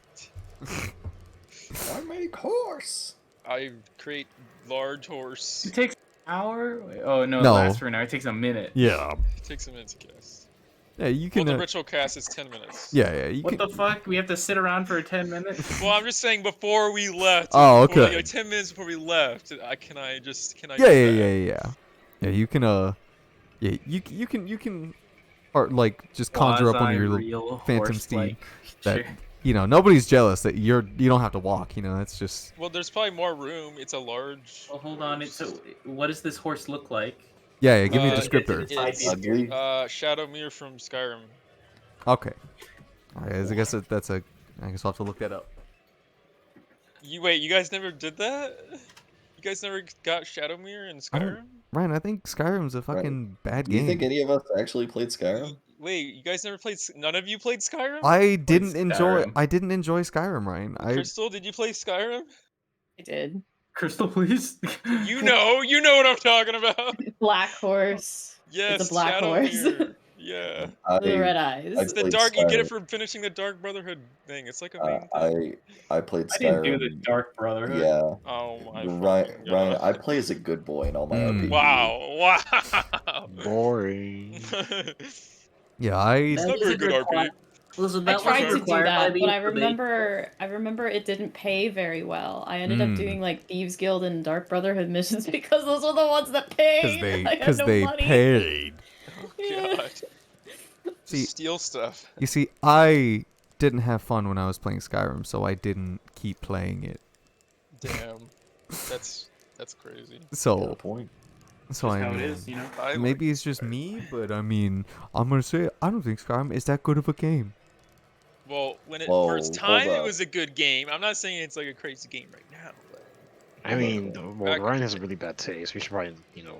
S4: I make horse.
S3: I create large horse.
S1: it takes an hour. Oh no,
S2: No.
S1: it lasts for an hour. It takes a minute.
S2: Yeah.
S3: It takes a minute to cast.
S2: Yeah, you
S3: Well,
S2: can.
S3: the ritual cast is 10 minutes.
S2: Yeah, you
S1: What
S2: can.
S1: the fuck? We have to sit around for 10 minutes.
S3: Well, I'm just saying before we left.
S2: Oh,
S3: before,
S2: okay.
S3: like, 10 minutes before we left. Can I
S2: Yeah,
S3: do
S2: yeah,
S3: that?
S2: yeah. Yeah, you can. Yeah, you can. Or like just conjure up one of your little
S1: Quasi-real
S2: phantom steed.
S1: horse-like
S2: That
S1: creature.
S2: nobody's jealous that you don't have to walk. That's just.
S3: Well, there's probably more room. It's a large.
S1: Oh, hold on. It's what does this horse look like?
S2: Yeah, give me a
S3: Uh,
S2: descriptor.
S3: It's
S4: Ugly.
S3: Shadowmere from Skyrim.
S2: Okay. Alright, I guess that's a. I guess I'll have to look that up.
S3: You guys never did that? You guys never got Shadowmere in
S2: I don't-
S3: Skyrim?
S2: Ryan, I think Skyrim's a fucking bad
S4: Do you
S2: game.
S4: think any of us actually played Skyrim?
S3: Wait, you guys never played? None of you played Skyrim?
S2: I didn't enjoy.
S1: Skyrim.
S2: I didn't enjoy Skyrim, Ryan.
S3: Crystal, did you play Skyrim?
S6: I did.
S1: Crystal, please.
S3: You know what I'm talking about.
S6: Black horse.
S3: Yes,
S6: black horse.
S3: Shadowmere. Yeah,
S6: The red
S4: I
S6: eyes.
S3: it's the
S4: played
S3: dark. You get it
S4: Skyrim.
S3: for finishing the Dark Brotherhood thing. It's like a main thing.
S4: I played
S1: I didn't do the
S4: Skyrim.
S1: Dark Brotherhood.
S4: Yeah,
S3: Oh my.
S4: Ryan,
S3: fucking
S4: Ryan,
S3: God.
S4: I play as a good boy in all my
S2: Mm.
S4: RPGs.
S3: Wow!
S7: Boring.
S2: Yeah, I.
S3: It's not very good RP.
S1: Listen,
S6: I
S1: that
S6: tried
S1: was
S6: to do
S1: required by
S6: that,
S1: the-
S6: but I
S1: for the-
S6: remember it didn't pay very well. I ended up
S2: Mm.
S6: doing like Thieves Guild and Dark Brotherhood missions because those were the ones that paid.
S2: Because they paid.
S6: Yeah.
S3: God.
S2: See,
S3: Steal stuff.
S2: you see, I didn't have fun when I was playing Skyrim, so I didn't keep playing it.
S3: Damn. That's crazy.
S4: Got a
S2: So,
S4: point.
S2: so
S1: That's
S2: I
S1: how it
S2: mean,
S1: is, you know.
S3: I
S2: maybe it's just me, but I mean, I'm gonna say I don't think Skyrim is that good of a game.
S3: Well, when it
S4: Whoa,
S3: first
S4: hold
S3: time, it
S4: up.
S3: was a good game. I'm not saying it's like a crazy game right now. But
S7: I mean, well,
S3: Back-
S7: Ryan has a really bad taste. We should probably,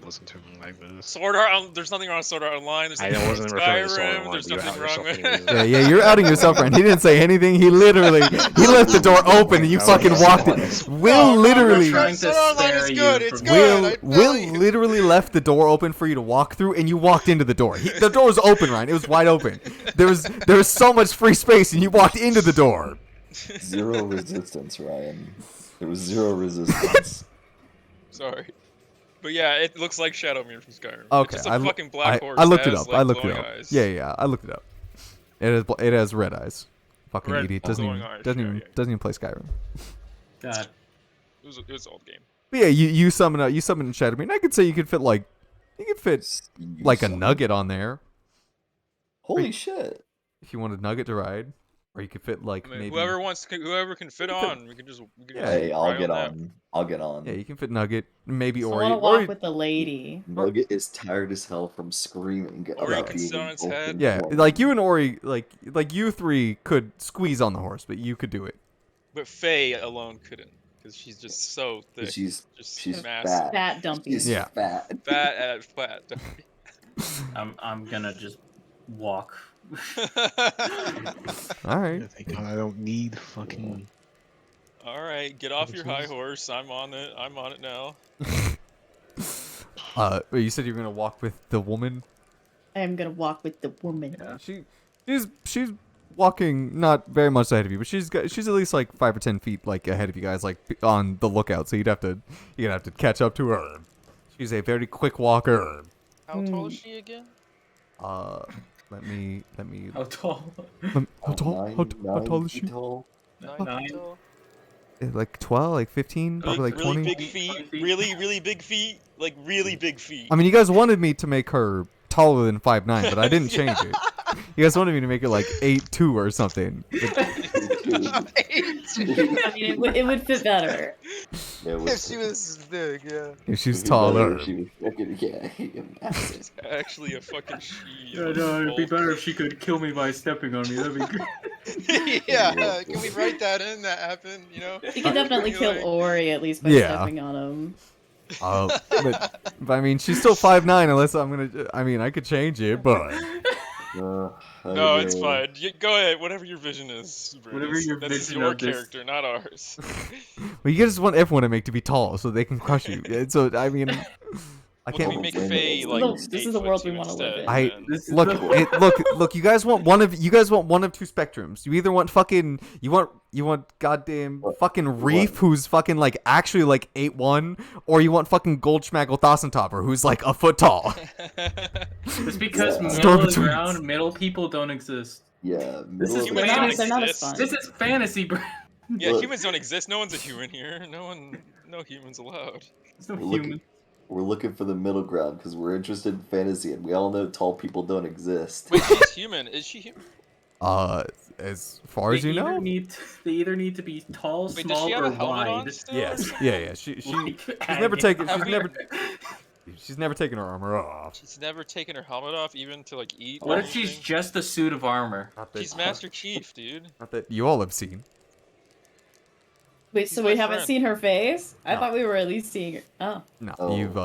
S7: listen to him like this.
S3: Sword Art, there's nothing wrong with Sword Art Online. There's
S7: I
S3: nothing wrong with
S7: wasn't referring to Sword Art
S3: Skyrim.
S7: Online,
S3: There's
S7: but you
S3: nothing
S7: out
S3: wrong
S7: yourself
S3: with.
S7: anyways.
S2: Yeah, you're outing yourself, Ryan. He didn't say anything. He left the door open and you
S7: No,
S2: fucking
S7: no,
S2: walked
S7: no,
S2: it.
S7: no.
S2: Will literally.
S1: trying to
S3: Sword Art Online is
S1: spare
S3: good.
S1: you
S3: It's
S1: from-
S3: good. I
S2: Will
S3: tell you.
S2: literally left the door open for you to walk through, and you walked into the door. The door was open, Ryan. It was wide open. There was so much free space, and you walked into the door.
S4: Zero resistance, Ryan. There was zero resistance.
S3: Sorry. But yeah, it looks like Shadowmere from Skyrim.
S2: Okay,
S3: It's just a fucking black horse.
S2: I looked
S3: that
S2: it
S3: has,
S2: up.
S3: like,
S2: I looked it
S3: glowing
S2: up.
S3: eyes.
S2: Yeah, I looked it up. It has red eyes. Fucking
S3: Red
S2: idiot. Doesn't
S3: glowing
S2: even
S3: eyes,
S2: doesn't
S3: yeah,
S2: even
S3: yeah.
S2: doesn't even play Skyrim.
S1: God.
S3: It was an old game.
S2: But yeah, you summon Shadowmere, and I could say you could fit like You can fit
S8: See you
S2: like a
S8: soon.
S2: nugget on there
S8: Holy shit!
S2: if you want a nugget to ride, or you could fit like
S3: I mean,
S2: maybe.
S3: whoever can fit
S2: You could-
S3: on, we can just
S2: Yeah.
S8: Hey, I'll
S3: ride
S8: get
S3: that.
S8: on. I'll get on.
S2: Yeah, you can fit nugget, maybe
S6: I
S2: Ori.
S6: want to walk
S2: Ori,
S6: with the lady.
S8: Nugget is tired as hell from screaming
S3: Ori
S8: about
S3: can
S8: being
S3: sit on its
S8: engulfed
S3: head.
S8: in
S2: yeah,
S8: flames.
S2: like you and Ori, like you three could squeeze on the horse, but you could do it.
S3: But Faye alone couldn't, because she's just so thick.
S8: 'Cause she's
S3: just
S8: fat.
S3: massive.
S6: Fat dumpy.
S8: She's
S2: Yeah.
S8: fat.
S3: Fat at flat.
S1: I'm gonna just walk.
S2: All right.
S7: I think I don't need fucking.
S3: All right, get off your high horse. I'm on it. I'm on it now.
S2: You said you were gonna walk with the woman.
S6: I am gonna walk with the woman.
S1: Yeah.
S2: She's walking not very much ahead of you, but she's at least like 5 or 10 feet like ahead of you guys, like on the lookout. So you'd have to catch up to her. She's a very quick walker.
S3: How tall is she again?
S2: Let me.
S1: How tall?
S2: How tall? How tall is she?
S8: Tall.
S1: 9
S3: feet tall?
S2: Like 12, like 15, probably like
S3: really
S2: 20.
S3: big feet.
S1: 20 feet?
S3: Really big feet. Like really big feet.
S2: I mean, you guys wanted me to make her taller than 5'9", but I didn't change it. You guys wanted me to make her like 8'2" or something.
S6: I mean, it would fit better.
S8: Yeah,
S3: If she was this big, yeah.
S2: If she's
S8: it'd be better
S2: taller.
S8: if She was fucking, yeah, massive.
S3: It's actually a fucking she.
S1: Yeah, no, it'd be better if she could kill me by stepping on me. That'd be great.
S3: Yeah, can we write that in? That happened, you know?
S6: You could definitely
S3: Like-
S6: kill Ori at least by
S2: Yeah.
S6: stepping on him.
S2: But I mean, she's still 5'9", unless I'm gonna. I mean, I could change it, but
S3: No, it's fine. Go ahead. Whatever your vision is. Bruce.
S1: Whatever your
S3: This is
S1: vision
S3: your
S1: of this-
S3: character, not ours.
S2: well, you just want everyone to be tall so they can crush you. And so I mean, I
S3: Well, can we
S2: can't.
S3: make
S8: This is
S3: Faye
S8: the-
S3: like
S6: this is the world we
S3: 8'2"
S6: wanna live
S3: instead,
S6: in.
S2: I
S3: man?
S1: This is
S2: look,
S1: the-
S2: look. You guys want one of two spectrums. You either want fucking you want goddamn fucking Reef, who's fucking like actually like 8'1", or you want fucking Goldschmagel Thosentopper, who's like a foot tall.
S1: It's because
S8: Yeah.
S1: middle of the
S2: between-
S1: ground, middle people don't exist.
S8: Yeah,
S1: This
S8: middle
S1: is
S8: of
S3: Humans
S8: the
S3: don't
S8: night.
S6: They're not as
S3: exist.
S6: fun.
S1: This is fantasy, bro.
S3: Yeah,
S8: Look.
S3: humans don't exist. No one's a human here. No humans allowed.
S1: There's no
S8: We're looking-
S1: human.
S8: We're looking for the middle ground because we're interested in fantasy, and we all know tall people don't exist.
S3: Wait, she's human. Is she human?
S2: As far as you know.
S1: They either need to be tall,
S3: Wait, does
S1: small,
S3: she have
S1: or
S3: a helmet on
S1: wide.
S3: still?
S2: Yes. Yeah. She's
S1: Like,
S2: never taken.
S3: Have
S2: She's never taken her armor off.
S3: She's never taken her helmet off, even to like eat.
S1: What
S3: or
S1: if she's
S3: anything?
S1: just a suit of armor?
S2: Not that,
S3: She's Master Chief, dude.
S2: Not that you all have seen.
S6: Wait, so
S3: my
S6: we haven't
S3: friend.
S6: seen her face? I
S2: No.
S6: thought we were at least seeing her. Oh.
S2: No,
S8: Oh,
S2: you've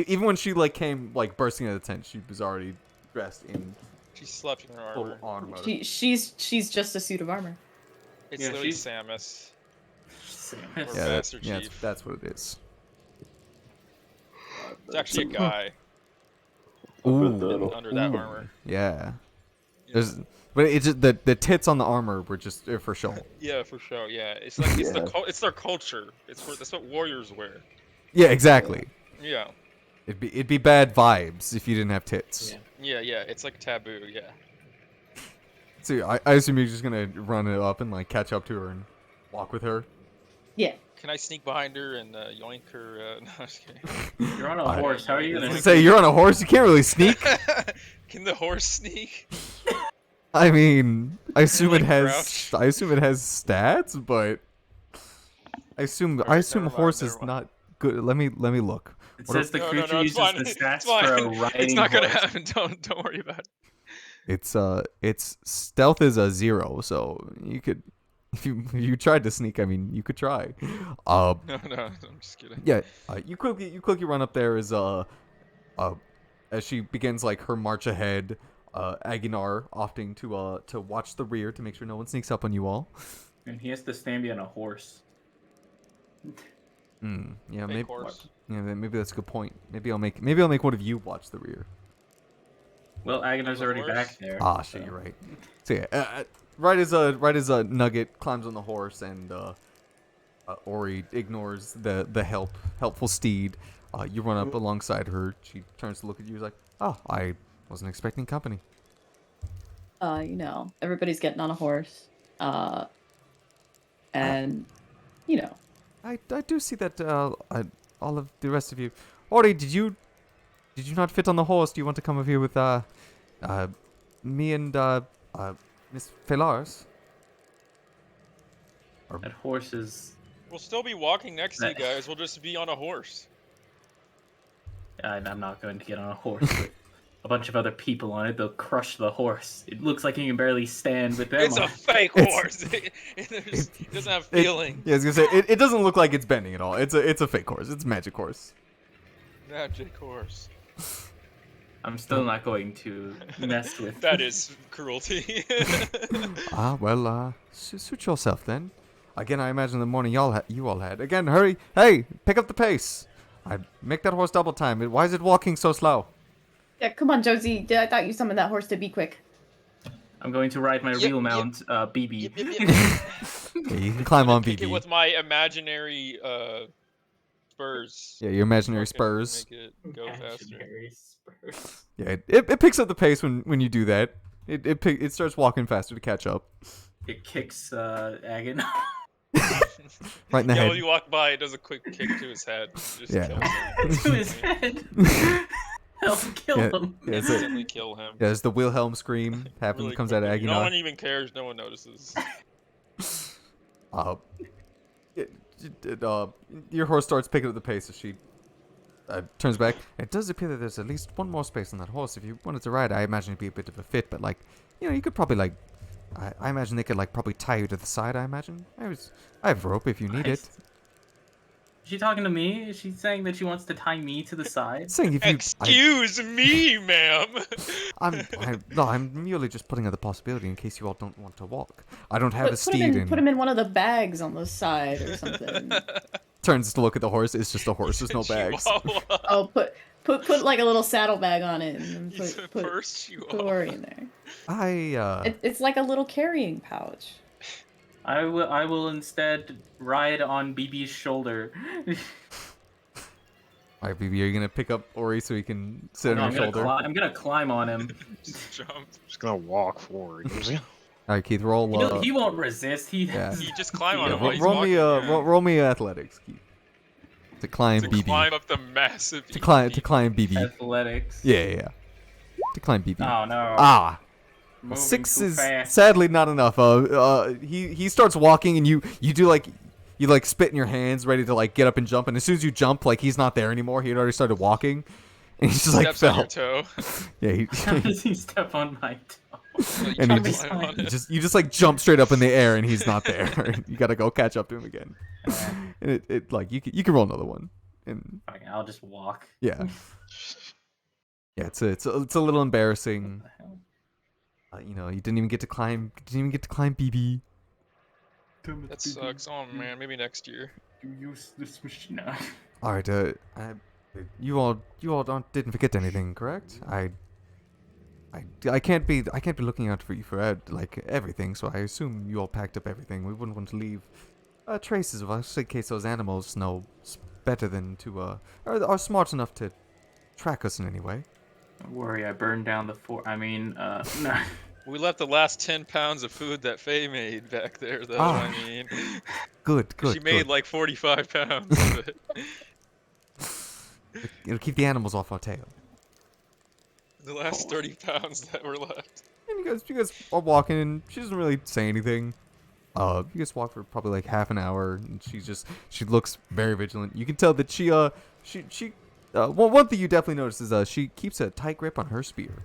S2: even when she like came like bursting out of the tent, she was already dressed in
S3: She slept in her
S2: full
S3: armor.
S2: armor.
S6: She's just a suit of armor.
S3: It's
S1: Yeah,
S3: literally
S1: she's-
S3: Samus.
S1: Samus.
S3: Or
S2: yeah,
S3: Master
S2: yeah,
S3: Chief.
S2: that's what it is.
S3: It's actually a guy
S2: Ooh,
S3: under that
S2: ooh,
S3: armor.
S2: Yeah. There's, but it's just the tits on the armor were just for show.
S3: Yeah, for sure. Yeah, it's like it's
S8: Yeah.
S3: it's their culture. That's what warriors wear.
S2: Yeah, exactly.
S3: Yeah,
S2: It'd be bad vibes if you didn't have tits.
S1: Yeah.
S3: yeah. It's like taboo. Yeah.
S2: So I assume you're just gonna run it up and like catch up to her and walk with her.
S6: Yeah.
S3: Can I sneak behind her and yoink her? No, I'm just kidding.
S1: You're on a
S2: I-
S1: horse. How are you
S2: I was
S1: gonna
S2: gonna say you're on a horse. You can't really sneak.
S3: Can the horse sneak?
S2: I mean, I assume
S3: like
S2: it has.
S3: crouch?
S2: I assume it has stats, but I assume
S3: Alright,
S2: a
S3: never
S2: horse
S3: mind,
S2: is
S3: never
S2: not good. Let me look.
S1: It
S2: What
S1: says the
S3: No,
S1: creature
S3: no, it's
S1: uses
S3: fine.
S1: the
S3: It's
S1: stats
S3: fine.
S1: for a riding
S3: It's not gonna
S1: horse.
S3: happen. Don't worry about it.
S2: It's stealth is a 0, so you could if you tried to sneak. I mean, you could try.
S3: No, I'm just kidding.
S2: Yeah. You quickly run up there as as she begins like her march ahead. Aguinar opting to watch the rear to make sure no one sneaks up on you all.
S1: And he has to stand behind a horse.
S2: Yeah,
S3: Fake
S2: maybe.
S3: horse.
S2: Yeah, maybe that's a good point. Maybe I'll make one of you watch the rear.
S1: Well, Agnar's
S3: the
S1: already
S3: horse?
S1: back there.
S2: Ah, shit, you're right. So yeah, right as a Nugget climbs on the horse and Ori ignores the helpful steed, you run up alongside her. She turns to look at you. Is like, oh, I wasn't expecting company.
S6: Everybody's getting on a horse. And
S2: I do see that all of the rest of you. Ori, did you Did you not fit on the horse? Do you want to come over here with me and Miss Felars?
S1: That horse is.
S3: We'll still be walking next to you guys. We'll just be on a horse.
S1: I'm not going to get on a horse with a bunch of other people on it. They'll crush the horse. It looks like you can barely stand with them.
S3: It's
S1: on
S3: a
S1: it.
S3: fake horse. It doesn't have feeling.
S2: Yeah, I was gonna say it doesn't look like it's bending at all. It's a fake horse. It's a magic horse.
S3: Magic horse.
S1: I'm still not going to mess with.
S3: That is cruelty.
S2: Suit yourself then. Again, I imagine the morning you all had. Again, hurry! Hey, pick up the pace. I make that horse double time. Why is it walking so slow?
S6: Yeah, come on, Josie. I thought you summoned that horse to be quick.
S1: I'm going to ride my real mount, BB.
S2: Yeah, you can climb on
S3: Kick it
S2: BB.
S3: with my imaginary spurs.
S2: Yeah, your imaginary
S3: Fucking
S2: spurs.
S3: Make it go faster.
S1: Imaginary spurs.
S2: Yeah, it picks up the pace when you do that. It starts walking faster to catch up.
S1: It kicks Agon.
S2: Right in the
S3: Yeah,
S2: head.
S3: when you walk by, it does a quick kick to his head. Just
S2: Yeah.
S3: kills him.
S1: to his head. Help kill
S2: Yeah,
S1: him.
S2: yeah, it's a-
S3: Instantly kill him.
S2: Yeah, there's the Wilhelm scream happens
S3: Really
S2: comes out of
S3: quickly. No one
S2: Aguinar.
S3: even cares. No one notices.
S2: Your horse starts picking up the pace as she turns back. It does appear that there's at least one more space on that horse. If you wanted to ride, I imagine it'd be a bit of a fit, but like, you could probably I imagine they could probably tie you to the side. I imagine. I have rope if you need it.
S1: Is she talking to me? Is she saying that she wants to tie me to the side?
S2: Saying if you,
S3: Excuse me, ma'am.
S2: I'm merely just putting out the possibility in case you all don't want to walk. I don't have a
S6: Put
S2: steed.
S6: him in one of the bags on the side or something.
S2: Turns to look at the horse. It's just a horse. There's no bags.
S3: Chihuahua.
S6: Oh, put like a little saddlebag on it and
S3: He's
S6: then
S3: a
S6: put
S3: first
S6: Rory in there. It's like a little carrying pouch.
S1: I will instead ride on BB's shoulder.
S2: Alright, BB, are you gonna pick up Ori so he can sit
S1: No,
S2: on
S1: I'm
S2: your
S1: gonna
S2: shoulder?
S1: I'm gonna climb on him.
S3: Just jump.
S7: Just gonna walk forward.
S2: Alright, Keith, roll.
S1: He won't resist.
S2: Yeah.
S3: You just climb on
S2: Yeah,
S3: him while he's
S2: roll
S3: walking
S2: me
S3: around.
S2: roll me athletics, Keith. To climb
S3: To
S2: BB.
S3: climb up the massive.
S2: To climb BB.
S1: Athletics.
S2: Yeah. To climb BB.
S1: Oh no.
S2: Ah.
S1: Moving
S2: 6
S1: too
S2: is
S1: fast.
S2: sadly not enough. He starts walking and you do you spit in your hands, ready to get up and jump. And as soon as you jump, he's not there anymore. He had already started walking, and he just
S3: Steps on your
S2: fell.
S3: toe.
S2: Yeah,
S1: How does he step on my toe?
S2: and
S1: Try
S2: you
S1: to
S2: just,
S1: climb on it.
S2: you just jump straight up in the air, and he's not there. You gotta go catch up to him again. And you can roll another one, and
S1: Fine, I'll just walk.
S2: yeah, it's a little embarrassing.
S1: What the hell?
S2: You didn't even get to climb. BB.
S3: That sucks. Oh man, maybe next year.
S1: You use this machine.
S2: All right, you all didn't forget anything, correct? I can't be looking out for you for everything, so I assume you all packed up everything. We wouldn't want to leave traces of us in case those animals know better than to are smart enough to track us in any way.
S1: Don't worry, I burned down the fort. I mean, no.
S3: We left the last 10 pounds of food that Faye made back there, though.
S2: Ah.
S3: I mean,
S2: Good.
S3: she made
S2: good.
S3: like 45 pounds of it.
S2: It'll keep the animals off our tail.
S3: The last 30 pounds that were left.
S2: And you guys are walking, and she doesn't really say anything. You guys walk for probably half an hour, and she looks very vigilant. You can tell that she one thing you definitely notice is she keeps a tight grip on her spear.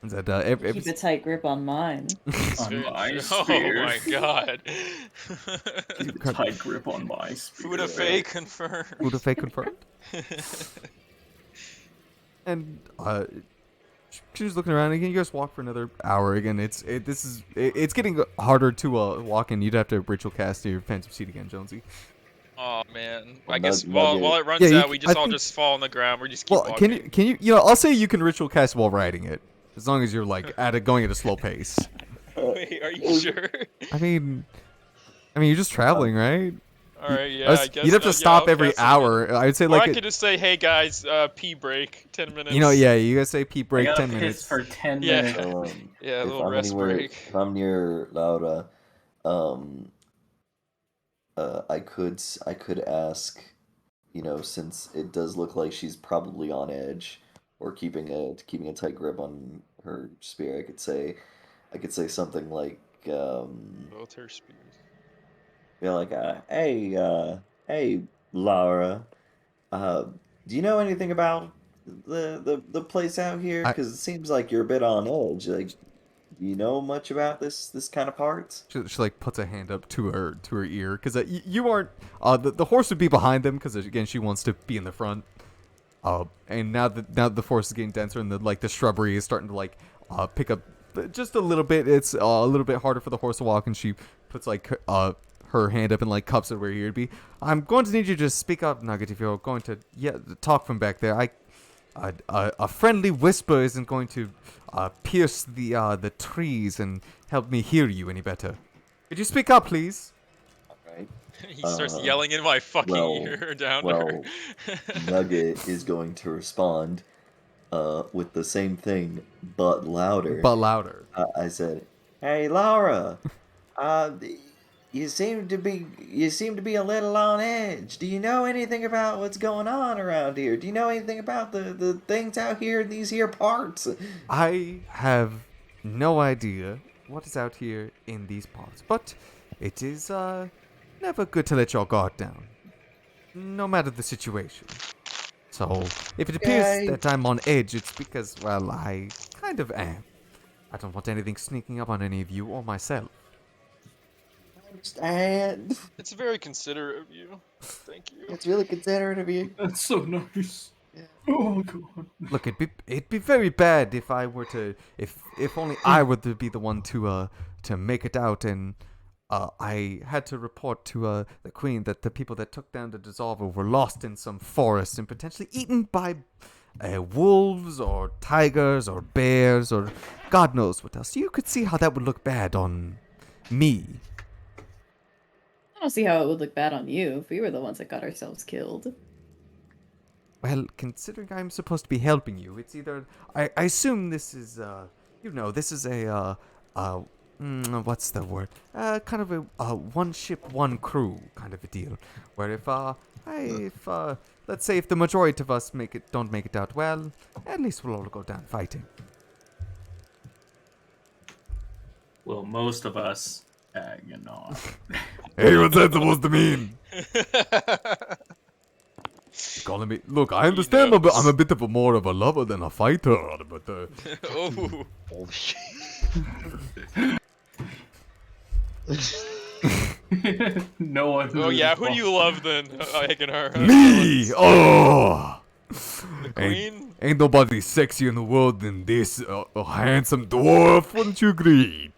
S2: Is that
S6: Keep a tight grip on mine.
S1: On my
S3: Oh
S1: spear.
S3: my god.
S1: Keep a tight grip on my spear.
S3: Fuda Faye confirmed.
S2: Who the fake confirmed? And she's looking around again. You guys walk for another hour again. It's getting harder to walk in. You'd have to ritual cast your Phantom Seed again, Jonesy.
S3: Oh man.
S8: Well,
S3: I guess
S8: not
S3: while
S8: yet.
S3: it runs
S2: Yeah,
S3: out, we just all just fall on the ground. We just keep
S2: Well,
S3: walking.
S2: can you I'll say you can ritual cast while riding it, as long as you're going at a slow pace.
S3: Wait, are you sure?
S2: I mean you're just traveling, right?
S3: Alright, yeah, I guess.
S2: You'd have to
S3: yeah,
S2: stop
S3: I'll
S2: every
S3: cast it.
S2: hour. I'd say
S3: Or I could just say, hey guys, pee break, 10 minutes.
S2: yeah, you guys say pee break
S1: I gotta
S2: 10
S1: piss
S2: minutes.
S1: for 10
S3: Yeah.
S1: minutes.
S3: Yeah, a
S8: if
S3: little
S8: I'm
S3: rest
S8: anywhere,
S3: break.
S8: if I'm near Laura, I could ask since it does look like she's probably on edge or keeping a tight grip on her spear, I could say something like,
S3: Both her spears.
S4: Be like, hey, Laura, uh, do you know anything about the place out here?
S2: I-
S4: Because it seems like you're a bit on edge. Like, do you know much about this kind of parts?
S2: She like puts a hand up to her ear because you aren't. The horse would be behind them because again she wants to be in the front. And now that the forest is getting denser and the shrubbery is starting to pick up just a little bit. It's a little bit harder for the horse to walk, and she puts her hand up and cups it where he'd be. I'm going to need you to speak up, Nugget, if you're going to talk from back there. A friendly whisper isn't going to pierce the trees and help me hear you any better. Could you speak up, please?
S4: Right.
S3: He starts yelling in my fucking ear down to her.
S4: Nugget is going to respond with the same thing, but louder.
S2: But louder.
S4: I said, "Hey, Laura, you seem to be a little on edge. Do you know anything about what's going on around here? Do you know anything about the things out here in these here parts?"
S2: I have no idea what is out here in these parts, but it is never good to let your guard down, no matter the situation. So, if it appears that I'm on edge, it's because, well, I kind of am. I don't want anything sneaking up on any of you or myself.
S4: Understand?
S3: It's very considerate of you. Thank you.
S4: It's really considerate of you.
S1: That's so nice. Oh god.
S2: Look, it'd be very bad if I were to, if only I were to be the one to make it out, and I had to report to the queen that the people that took down the dissolver were lost in some forest and potentially eaten by wolves or tigers or bears or God knows what else. You could see how that would look bad on me.
S6: I don't see how it would look bad on you if we were the ones that got ourselves killed.
S2: Well, considering I'm supposed to be helping you, it's either I assume this is this is a what's the word? Kind of a one ship, one crew kind of a deal. Where if let's say if the majority of us don't make it out well, at least we'll all go down fighting.
S1: Well, most of us,
S2: Hey, what's that supposed to mean? Calling me. Look, I understand I'm a bit of more of a lover than a fighter, but
S3: Oh.
S7: Holy shit.
S1: No one.
S3: Oh yeah, who do you love then, Hagenar?
S2: me! Oh!
S3: The queen?
S2: Ain't nobody sexier in the world than this handsome dwarf, wouldn't you agree?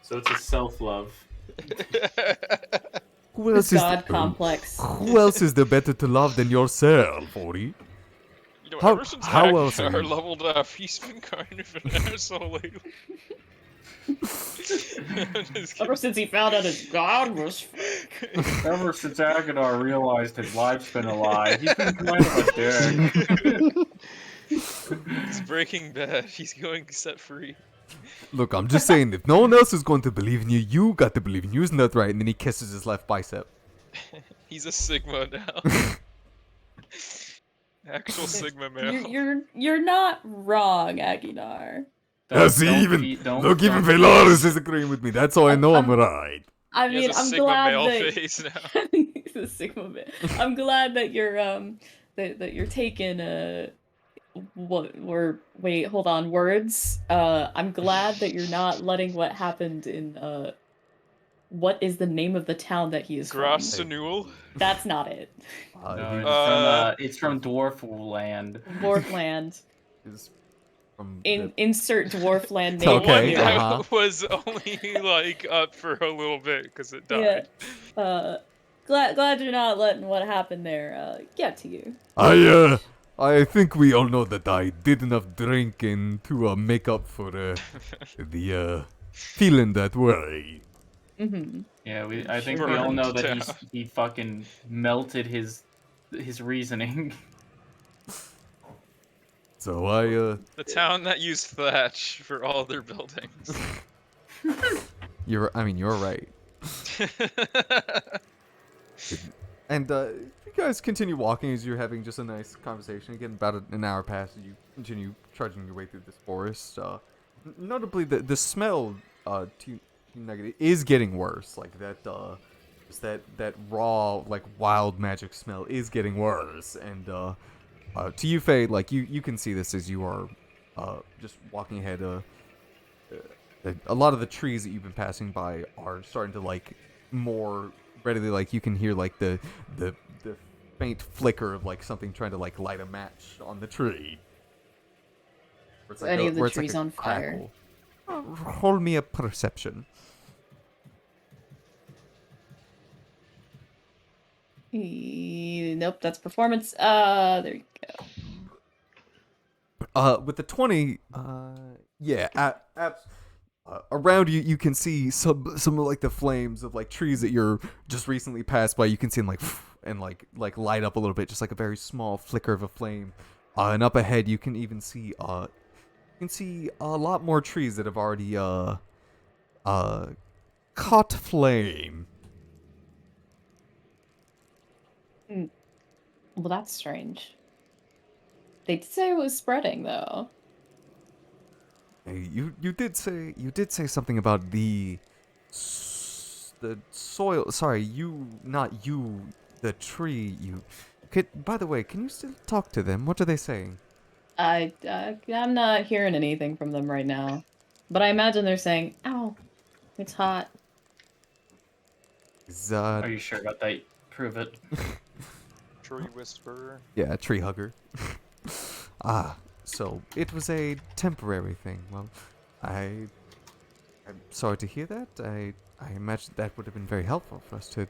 S1: So it's a self-love.
S2: Who else
S6: God complex.
S2: Who else is there better to love than yourself, Ori?
S3: You know,
S2: How-
S3: ever since
S2: how else are
S3: Hagenar
S2: you-
S3: leveled up, he's been kind of an asshole lately.
S6: Ever since he found out his god was fake.
S1: Ever since Agadar realized his life's been a lie, he's been kind of a dick.
S3: It's Breaking Bad. He's going set free.
S2: Look, I'm just saying, if no one else is going to believe in you, you got to believe in you, isn't that right? And then he kisses his left bicep.
S3: He's a Sigma now. Actual Sigma male.
S6: You're not wrong, Aguilar.
S2: See, even Velaris is agreeing with me. That's how I know I'm right.
S6: I
S3: He
S6: mean,
S3: has a
S6: I'm
S3: Sigma
S6: glad
S3: male
S6: that
S3: face now.
S6: he's a Sigma man. I'm glad that you're that you're taking hold on, words. I'm glad that you're not letting what happened in what is the name of the town that he is from?
S3: Grassanul?
S6: That's not it.
S1: No, it's from Dwarf Land.
S6: Dwarfland.
S2: Is from
S6: Insert Dwarfland name.
S2: Okay,
S6: here.
S3: That was only like up for a little bit because it died.
S6: Yeah. Glad you're not letting what happened there get to you.
S2: I think we all know that I did enough drinking to make up for the feeling that way.
S6: Mm-hmm.
S1: Yeah, I think we all know that he fucking melted his reasoning.
S2: So
S3: The town that used thatch for all their buildings.
S2: you're right. And you guys continue walking as you're having just a nice conversation. Again, about an hour passes. You continue trudging your way through this forest. Notably, the smell to negative is getting worse. Like that, just that raw, like wild magic smell is getting worse. And to you, Faye, like you can see this as you are just walking ahead. A lot of the trees that you've been passing by are starting to like more readily, like you can hear like the faint flicker of like something trying to like light a match on the tree. Where it's
S6: Any of the
S2: where it's
S6: trees
S2: a
S6: on fire?
S2: crackle. Roll me a perception.
S6: Nope, that's performance. There you go.
S2: With the 20, yeah, around you, you can see some of like the flames of like trees that you're just recently passed by. You can see them like and like light up a little bit, just like a very small flicker of a flame. And up ahead, you can even see a lot more trees that have already caught flame.
S6: Well, that's strange. They did say it was spreading, though.
S2: Hey, you did say something about the soil. Sorry, not you, the tree. By the way, can you still talk to them? What are they saying?
S6: I'm not hearing anything from them right now, but I imagine they're saying, "Ow, it's hot."
S1: Are you sure about that? Prove it.
S3: Tree whisperer.
S2: Yeah, tree hugger. So it was a temporary thing. Well, I'm sorry to hear that. I imagine that would have been very helpful for us to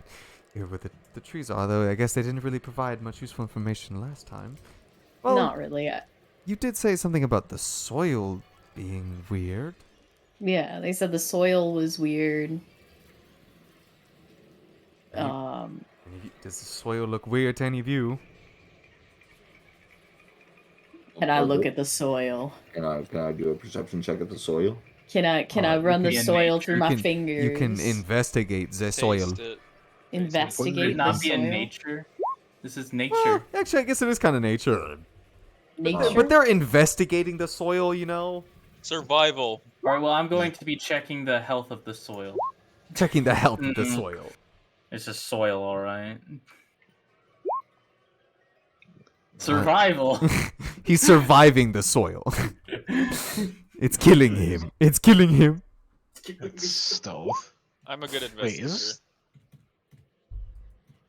S2: hear where the trees are, though I guess they didn't really provide much useful information last time. Well,
S6: Not really.
S2: you did say something about the soil being weird.
S6: Yeah, they said the soil was weird.
S2: Does the soil look weird to any of you?
S6: Can I look at the soil?
S4: Can I do a perception check of the soil?
S6: Can I
S2: you
S6: run the
S1: can-
S6: soil through my
S2: You
S6: fingers?
S2: can investigate the soil.
S3: Taste it.
S1: Would
S6: Investigate
S1: it not
S6: the
S1: be in
S6: soil?
S1: nature? This is
S2: Well,
S1: nature.
S2: actually, I guess it is kind of nature.
S6: Nature?
S2: But they're investigating the soil, you know?
S3: Survival.
S1: All right. Well, I'm going to be checking the health of the soil.
S2: Checking the health of the
S1: Mhm.
S2: soil.
S1: It's just soil, all right. Survival.
S2: He's surviving the soil. It's killing him. It's killing him.
S7: That's stealth.
S3: I'm a good
S7: Wait,
S3: investigator.
S7: is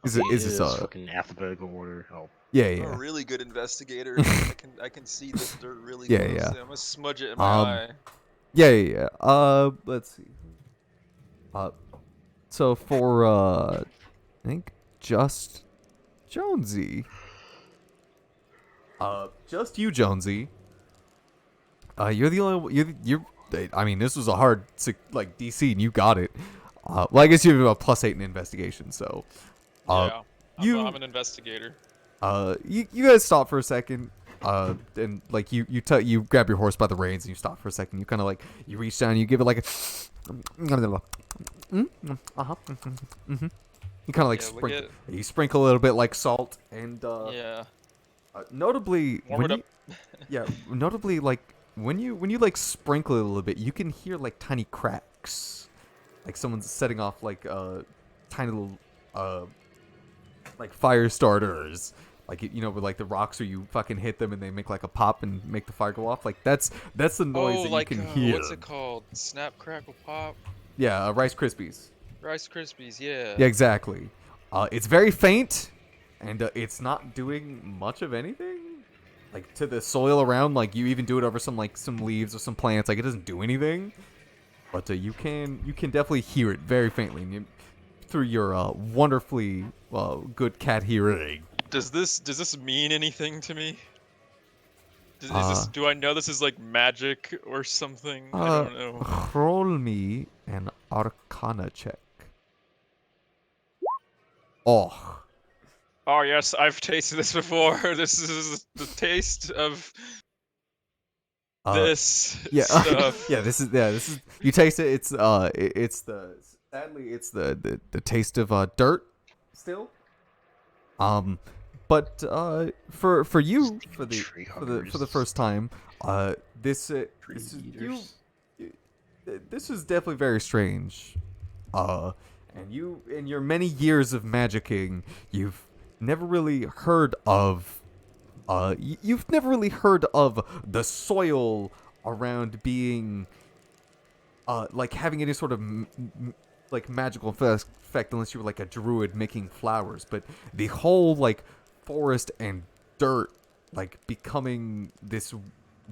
S2: Is it? Is
S7: this
S2: this
S7: fucking alphabetical order? Oh,
S2: Yeah,
S3: I'm a
S2: yeah.
S3: really good investigator. I can see this dirt really
S2: Yeah,
S3: closely.
S2: yeah.
S3: I'm gonna smudge it in my eye.
S2: Yeah. Let's see. So for I think just Jonesy. Just you, Jonesy. You're the only. You're. I mean, this was a hard like DC, and you got it. Well, I guess you have a +8 in investigation, so.
S3: Yeah.
S2: you-
S3: I'm an investigator.
S2: You guys stop for a second. And like you grab your horse by the reins and you stop for a second. You kind of like you reach down, you give it like a. You kind of like
S3: Yeah, look
S2: sprinkle.
S3: at-
S2: You sprinkle a little bit like salt and.
S3: Yeah.
S2: Notably,
S3: Warm it up.
S2: yeah, notably, like when you like sprinkle it a little bit, you can hear like tiny cracks, like someone's setting off like tiny little like fire starters, like you know, with like the rocks where you fucking hit them and they make like a pop and make the fire go off. Like that's the noise
S3: Oh,
S2: that
S3: like
S2: you can hear.
S3: what's it called? Snap, crackle, pop.
S2: Yeah, Rice Krispies.
S3: Rice Krispies. Yeah.
S2: Yeah, exactly. It's very faint, and it's not doing much of anything. Like to the soil around, like you even do it over some leaves or some plants, like it doesn't do anything. But you can definitely hear it very faintly through your wonderfully good cat hearing.
S3: Does this mean anything to me? Do I know this is like magic or something? I don't know.
S2: Roll me an Arcana check. Oh.
S3: Oh yes, I've tasted this before. This is the taste of this
S2: Yeah,
S3: stuff.
S2: This is. You taste it. It's the taste of dirt. Still, But for you for the
S7: Tree
S2: for the
S7: huggers.
S2: first time, this this is this is definitely very strange. And you in your many years of magicking, you've never really heard of you've never really heard of the soil around being like having any sort of like magical effect unless you were like a druid making flowers, but the whole like forest and dirt like becoming this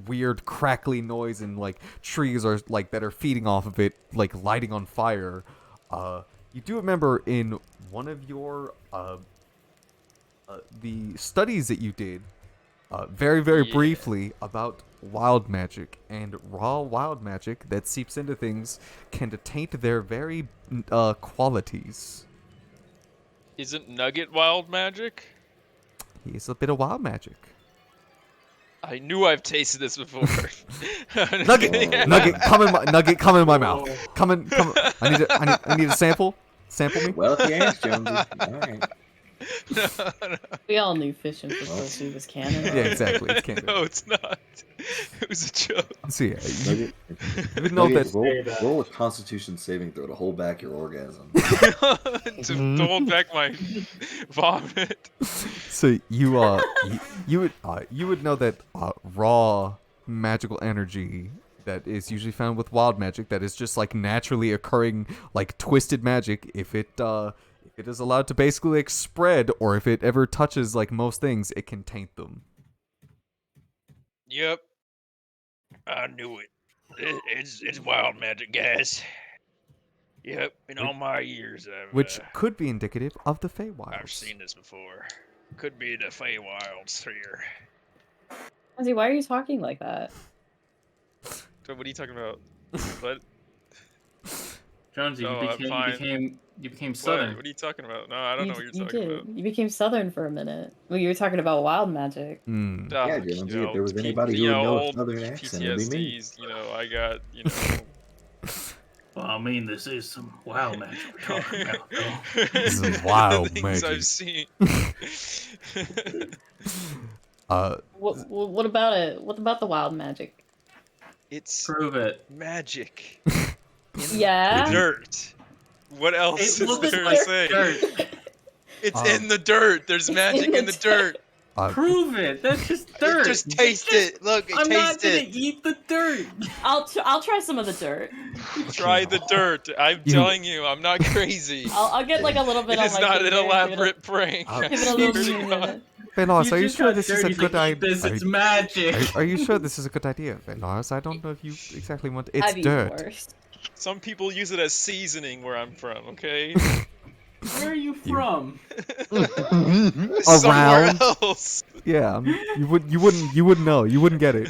S2: weird crackly noise, and like trees are like that are feeding off of it like lighting on fire. You do remember in one of your the studies that you did very
S3: Yeah.
S2: briefly about wild magic, and raw wild magic that seeps into things can taint their very qualities.
S3: Isn't Nugget wild magic?
S2: He's a bit of wild magic.
S3: I knew I've tasted this before.
S2: Nugget, Nugget, come in my mouth. Come in. I need a sample. Sample me.
S4: Well, if you ask, Jonesy. All right.
S3: No.
S6: We all knew fishing for pussy was canon.
S2: Yeah, exactly. It's canon.
S3: No, it's not. It was a joke.
S2: So yeah,
S8: Nugget,
S2: you would know
S8: Nugget,
S2: that.
S8: roll a Constitution saving throw to hold back your orgasm.
S3: To hold back my vomit.
S2: So you you would know that raw magical energy that is usually found with wild magic, that is just like naturally occurring like twisted magic, if it is allowed to basically like spread, or if it ever touches like most things, it can taint them.
S3: Yep. I knew it. It's wild magic, guys. Yep. In all my years,
S2: Which could be indicative of the Feywilds.
S3: I've seen this before. Could be the Feywilds here.
S6: Ozzy, why are you talking like that?
S3: So what are you talking about? What?
S1: Jonesy,
S3: No, I'm fine.
S1: you became
S3: What?
S1: southern.
S3: What are you talking about? No, I don't know what you're
S6: You
S3: talking
S6: did.
S3: about.
S6: You became southern for a minute. Well, you were talking about wild magic.
S2: Mm.
S3: Ah,
S4: Yeah,
S3: you
S4: Jonesy,
S3: know,
S4: if there was
S3: P-
S4: anybody who
S3: you
S4: would
S3: know,
S4: know a
S3: old
S4: southern accent, it'd be me.
S3: PTSDs, I got,
S1: Well, I mean, this is some wild magic we're talking about, though.
S2: This is wild
S3: things
S2: magic.
S3: I've seen.
S6: What about it? What about the wild magic?
S3: It's
S1: Prove it.
S3: magic.
S6: Yeah.
S3: Dirt. What else
S1: It
S3: is
S1: looks
S3: there to
S1: like
S3: say?
S1: dirt.
S3: It's
S2: Um,
S3: in the dirt. There's magic in the dirt.
S1: Prove it. That's just dirt.
S3: Just taste it. Look,
S1: I'm not
S3: taste
S1: gonna
S3: it.
S1: eat the dirt.
S6: I'll try some of the dirt.
S3: Try the dirt. I'm
S2: You-
S3: telling you, I'm not crazy.
S6: I'll get like a little bit
S3: It
S6: on
S3: is
S6: my
S3: not an
S6: finger,
S3: elaborate prank.
S2: I'll-
S6: Give it a little
S3: Swear to
S6: zoom in
S3: God.
S6: it.
S2: Veloz,
S1: You
S2: are you
S1: just
S2: sure
S1: got
S2: this is a
S1: dirty
S2: good
S1: to eat
S2: idea?
S1: this. It's magic.
S2: Are you sure this is a good idea, Veloz? I don't know if you exactly want. It's
S6: I've eaten
S2: dirt.
S6: worse.
S3: Some people use it as seasoning where I'm from, okay?
S1: Where are you from?
S3: Somewhere
S2: Around.
S3: else.
S2: Yeah, you wouldn't know. You wouldn't get it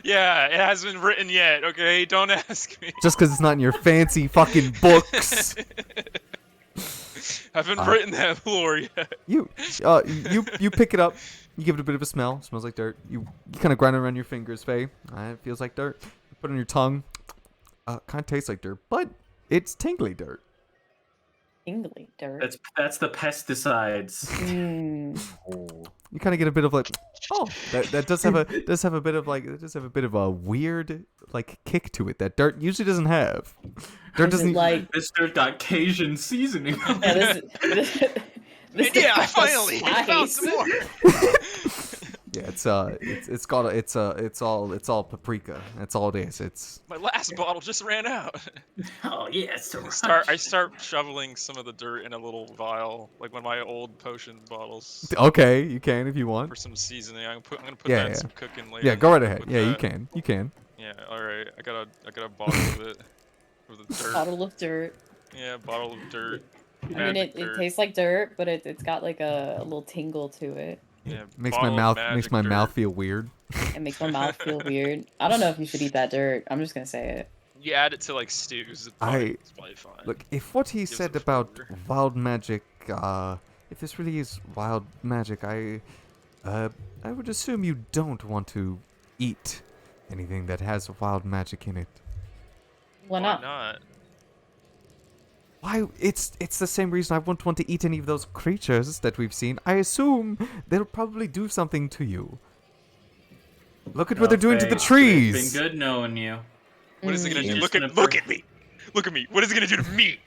S3: Yeah, it hasn't been written yet, okay? Don't ask me.
S2: just because it's not in your fancy fucking books.
S3: Haven't written that lore yet.
S2: You pick it up. You give it a bit of a smell. Smells like dirt. You kind of grind it around your fingers, Faye. It feels like dirt. You put it on your tongue. Kind of tastes like dirt, but it's tingly dirt.
S6: Tingly dirt.
S1: That's the pesticides.
S2: You kind of get a bit of like, oh, that does have a bit of a weird like kick to it that dirt usually doesn't have. Dirt
S6: Is it
S2: doesn't
S6: like
S1: This dirt got Cajun seasoning.
S6: yeah, this
S3: Yeah, I
S6: is
S3: finally found some more.
S2: Yeah, it's all paprika. That's all it is. It's
S3: My last bottle just ran out.
S1: Oh yes.
S3: I start shoveling some of the dirt in a little vial, like one of my old potion bottles,
S2: okay. You can if you
S3: for
S2: want.
S3: some seasoning. I'm gonna put
S2: Yeah,
S3: that in
S2: yeah.
S3: some cooking later.
S2: Yeah, go right ahead.
S3: with
S2: Yeah, you
S3: that.
S2: can. You can.
S3: Yeah, all right. I got a bottle of it with the dirt.
S6: bottle of dirt.
S3: Yeah, bottle of dirt.
S6: I mean,
S3: Magic
S6: it
S3: dirt.
S6: tastes like dirt, but it's got like a little tingle to it.
S3: Yeah,
S2: Makes my
S3: bottle of
S2: mouth
S3: magic
S2: mouth
S3: dirt.
S2: feel weird.
S6: It makes my mouth feel weird. I don't know if you should eat that dirt. I'm just gonna say it.
S3: You add it to like stews. It's probably fine.
S2: Look, if what he
S3: Gives
S2: said
S3: it
S2: about
S3: flavor.
S2: wild magic, if this really is wild magic, I would assume you don't want to eat anything that has wild magic in it.
S6: Why not?
S2: Why? It's the same reason I wouldn't want to eat any of those creatures that we've seen. I assume they'll probably do something to you. Look at what they're doing to the
S1: It's
S2: trees.
S1: been good knowing you.
S3: What is it gonna
S1: You're
S3: do?
S1: just
S3: Look
S1: gonna
S3: at me! Look at me! What is it gonna do to me?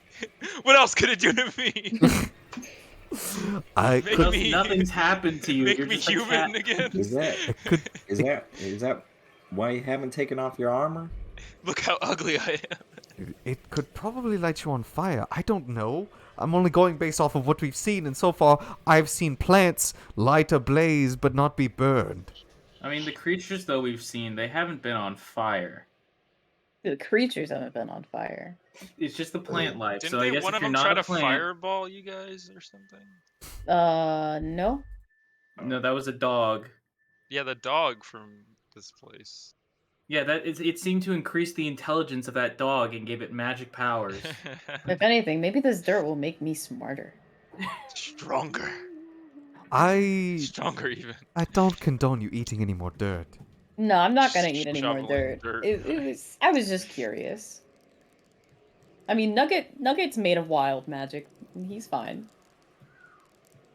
S3: What else could it do to me?
S2: I
S3: Make
S2: could.
S3: me-
S1: Nothing's happened to you.
S3: Make
S1: You're
S3: me
S1: just a
S3: human
S1: cat.
S3: again.
S4: Is that
S2: could.
S4: is that why you haven't taken off your armor?
S3: Look how ugly I am.
S2: It could probably light you on fire. I don't know. I'm only going based off of what we've seen, and so far I've seen plants light ablaze but not be burned.
S1: I mean, the creatures though we've seen, they haven't been on fire.
S6: The creatures haven't been on fire.
S1: It's just the plant life.
S3: Didn't
S1: So I
S3: they
S1: guess
S3: one
S1: if
S3: of
S1: you're
S3: them
S1: not
S3: try
S1: a
S3: to
S1: plant,
S3: fireball you guys or something?
S6: No.
S1: no, that was a dog.
S3: Yeah, the dog from this place.
S1: Yeah, it seemed to increase the intelligence of that dog and gave it magic powers.
S6: If anything, maybe this dirt will make me smarter.
S3: Stronger.
S2: I
S3: Stronger even.
S2: don't condone you eating any more dirt.
S6: No, I'm not gonna eat any more
S3: Shoveling
S6: dirt.
S3: dirt.
S6: I was just curious. I mean, Nugget's made of wild magic. He's fine.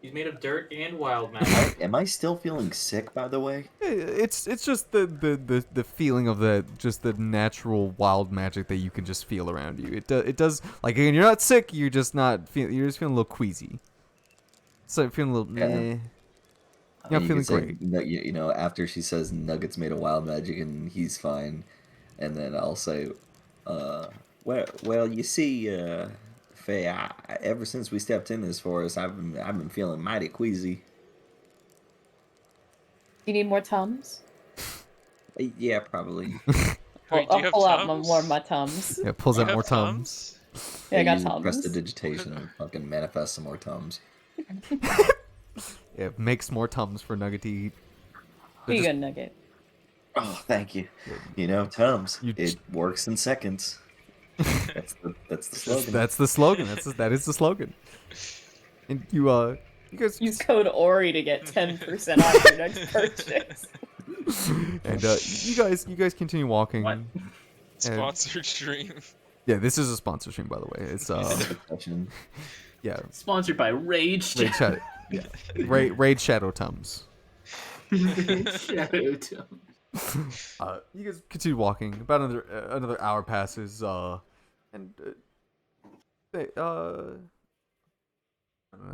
S1: He's made of dirt and wild magic.
S4: Am I still feeling sick, by the way?
S2: It's just the feeling of the natural wild magic that you can just feel around you. It does like again, you're not sick, you're just feeling a little queasy. So feeling a little
S4: Yeah.
S2: meh. You're not feeling great.
S4: You know, after she says Nugget's made of wild magic and he's fine, and then I'll say, well, you see, Faye, ever since we stepped in this forest, I've been feeling mighty queasy.
S6: You need more Tums?
S4: Yeah, probably.
S3: Wait, do you have
S6: pull out
S3: Tums?
S6: more of my Tums.
S2: Yeah, pulls
S3: You
S2: out
S3: have
S2: more tums.
S6: Yeah, I got
S4: use
S6: Tums.
S4: prestidigitation and fucking manifest some more Tums.
S2: Yeah, makes more tums for Nugget to eat.
S6: Here you
S2: Just-
S6: go, Nugget.
S4: Oh, thank you. You know, Tums.
S2: You
S4: It works in seconds. That's the slogan.
S2: That's the slogan. That is the slogan. And you guys
S6: Use code ORI to get 10% off your next purchase.
S2: and you guys continue walking.
S1: What?
S3: Sponsored stream.
S2: Yeah, this is a sponsor stream, by the way. It's
S4: Discussion.
S2: yeah,
S1: Sponsored by Rage
S2: Raid Shadow, yeah, Raid Shadow Tums.
S1: Shadow Tome.
S2: You guys continue walking. About another hour passes. And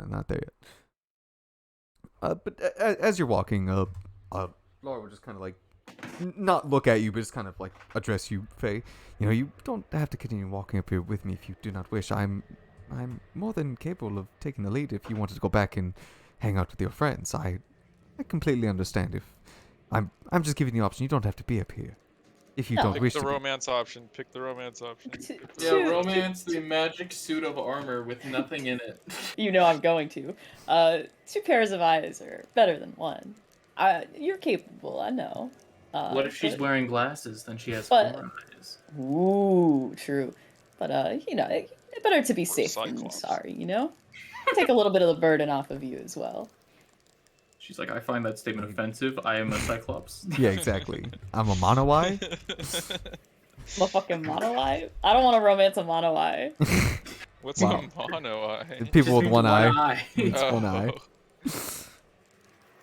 S2: not there yet. But as you're walking, Laura will just kind of like not look at you, but just kind of like address you, Faye. You know, you don't have to continue walking up here with me if you do not wish. I'm more than capable of taking the lead if you wanted to go back and hang out with your friends. I completely understand if I'm just giving you the option. You don't have to be up here if you
S6: No.
S2: don't
S3: Pick
S2: wish
S3: the
S2: to. Be.
S3: romance option. Pick the romance option.
S1: Yeah, romance the magic suit of armor with nothing in it.
S6: You know I'm going to. 2 pairs of eyes are better than 1. You're capable, I know.
S1: What if she's
S6: but-
S1: wearing glasses? Then she has
S6: but-
S1: 4 eyes.
S6: Ooh, true. But you know, better to be safe than
S3: Cyclops.
S6: sorry. You know, take a little bit of the burden off of you as well.
S1: She's like, I find that statement offensive. I am a Cyclops.
S2: Yeah, exactly. I'm a Monowai.
S6: I'm a fucking mono-eye. I don't want to romance a mono-eye.
S3: What's
S2: Wow.
S3: a mono eye?
S2: People
S1: Just
S2: with
S1: means
S2: one eye.
S1: eye.
S2: It's one eye.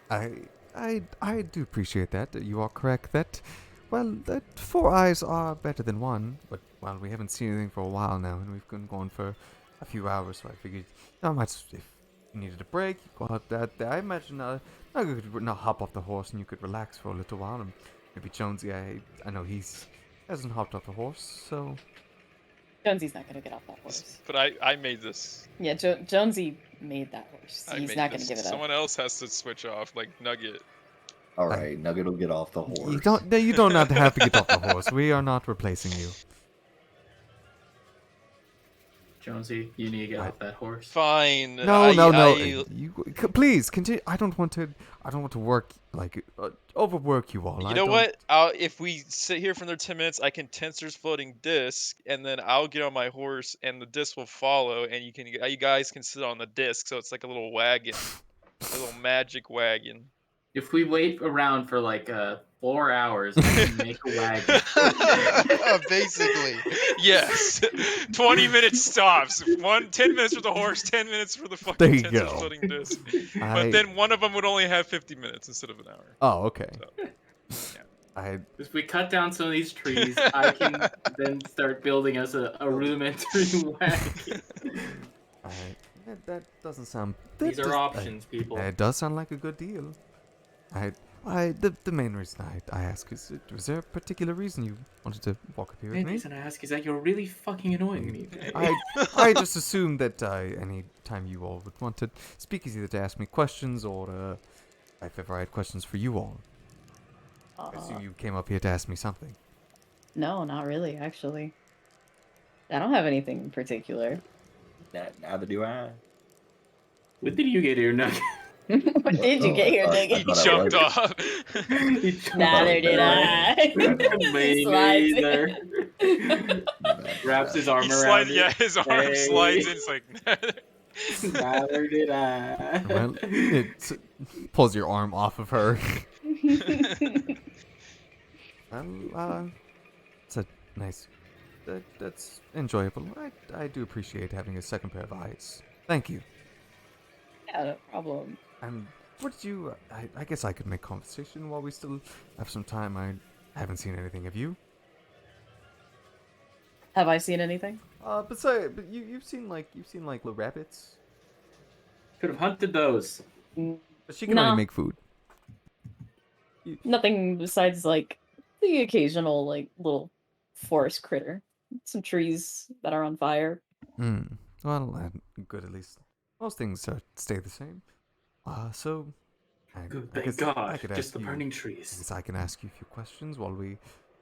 S3: Oh.
S2: I do appreciate that. You are correct that, well, that 4 eyes are better than 1. But, well, we haven't seen anything for a while now, and we've been going for a few hours, so I figured, I might, if you needed a break, you go out there. I imagine, you could not hop off the horse and you could relax for a little while. And maybe Jonesy, I know hasn't hopped off the horse, so...
S6: Jonesy's not gonna get off that horse.
S3: But I made this.
S6: Yeah, Jonesy made that horse.
S3: I
S6: He's
S3: made
S6: not
S3: this.
S6: gonna give it up.
S3: Someone else has to switch off, like Nugget.
S4: All right, Nugget will get off the horse.
S2: You don't have to get off the horse. We are not replacing you.
S1: Jonesy, you need to get off that horse.
S3: Fine.
S2: No. Please continue. I don't want to work like overwork you all.
S3: You
S2: I
S3: know
S2: don't-
S3: what? If we sit here for another 10 minutes, I can Tensor's floating disc, and then I'll get on my horse, and the disc will follow, and you guys can sit on the disc, so it's like a little wagon, a little magic wagon.
S1: If we wait around for like 4 hours, I can make a wagon.
S9: Basically.
S3: Yes. 20 minutes stops. 10 minutes for the horse, 10 minutes for the
S2: There
S3: fucking
S2: you
S3: 10
S2: go.
S3: floating disc.
S2: I-
S3: But then one of them would only have 50 minutes instead of an hour.
S2: Oh, okay.
S3: So,
S1: If we cut down some of these trees, I can then start building us a rudimentary wagon.
S2: That doesn't sound.
S1: These
S2: that
S1: are
S2: does-
S1: options, people.
S2: It does sound like a good deal. The main reason I ask is, was there a particular reason you wanted to walk up here with
S1: The
S2: me?
S1: reason I ask is that you're really fucking annoying me.
S2: I just assumed that any time you all would want to speak is either to ask me questions or if ever I had questions for you all. I assume you came up here to ask me something.
S6: No, not really, actually. I don't have anything in particular.
S4: Neither do I.
S1: What did you get here, Nugget?
S6: What did you get here,
S8: I
S6: nigga?
S3: he
S8: thought I
S3: jumped
S8: was.
S3: off.
S6: Neither did I.
S1: Me
S6: Slides in.
S1: neither. Wraps his arm
S3: He
S1: around
S3: slides,
S1: it.
S3: yeah, his arm
S1: Hey.
S3: slides in. It's like,
S1: Neither did I.
S2: Well, it pulls your arm off of her. Well, it's a nice. That's enjoyable. I do appreciate having a second pair of eyes. Thank you.
S6: Yeah, no problem.
S2: And what did you? I guess I could make conversation while we still have some time. I haven't seen anything of you.
S6: Have I seen anything?
S2: But you've seen like little rabbits.
S1: Could have hunted those.
S2: But she can
S6: Nah.
S2: only make food.
S6: Nothing besides like the occasional like little forest critter. Some trees that are on fire.
S2: Well, good at least. Most things stay the same. So.
S1: Good,
S2: guess
S1: thank
S2: I
S1: God.
S2: could
S1: Just
S2: ask
S1: the
S2: you-
S1: burning
S2: I
S1: trees.
S2: guess I can ask you a few questions while we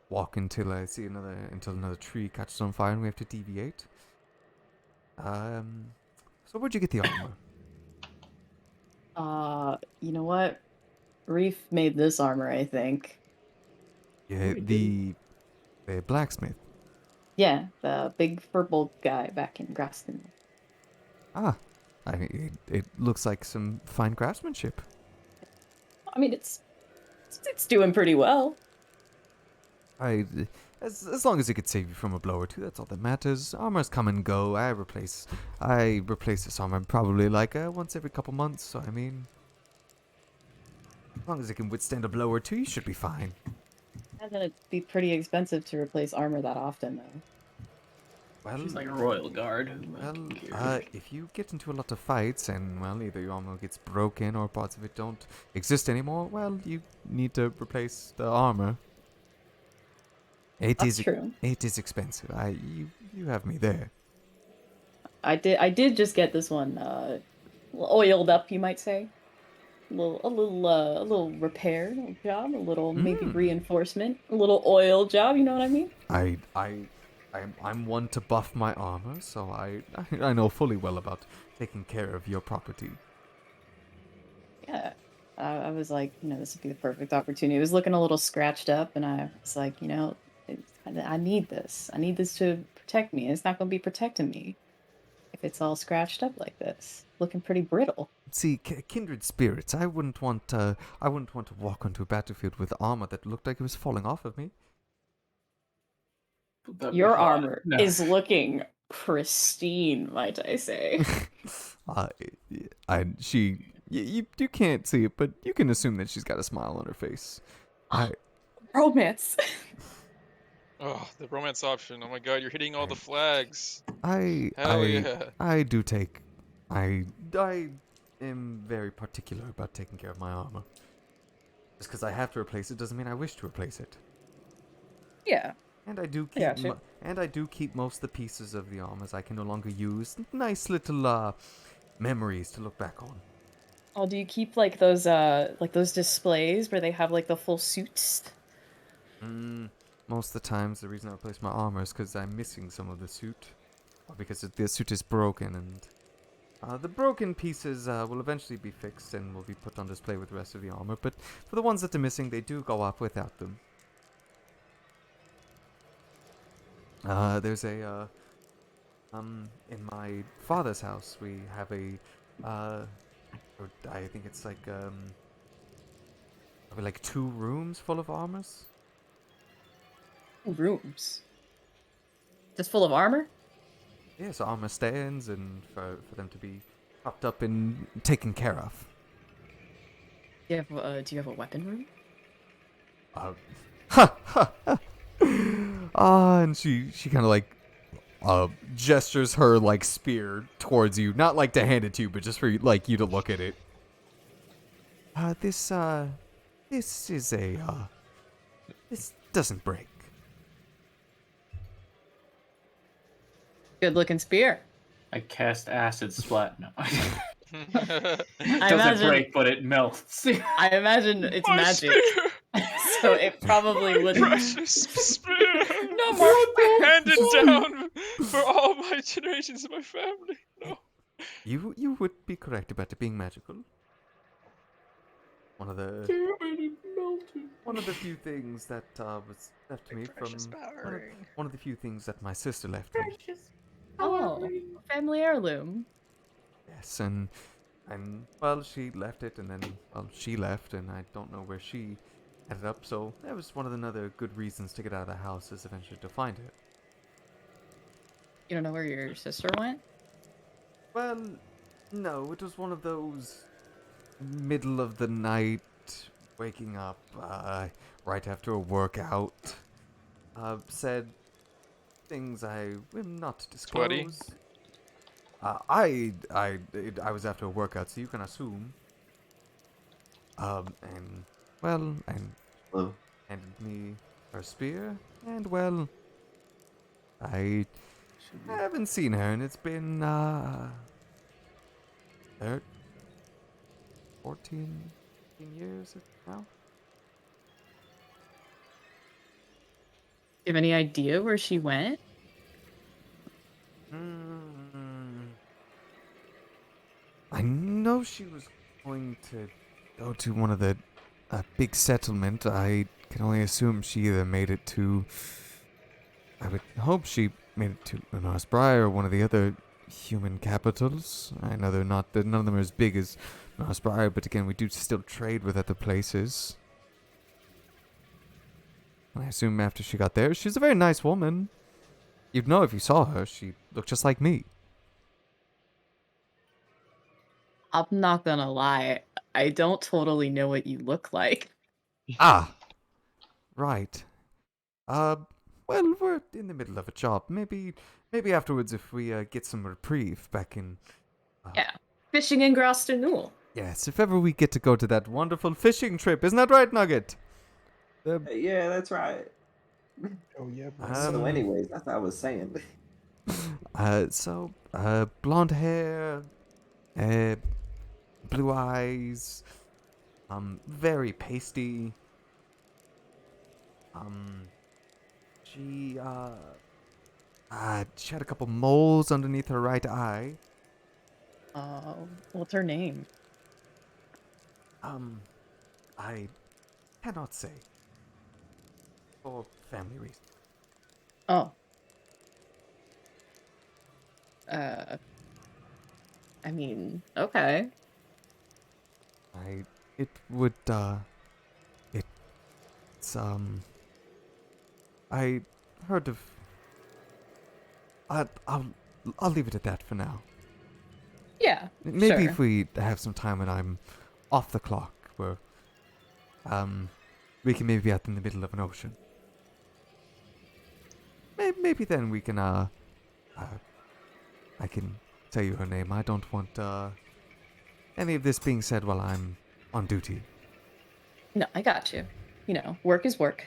S2: walk until I see until another tree catches on fire and we have to deviate. So where'd you get the armor?
S6: You know what? Reef made this armor, I think.
S2: Yeah, the blacksmith.
S6: Yeah, the big purple guy back in Graston.
S2: Ah, it looks like some fine craftsmanship.
S6: I mean, it's doing pretty well.
S2: As long as it could save you from a blow or two, that's all that matters. Armors come and go. I replace this armor probably like once every couple months. So I mean, as long as it can withstand a blow or two, you should be fine.
S6: And then it'd be pretty expensive to replace armor that often, though.
S2: Well,
S1: She's like a royal guard.
S2: well, if you get into a lot of fights and well, either your armor gets broken or parts of it don't exist anymore, well, you need to replace the armor.
S6: That's true.
S2: It is expensive. You have me there.
S6: I did just get this one oiled up, you might say. A little repair job, a little maybe reinforcement, a little oil job. You know what I mean?
S2: I'm one to buff my armor, so I know fully well about taking care of your property.
S6: Yeah. I was like, this would be the perfect opportunity. It was looking a little scratched up, and I was like, I need this. I need this to protect me. It's not going to be protecting me if it's all scratched up like this, looking pretty brittle.
S2: See, kindred spirits. I wouldn't want to walk onto a battlefield with armor that looked like it was falling off of me.
S6: Your armor
S1: No.
S6: is looking pristine, might I say?
S2: You can't see it, but you can assume that she's got a smile on her face.
S6: Romance.
S3: oh, the romance option. Oh my God, you're hitting all the flags.
S2: I do take. I am very particular about taking care of my armor. Just because I have to replace it doesn't mean I wish to replace it.
S6: Yeah.
S2: And I do keep
S6: Gotcha.
S2: keep most of the pieces of the armors I can no longer use. Nice little memories to look back on.
S6: Oh, do you keep like those displays where they have like the full suits?
S2: Most of the times, the reason I replace my armor is because I'm missing some of the suit, or because the suit is broken, and the broken pieces will eventually be fixed and will be put on display with the rest of the armor. But for the ones that are missing, they do go up without them. There's a in my father's house we have a I think it's like probably like 2 rooms full of armors.
S6: Rooms. Just full of armor?
S2: Yes, armor stands and for them to be propped up and taken care of.
S6: Do you have a weapon room?
S2: And she kind of like gestures her like spear towards you, not like to hand it to you, but just for like you to look at it. This is a this doesn't break.
S6: Good looking spear.
S1: I cast acid splat. No.
S6: I
S1: Doesn't
S6: imagine,
S1: break, but it melts.
S6: I imagine it's
S3: My
S6: magic,
S3: spear!
S6: so it probably wouldn't.
S3: Precious spear!
S6: No more.
S3: Handed down for all my generations of my family. No.
S2: You would be correct about it being magical. One of the few things that was left to me from one of the few things that my sister left me.
S6: Oh, family heirloom.
S2: Yes, and well, she left it, and then she left, and I don't know where she ended up. So that was one of the other good reasons to get out of the house, is eventually to find it.
S6: You don't know where your sister went?
S2: Well, no, it was one of those middle of the night, waking up right after a workout. Said things I will not disclose.
S3: Sweaty?
S2: I was after a workout, so you can assume. And
S8: Hello.
S2: handed me her spear, and well, I haven't seen her, and it's been 14 years now.
S6: Do you have any idea where she went?
S2: I know she was going to go to one of the big settlement. I can only assume she either made it to. I would hope she made it to North Briar or one of the other human capitals. I know none of them are as big as North Briar, but again, we do still trade with other places. And I assume after she got there, she's a very nice woman. You'd know if you saw her. She looked just like me.
S6: I'm not gonna lie. I don't totally know what you look like.
S2: Ah, right. Well, we're in the middle of a job. Maybe afterwards, if we get some reprieve back in.
S6: Yeah. Fishing in Grostonul.
S2: Yes, if ever we get to go to that wonderful fishing trip, isn't that right, Nugget?
S4: Yeah, that's right.
S9: Oh yeah.
S4: So, anyways, that's what I was saying.
S2: Blonde hair, blue eyes, very pasty. She had a couple moles underneath her right eye.
S6: What's her name?
S2: I cannot say. For family reasons.
S6: Oh. I mean, okay.
S2: I heard of. I'll leave it at that for now.
S6: Yeah.
S2: Maybe
S6: sure.
S2: if we have some time when I'm off the clock, where we can maybe be out in the middle of an ocean. Maybe then we can I can tell you her name. I don't want any of this being said while I'm on duty.
S6: No, I got you. You know, work is work.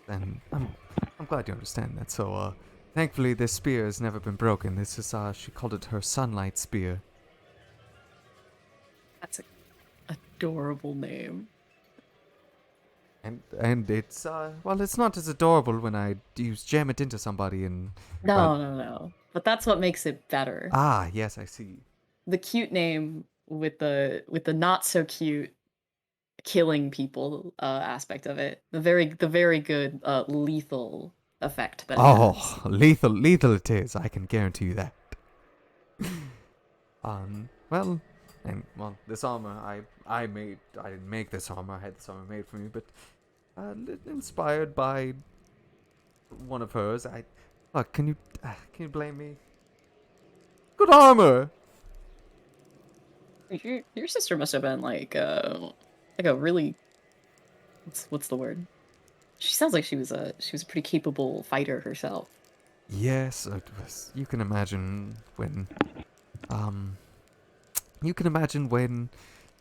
S2: And I'm glad you understand that. So thankfully this spear has never been broken. This is she called it her sunlight spear.
S6: That's an adorable name.
S2: And it's well, it's not as adorable when I jam it into somebody and
S6: No. But that's what makes it better.
S2: Yes, I see.
S6: The cute name with the not so cute killing people aspect of it. The very good lethal effect that it has.
S2: Lethal it is, I can guarantee you that. Well, And well, this armor I made. I didn't make this armor. I had this armor made for me, but inspired by one of hers. Look, can you blame me? Good armor.
S6: Your sister must have been like a really what's the word? She sounds like she was a pretty capable fighter herself.
S2: Yes, it was. You can imagine when you can imagine when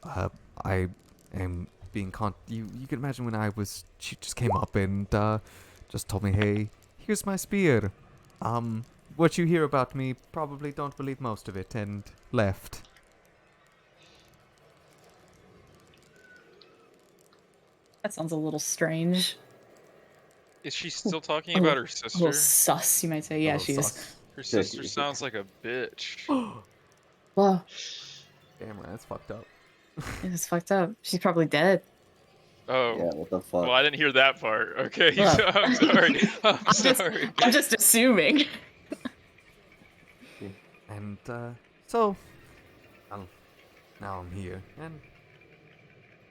S2: I am being you can imagine when she just came up and just told me, "Hey, here's my spear. What you hear about me, probably don't believe most of it," and left.
S6: That sounds a little strange.
S3: Is she still talking
S6: A
S3: about her
S6: A little
S3: sister?
S6: sus, you might say. Yeah,
S2: little
S6: she is.
S2: sus.
S3: Her sister sounds like a bitch.
S6: Well,
S2: Damn right, that's fucked up.
S6: it's fucked up. She's probably dead.
S3: Oh.
S8: Yeah, what the fuck?
S3: Well, I didn't hear that part. Okay,
S6: Well,
S3: so I'm sorry. I'm sorry.
S6: I'm just assuming.
S2: And so now I'm here, and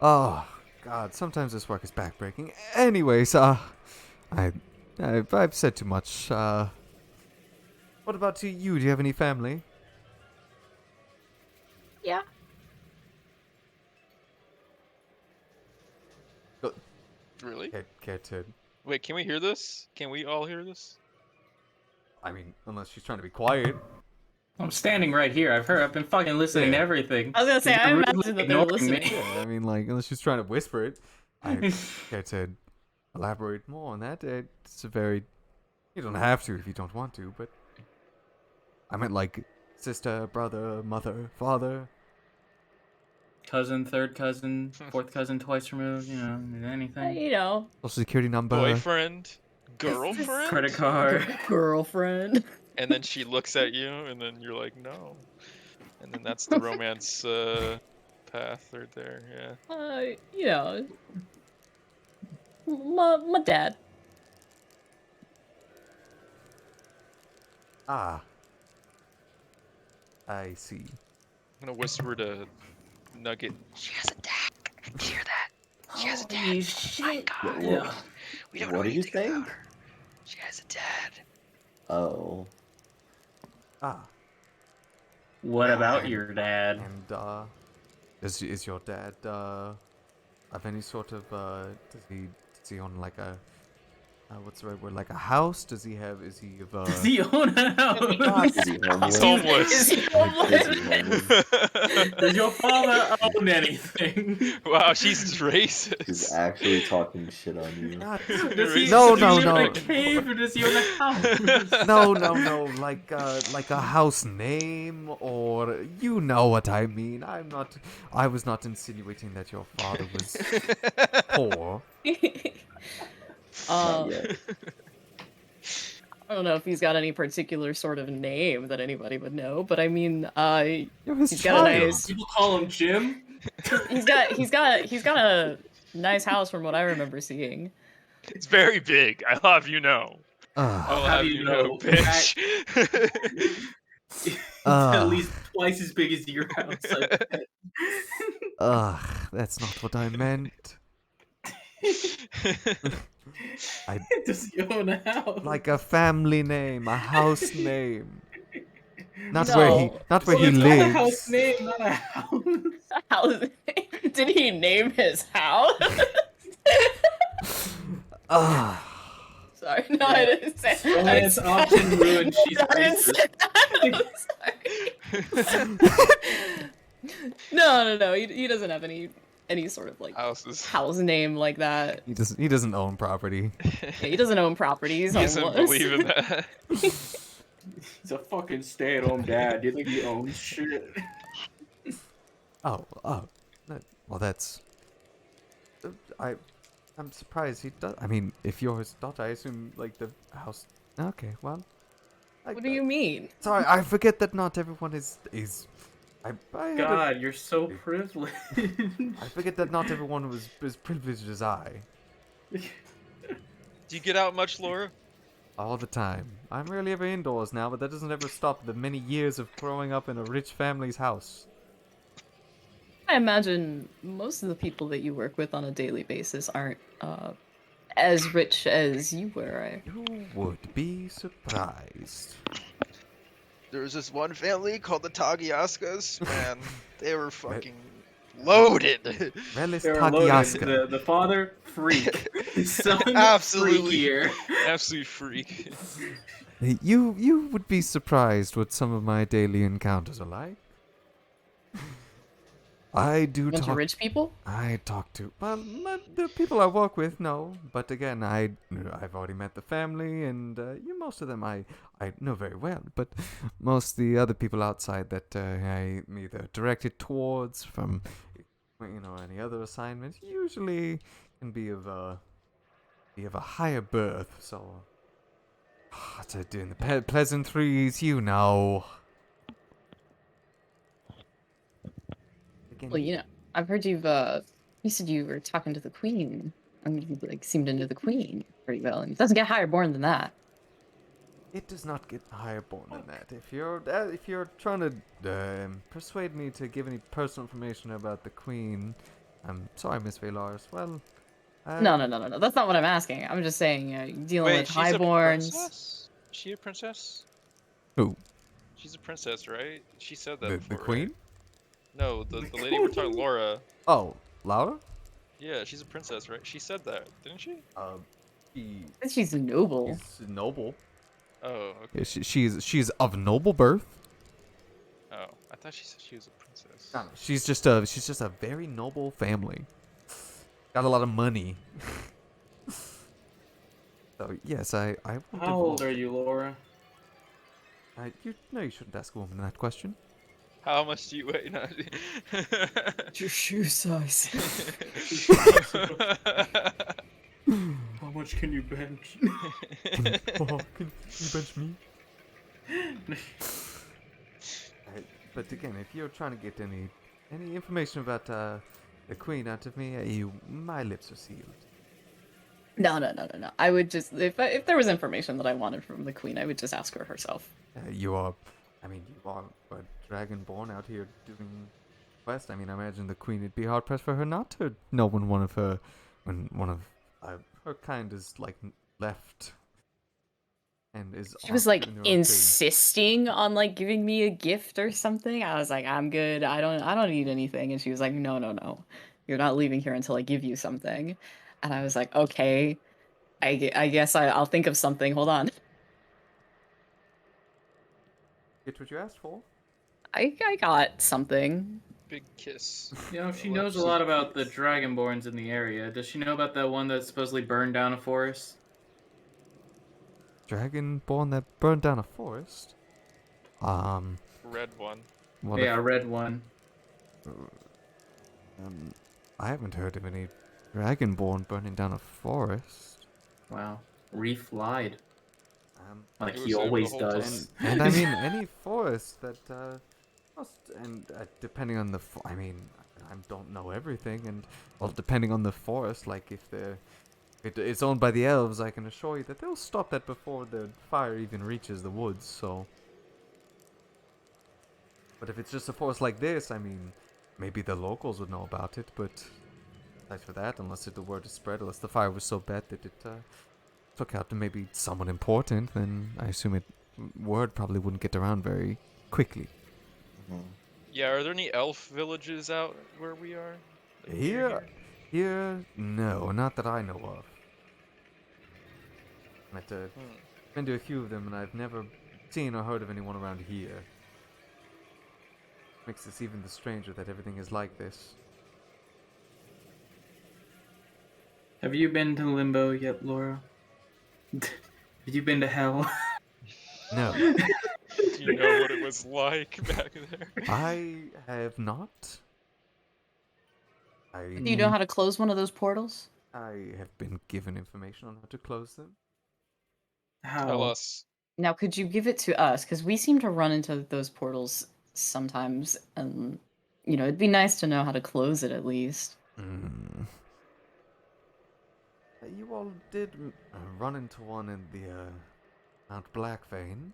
S2: oh god, sometimes this work is backbreaking. Anyways, I've said too much. What about you? Do you have any family?
S6: Yeah.
S3: Really?
S2: Care to?
S3: Wait, can we hear this? Can we all hear this?
S2: I mean, unless she's trying to be quiet.
S1: I'm standing right here. I've been fucking listening to everything.
S6: I was gonna say, I
S1: You're
S6: imagine
S1: rudely
S6: that they're
S1: ignoring
S6: listening.
S1: me.
S2: Yeah, I mean, like, unless she's trying to whisper it. I care to elaborate more on that. It's a very. You don't have to if you don't want to, but I meant like sister, brother, mother, father.
S1: Cousin, third cousin, fourth cousin, twice removed. You know, anything.
S6: You know,
S2: Social security number.
S3: Boyfriend? Girlfriend?
S1: Credit card.
S6: girlfriend.
S3: And then she looks at you, and then you're like, no. And then that's the romance path right there, yeah.
S6: You know, my dad.
S2: Ah. I see.
S3: I'm gonna whisper to Nugget. She has a dad. Did you hear that? She has a dad.
S1: Holy shit.
S8: What,
S1: Yeah.
S3: We don't
S8: what
S3: know
S8: do you
S3: anything
S8: think?
S3: about her. She has a dad.
S8: Oh.
S2: Ah.
S1: What about your dad?
S2: And is your dad of any sort of does he own like a what's the right word, like a house? Is he of
S1: Does he own a house?
S8: Is he homeless?
S3: He's homeless.
S6: Is he
S8: Is
S6: homeless?
S8: he homeless?
S1: Does your father own anything?
S3: Wow, she's racist.
S8: He's actually talking shit on you.
S1: Does he,
S2: No,
S1: does
S2: no,
S1: he live
S2: no.
S1: in a cave or does he own a house?
S2: No, like a house name, or you know what I mean. I was not insinuating that your father was poor.
S8: Not yet.
S6: I don't know if he's got any particular sort of name that anybody would know, but I mean,
S2: You're his
S6: he's got a
S2: child.
S6: nice,
S1: People call him Jim.
S6: he's got a nice house from what I remember seeing.
S3: It's very big. I'll have you know. I'll
S1: How
S3: have
S1: do
S3: you
S1: you
S3: know,
S1: know?
S3: bitch.
S1: It's at least twice as big as your house. I bet.
S2: Ugh, that's not what I meant.
S1: Does he own a house?
S2: Like a family name, a house name. Not where he
S6: No.
S1: It's not a house
S2: lives.
S1: name, not a house.
S6: House? Did he name his house?
S2: Ah.
S6: Sorry, no, I didn't say.
S1: Only
S6: I
S1: it's often ruined. She's
S6: I didn't
S1: racist.
S6: say that. Sorry. No. He doesn't have any sort of like
S3: Houses.
S6: house name like that.
S2: He doesn't own property.
S6: Yeah, he doesn't own property. He's
S3: He doesn't
S6: homeless.
S3: believe in that.
S1: He's a fucking stay-at-home dad. Do you think he owns shit?
S2: Oh, well, that's. I'm surprised he does. I mean, if you're his daughter, I assume like the house. Okay, well.
S6: What do you mean?
S2: Sorry, I forget that not everyone is. I had a-
S1: God, you're so privileged.
S2: I forget that not everyone was as privileged as I.
S3: Do you get out much, Laura?
S2: All the time. I'm rarely ever indoors now, but that doesn't ever stop the many years of growing up in a rich family's house.
S6: I imagine most of the people that you work with on a daily basis aren't as rich as you were.
S2: You would be surprised.
S10: There was this one family called the Tagiaskas, man. They were fucking loaded.
S2: Relis
S1: They were loaded.
S2: Takiaska.
S1: The father, freak. The son,
S10: Absolutely.
S1: freakier.
S3: Absolute freak.
S2: You would be surprised what some of my daily encounters are like. I do
S6: Bunch
S2: talk.
S6: of rich people?
S2: I talk to the people I work with. No, but again, I've already met the family, and most of them I know very well. But most of the other people outside that I am either directed towards from, any other assignments, usually can be of a higher birth. So, to doing the pleasantries,
S6: Well, I've heard you said you were talking to the queen. I mean, you seemed to know the queen pretty well, and it doesn't get higher born than that.
S2: It does not get higher born than that. If you're trying to persuade me to give any personal information about the queen, I'm sorry, Miss Valaris. Well,
S6: No. That's not what I'm asking. I'm just saying, dealing
S3: Wait,
S6: with
S3: she's a
S6: highborns.
S3: princess? Is she a princess?
S2: Who?
S3: She's a princess, right? She said that
S2: The
S3: before,
S2: queen?
S3: right? No, the lady we're talking, Laura.
S2: Oh, Laura?
S3: Yeah, she's a princess, right? She said that, didn't she?
S6: She's noble.
S2: She's noble.
S3: Oh, okay.
S2: Yeah, she's of noble birth.
S3: Oh, I thought she said she was a princess.
S2: No, she's just a very noble family. Got a lot of money. So yes, I will
S1: How old
S2: divulge-
S1: are you, Laura?
S2: you shouldn't ask a woman that question.
S3: How much do you weigh? No.
S6: Your shoe size.
S1: How much can you bench?
S2: Can you bench me? But again, if you're trying to get any information about the queen out of me, my lips are sealed.
S6: No. I would just, if there was information that I wanted from the queen, I would just ask her herself.
S2: You are a dragonborn out here doing quest. I mean, I imagine the queen, it'd be hard pressed for her not to know when one of her kind is left and is.
S6: She was
S2: off in her own
S6: insisting on giving me a gift or something. I was like, I'm good. I don't need anything. And she was like, no. You're not leaving here until I give you something. And I was like, okay. I guess I'll think of something. Hold on.
S2: Get what you asked for.
S6: I got something.
S3: Big kiss.
S1: She knows a lot about the dragonborns in the area. Does she know about that one that supposedly burned down a forest?
S2: Dragonborn that burned down a forest.
S3: Red one.
S1: Yeah, a red one.
S2: I haven't heard of any dragonborn burning down a forest.
S1: Wow. Reef lied. Like
S3: He
S1: he
S3: was there
S1: always
S3: the whole
S1: does.
S2: And I mean, any forest that depending on the I don't know everything, and well, depending on the forest, like if it's owned by the elves, I can assure you that they'll stop that before the fire even reaches the woods. So, but if it's just a forest like this, I mean, maybe the locals would know about it, but aside for that, unless the word is spread, unless the fire was so bad that it took out to maybe someone important, then I assume word probably wouldn't get around very quickly.
S3: Yeah, are there any elf villages out where we are?
S2: Here, no, not that I know of. Been to a few of them, and I've never seen or heard of anyone around here. Makes this even the stranger that everything is like this.
S1: Have you been to Limbo yet, Laura? Have you been to hell?
S2: No.
S3: Do you know what it was like back there?
S2: I have not.
S6: Do you know how to close one of those portals?
S2: I have been given information on how to close them.
S1: How?
S3: Tell us.
S6: Now, could you give it to us? Because we seem to run into those portals sometimes, and it'd be nice to know how to close it at least.
S2: You all did run into one in the Mount Blackvein.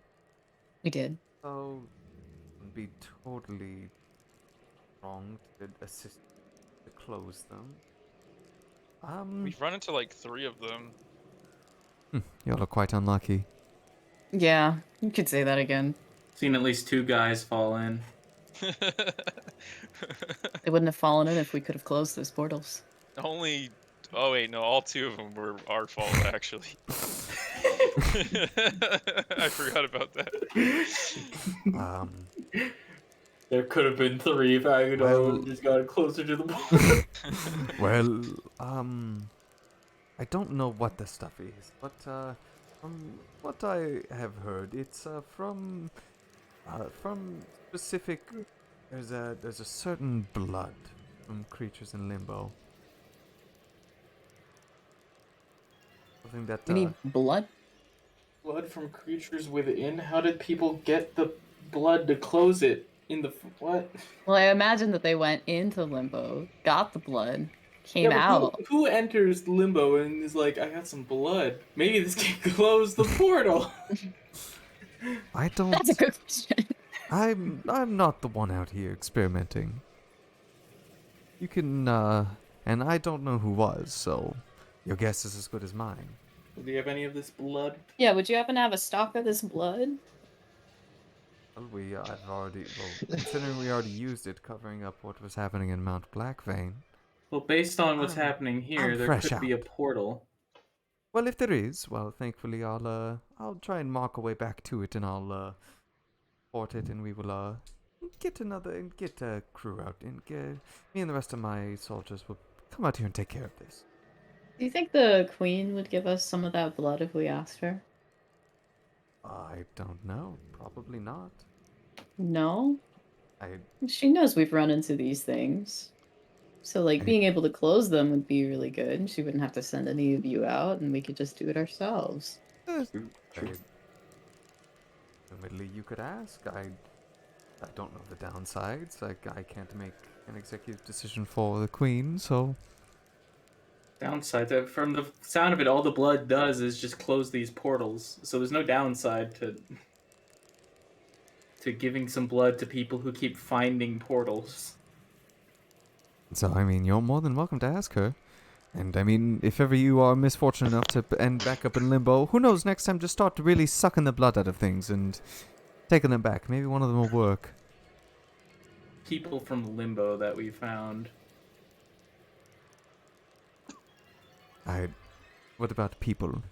S6: We did.
S2: So, wouldn't be totally wrong to assist to close them.
S3: We've run into like 3 of them.
S2: Y'all are quite unlucky.
S6: Yeah, you could say that again.
S1: Seen at least 2 guys fall in.
S6: They wouldn't have fallen in if we could have closed those portals.
S3: Only. Oh wait, no, all 2 of them were our fault actually. I forgot about that.
S1: There could have been 3 if I could
S2: Well-
S1: just got closer to the ball.
S2: Well, I don't know what the stuff is, but from what I have heard, it's from specific. There's a certain blood from creatures in limbo. Something that
S6: We need blood.
S1: Blood from creatures within? How did people get the blood to close it in the what?
S6: Well, I imagine that they went into limbo, got the blood, came
S1: Yeah, but
S6: out.
S1: Who enters limbo and is like, I got some blood. Maybe this can close the portal.
S2: I don't.
S6: That's a good question.
S2: I'm not the one out here experimenting. You can and I don't know who was, so your guess is as good as mine.
S1: Do you have any of this blood?
S6: Yeah, would you happen to have a stock of this blood?
S2: Well, considering we already used it covering up what was happening in Mount Blackvein.
S1: Well, based on what's happening here,
S2: I'm
S1: there
S2: fresh
S1: could be a
S2: out.
S1: portal.
S2: Well, if there is, well, thankfully I'll try and mark a way back to it, and I'll port it, and we will get a crew out, and me and the rest of my soldiers will come out here and take care of this.
S6: Do you think the queen would give us some of that blood if we asked her?
S2: I don't know. Probably not.
S6: No?
S2: I
S6: She knows we've run into these things. So, like, being able to close them would be really good. She wouldn't have to send any of you out, and we could just do it ourselves.
S2: Admittedly, you could ask. I don't know the downsides. I can't make an executive decision for the queen, so.
S1: Downside, from the sound of it, all the blood does is just close these portals. So there's no downside to giving some blood to people who keep finding portals.
S2: So, I mean, you're more than welcome to ask her. And, I mean, if ever you are misfortunate enough to end back up in limbo, who knows, next time just start really sucking the blood out of things and taking them back. Maybe one of them will work.
S1: People from limbo that we found.
S2: What about people?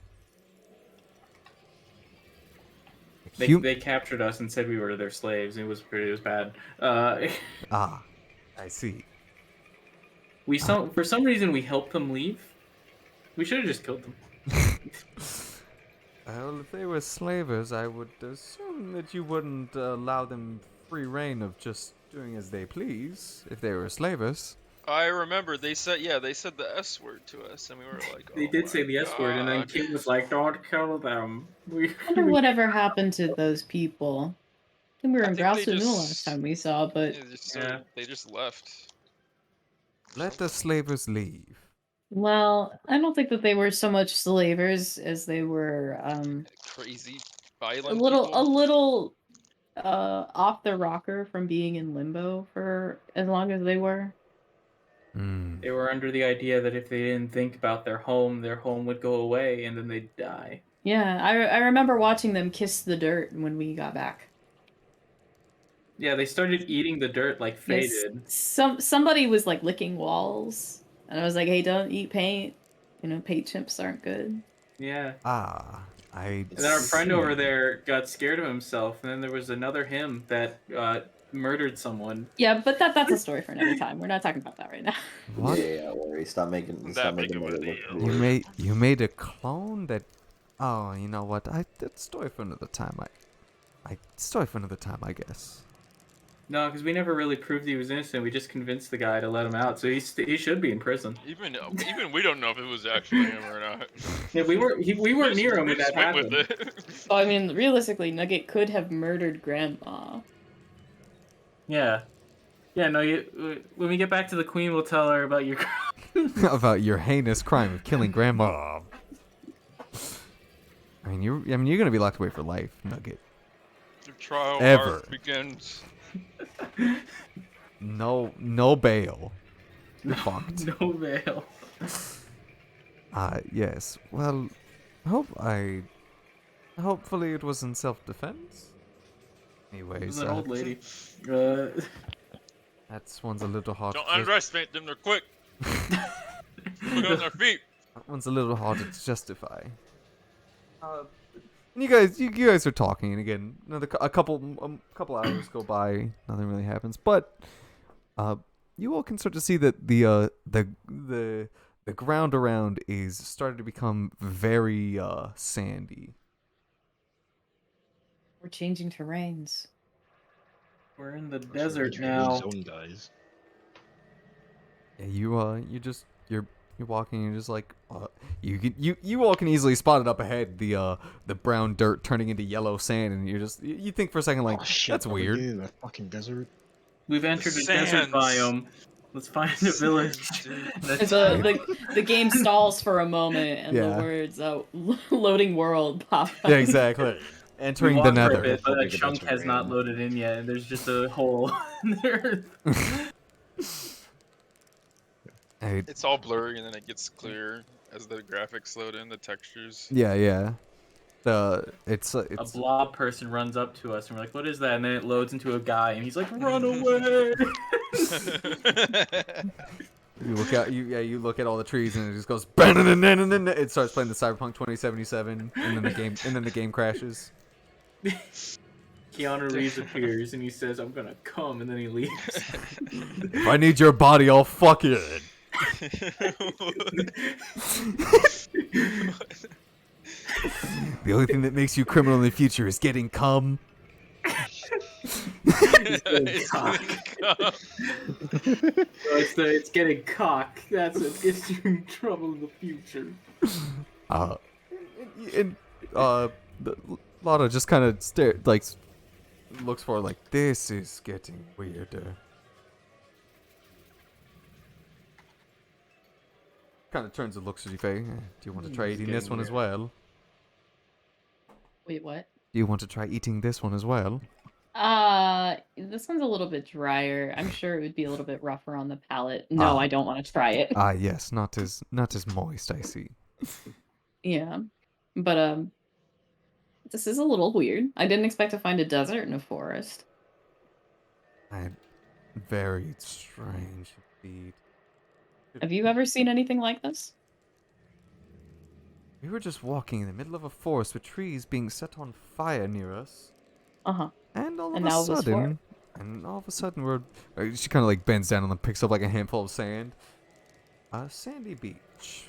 S1: They captured us and said we were their slaves. It was bad.
S2: I see.
S1: For some reason we helped them leave. We should have just killed them.
S2: Well, if they were slavers, I would assume that you wouldn't allow them free reign of just doing as they please if they were slavers.
S3: I remember they said the S word to us, and we were like,
S1: They did say the S word, and then
S3: God.
S1: Kim was like, "Don't kill them."
S6: I wonder whatever happened to those people. I think we were
S3: I
S6: in
S3: think they
S6: Graustown the
S3: just-
S6: last time we saw, but
S3: They just left.
S2: Let the slavers leave.
S6: well, I don't think that they were so much slavers as they were
S3: Crazy
S6: a
S3: violent
S6: little off the rocker from being in limbo for as long as they were.
S1: They were under the idea that if they didn't think about their home would go away, and then they'd die.
S6: Yeah, I remember watching them kiss the dirt when we got back.
S1: Yeah, they started eating the dirt like Faye
S6: Yes,
S1: did.
S6: somebody was like licking walls, and I was like, "Hey, don't eat paint. You know, paint chips aren't good."
S1: Yeah.
S2: I.
S1: And then our friend
S2: see.
S1: over there got scared of himself, and then there was another him that murdered someone.
S6: Yeah, but that's a story for another time. We're not talking about that right now.
S2: What?
S8: Yeah, don't worry. Stop making it look weird.
S2: You made a clone that. Oh, you know what? That's story for another time. Story for another time, I guess.
S1: No, because we never really proved he was innocent. We just convinced the guy to let him out, so he should be in prison.
S3: Even we don't know if it was actually him or not.
S1: Yeah, we weren't near him when that
S3: went with
S1: happened.
S3: it.
S6: Well, I mean, realistically, Nugget could have murdered Grandma.
S1: Yeah. Yeah, no, when we get back to the Queen, we'll tell her about your...
S2: About your heinous crime of killing Grandma. I mean, you're gonna be locked away for life, Nugget.
S3: The trial
S2: Ever.
S3: arc begins.
S2: no bail. You're fucked.
S1: No veil.
S2: Yes. Well, hopefully it was in self-defense.
S1: It
S2: Anyways,
S1: was an old lady.
S2: that one's a little hard.
S3: Don't
S2: to
S3: underestimate them. They're quick. Quick on their feet.
S2: That one's a little hard to justify. And you guys are talking, and again, a couple hours go by, nothing really happens. But you all can start to see that the ground around is starting to become very sandy.
S6: We're changing terrains.
S1: We're in the
S7: That's
S1: desert
S7: where
S1: now.
S7: Zone guys.
S2: Yeah, you're walking, and you're just like you all can easily spot it up ahead, the brown dirt turning into yellow sand, and you think for a second like,
S7: Oh, shit,
S2: that's
S7: what we
S2: weird.
S7: do in that fucking desert.
S1: We've entered a desert
S3: Sands.
S1: biome. Let's find a village. That's
S6: The game stalls for a moment, and
S2: Yeah.
S6: the words "loading world" pop up.
S2: Yeah, exactly.
S1: we
S2: Entering the
S1: walked for a
S2: nether.
S1: bit, but a
S8: Hoping the
S1: chunk
S8: desert
S1: has not
S8: rain.
S1: loaded in yet, and there's just a hole in the earth.
S2: Hey,
S3: It's all blurry and then it gets clear as the graphics load in, the textures.
S2: yeah. It's
S1: A blob person runs up to us, and we're like, "What is that?" And then it loads into a guy, and he's like, "Run away!"
S2: you look out. You look at all the trees, and it just goes. And it starts playing the Cyberpunk 2077, and then the game crashes.
S1: Keanu Reeves appears, and he says, "I'm gonna come," and then he leaves.
S2: If I need your body, I'll fuck it. The only thing that makes you criminal in the future is getting cum.
S3: It's
S1: cock.
S3: gonna come.
S1: It's getting cock. That's what gets you in trouble in the future.
S2: Lotto just kind of looks for like, this is getting weirder. Kind of turns and looks at you, Faye. Do you want to try
S1: It's
S2: eating this
S1: getting
S2: one as
S1: weird.
S2: well?
S6: Wait, what?
S2: Do you want to try eating this one as well?
S6: This one's a little bit drier. I'm sure it would be a little bit rougher on the palate. No, I don't want to try it.
S2: Yes, not as moist, I see.
S6: Yeah, but this is a little weird. I didn't expect to find a desert in a forest.
S2: Very strange indeed.
S6: Have you ever seen anything like this?
S2: We were just walking in the middle of a forest with trees being set on fire near us,
S6: Uh-huh.
S2: and all of
S6: And
S2: a
S6: now it was
S2: sudden, she kind of like bends down and then picks up like a handful of sand. A sandy beach.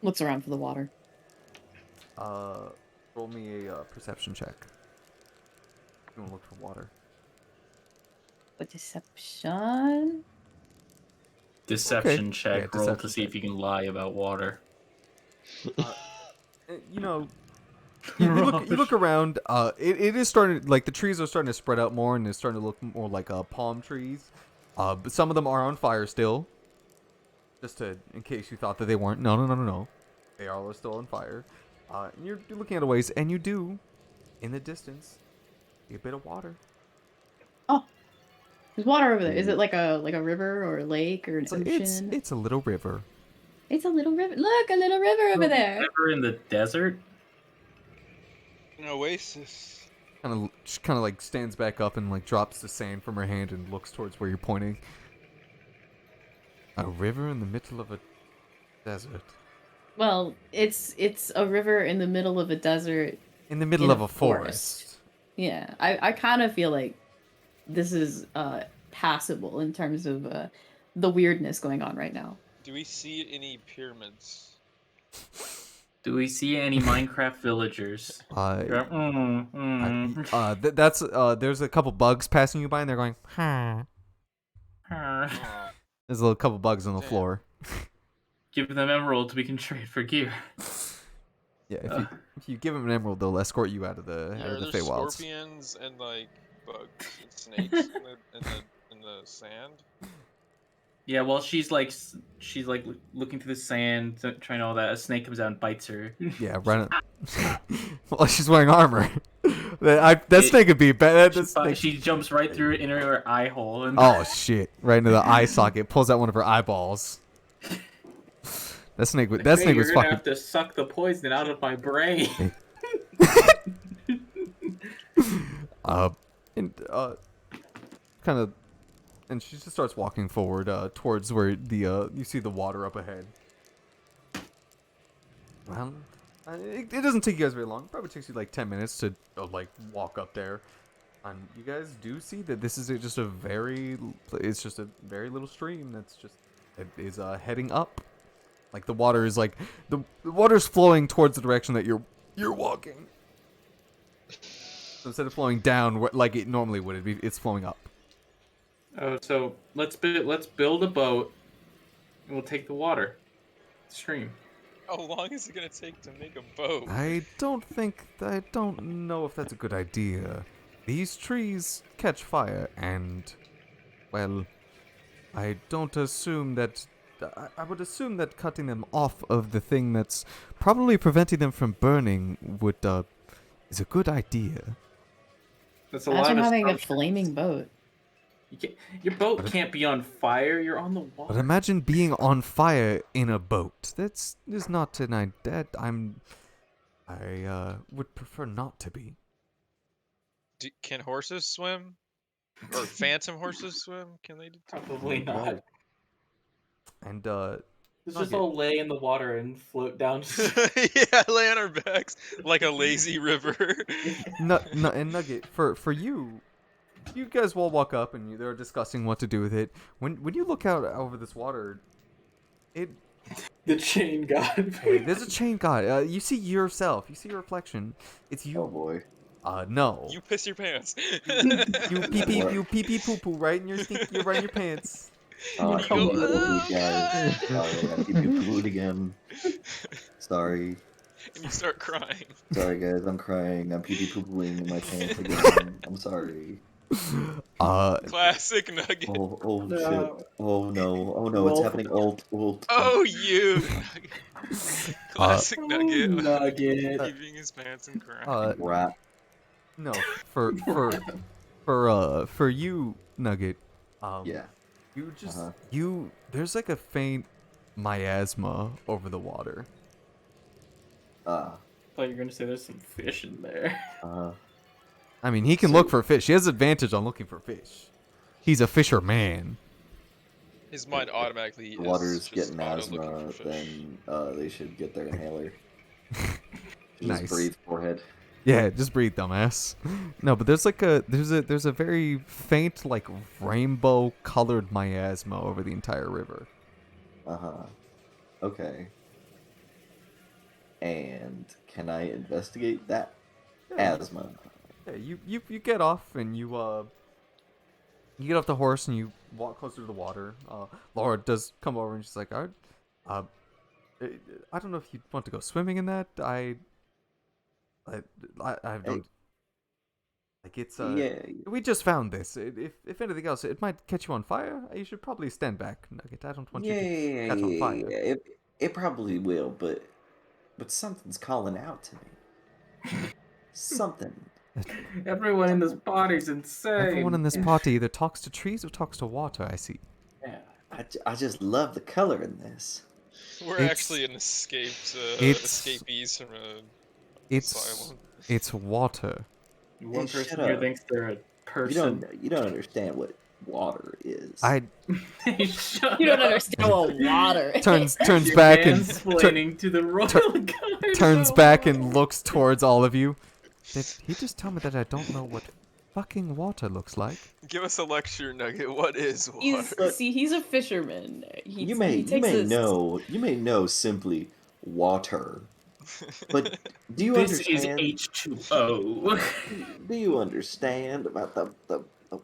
S6: Looks around for the water.
S2: Roll me a perception check. You want to look for water?
S6: What deception?
S1: Deception
S2: Okay.
S1: check.
S2: Yeah,
S1: Roll to
S2: deception
S1: see if you can lie about water.
S2: You know, you look around. It is starting, like, the trees are starting to spread out more, and it's starting to look more like palm trees. But some of them are on fire still. Just in case you thought that they weren't. No. They are still on fire. And you're looking at a ways, and you do, in the distance, see a bit of water.
S6: Oh, there's water over there. Is it like a river or a lake or an ocean?
S2: It's a little river.
S6: It's a little river. Look, a little river over there.
S1: Ever in the desert?
S3: An oasis.
S2: She kind of like stands back up and like drops the sand from her hand and looks towards where you're pointing. A river in the middle of a desert.
S6: Well, it's a river in the middle of a desert.
S2: In the middle
S6: In
S2: of
S6: a
S2: a forest.
S6: Yeah, I kind of feel like this is passable in terms of the weirdness going on right now.
S3: Do we see any pyramids?
S1: Do we see any Minecraft villagers?
S2: There's
S1: There's
S2: a couple bugs passing you by and they're going, huh.
S3: Oh,
S2: There's a little couple bugs on the
S3: Damn.
S2: floor.
S1: Give them emeralds, we can trade for gear.
S2: Yeah, if you give them an emerald, they'll escort you out of the
S3: yeah, are there
S2: Feywilds.
S3: scorpions and like bugs and snakes in the sand?
S1: Yeah, well, she's like looking through the sand, trying all that. A snake comes out and bites her.
S2: Yeah, right. Well, she's wearing armor. That snake would be bad. That snake.
S1: She jumps right through it in her eye hole. And
S2: Oh shit! Right into the eye socket. Pulls out one of her eyeballs. That snake. That snake was
S1: You're gonna
S2: fucking.
S1: have to suck the poison out of my brain.
S2: Kind of, and she just starts walking forward, towards where the you see the water up ahead. Well, it doesn't take you guys very long. It probably takes you like 10 minutes to like walk up there. And you guys do see that this is just a very, it's just a very little stream that's just, it is heading up. Like the water is like, the water's flowing towards the direction that you're walking. So instead of flowing down like it normally would, it's flowing up.
S1: Oh, so let's build a boat, and we'll take the water stream.
S3: How long is it gonna take to make a boat?
S2: I don't know if that's a good idea. These trees catch fire, and, well, I don't assume that. I would assume that cutting them off of the thing that's probably preventing them from burning is a good idea.
S1: That's a
S6: Imagine
S1: lot of
S6: having a
S1: assumptions.
S6: flaming boat.
S1: Your boat can't be on fire. You're on the water.
S2: But imagine being on fire in a boat. That is not an idea. I would prefer not to be.
S3: Can horses swim? Or phantom horses swim? Can they do
S1: Probably not.
S2: And
S1: Let's just all lay in the water and float down.
S3: Yeah, lay on our backs like a lazy river.
S2: and Nugget, for you guys will walk up and they're discussing what to do with it. When you look out over this water,
S1: The chain god.
S2: there's a chain god. You see yourself. You see your reflection. It's you.
S8: Oh boy.
S2: No.
S3: You piss your pants.
S2: You pee pee poo poo right in your you're right in your pants.
S8: I keep you poo-pooed, guys. Sorry, I keep you poo-pooed again. Sorry.
S3: And you start crying.
S8: Sorry, guys. I'm crying. I'm pee poo pooing in my pants again. I'm sorry.
S3: Classic Nugget.
S8: Oh shit. Oh no. Oh no. It's happening. Ult.
S3: Oh, you. Classic Nugget.
S1: Nugget.
S3: Keeping his pants and crying.
S8: Rat.
S2: No, for you, Nugget.
S8: Yeah.
S2: You just there's like a faint miasma over the water.
S1: I thought you were gonna say there's some fish in there.
S2: I mean, he can look for fish. He has advantage on looking for fish. He's a fisherman.
S3: His mind automatically.
S8: The water's
S3: is
S8: getting
S3: just
S8: asthma,
S3: auto-looking for fish.
S8: then they should get their inhaler.
S2: Nice.
S8: Just breathe, forehead.
S2: Yeah, just breathe, dumbass. No, but there's like there's a very faint like rainbow colored miasma over the entire river.
S8: Okay. And can I investigate that asthma?
S2: Yeah, you get off and you get off the horse and you walk closer to the water. Laura does come over and she's like, I don't know if you want to go swimming in that. I don't. Like it's
S8: Yeah.
S2: We just found this. If anything else, it might catch you on fire. You should probably stand back, Nugget. I don't want you to catch on fire.
S8: Yeah. It probably will, but something's calling out to me. Something.
S1: Everyone in this body's insane.
S2: Everyone in this party either talks to trees or talks to water. I see.
S1: Yeah.
S8: I just love the color in this.
S3: We're
S2: It's-
S3: actually an
S2: it's-
S3: escapees from a
S2: It's
S3: asylum.
S2: it's water.
S1: One
S8: Hey,
S1: person
S8: shut
S1: here
S8: up.
S1: thanks they're a
S8: You
S1: person.
S8: don't understand what water is.
S1: Shut
S6: You don't
S1: up.
S6: understand what water is.
S2: turns
S1: You're
S2: back and
S1: mansplaining to the royal guy.
S2: turns back and looks towards all of you. Did he just tell me that I don't know what fucking water looks like?
S3: Give us a lecture, Nugget. What is water?
S6: He's a fisherman.
S8: You may know simply water. But do you
S1: This
S8: understand?
S1: is H2O.
S8: Do you understand about the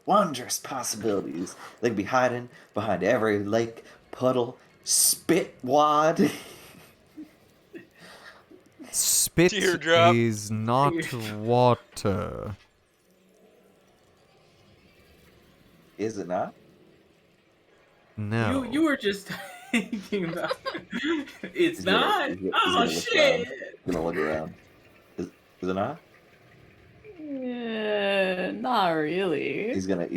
S8: wondrous possibilities that could be hiding behind every lake, puddle, spit wad?
S2: Spit
S3: Teardrop.
S2: is not water.
S8: Is it not?
S2: No.
S1: You were just thinking about it's
S8: He's gonna-
S1: not.
S8: he's
S1: Oh
S8: gonna look
S1: shit!
S8: around. He's gonna look around. Is it not?
S6: Yeah, not really.
S8: He's gonna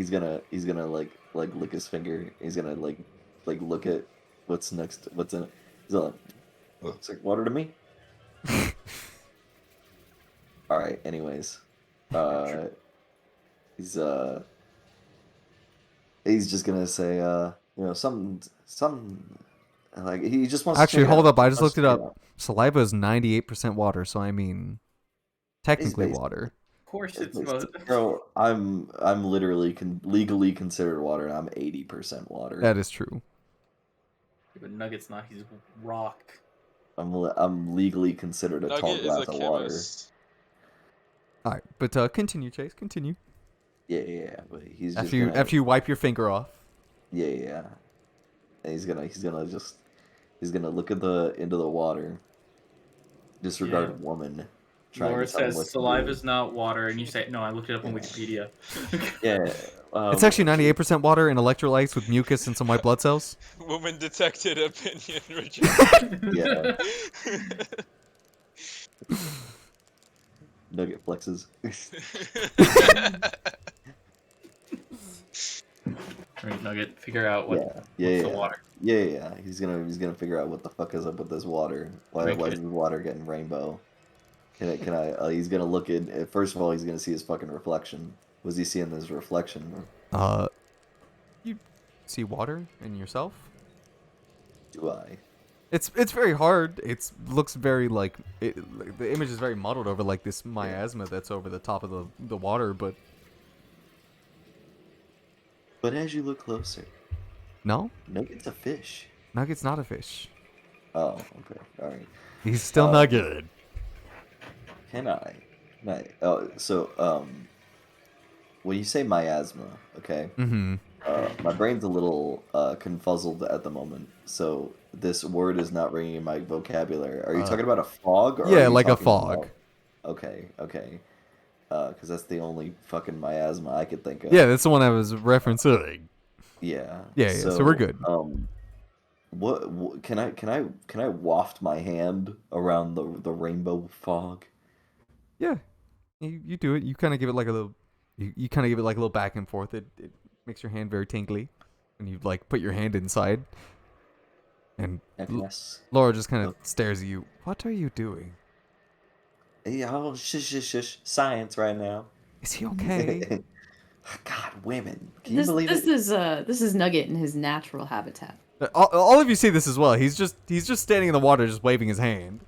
S8: like lick his finger. He's gonna like look at what's next. What's in it? He's like, looks like water to me. All right. Anyways, he's just gonna say something like he just wants.
S2: Actually,
S8: to check
S2: hold
S8: out.
S2: up. I just
S8: Wants
S2: looked
S8: to
S2: it
S8: check
S2: up. Saliva is 98% water, so I mean, technically
S8: basic.
S2: water.
S1: Of course,
S8: It's
S1: it's
S8: based- Bro, I'm literally legally considered water, and I'm 80% water.
S2: That is true.
S1: But Nugget's not. He's rock.
S8: I'm legally considered a tall
S3: Nugget is a
S8: glass of water.
S3: chemist.
S2: All right, but continue, Chase. Continue.
S8: Yeah, but he's just
S2: After you wipe your finger off.
S8: yeah. And he's gonna look at into the water. Disregard
S1: Yeah.
S8: woman.
S1: Laura
S8: to tell him
S1: says
S8: what to do.
S1: saliva's not water, and you say no. I looked it up on Wikipedia.
S8: Yeah.
S2: It's actually 98% water and electrolytes with mucus and some white blood cells.
S3: Woman detected opinion rejected.
S8: Yeah. Nugget flexes.
S1: Right, Nugget, figure out what's
S8: Yeah.
S1: the water.
S8: Yeah. He's gonna figure out what the fuck is up with this water. Why
S1: Drink
S8: is
S1: it.
S8: the water getting rainbow? Can I? He's gonna look at. First of all, he's gonna see his fucking reflection. Was he seeing his reflection?
S2: You see water in yourself?
S8: Do I?
S2: It's very hard. It looks very like the image is very muddled over like this miasma that's over the top of the water, but
S8: as you look closer,
S2: no,
S8: Nugget's a fish.
S2: Nugget's not a fish.
S8: Oh, okay, all right.
S2: He's still Nugget.
S8: Can I? When you say miasma, okay,
S2: Mm-hmm.
S8: my brain's a little confuzzled at the moment, so this word is not ringing in my vocabulary. Are you talking about a fog? Or
S2: Yeah,
S8: are you
S2: like a
S8: talking
S2: fog.
S8: about- Okay. Because that's the only fucking miasma I could think of.
S2: Yeah, that's the one I was referencing.
S8: Yeah.
S2: Yeah, so we're good.
S8: What can I waft my hand around the rainbow fog?
S2: Yeah, you do it. You kind of give it like a little. You kind of give it like a little back and forth. It makes your hand very tingly, and you like put your hand inside. And
S8: Yes.
S2: Laura just kind of stares at you. What are you doing?
S8: Yeah, shush. Science right now.
S2: Is he okay?
S8: God, women. Can you believe
S6: this
S8: it?
S6: is Nugget in his natural habitat.
S2: All of you see this as well. He's just standing in the water, just waving his hand.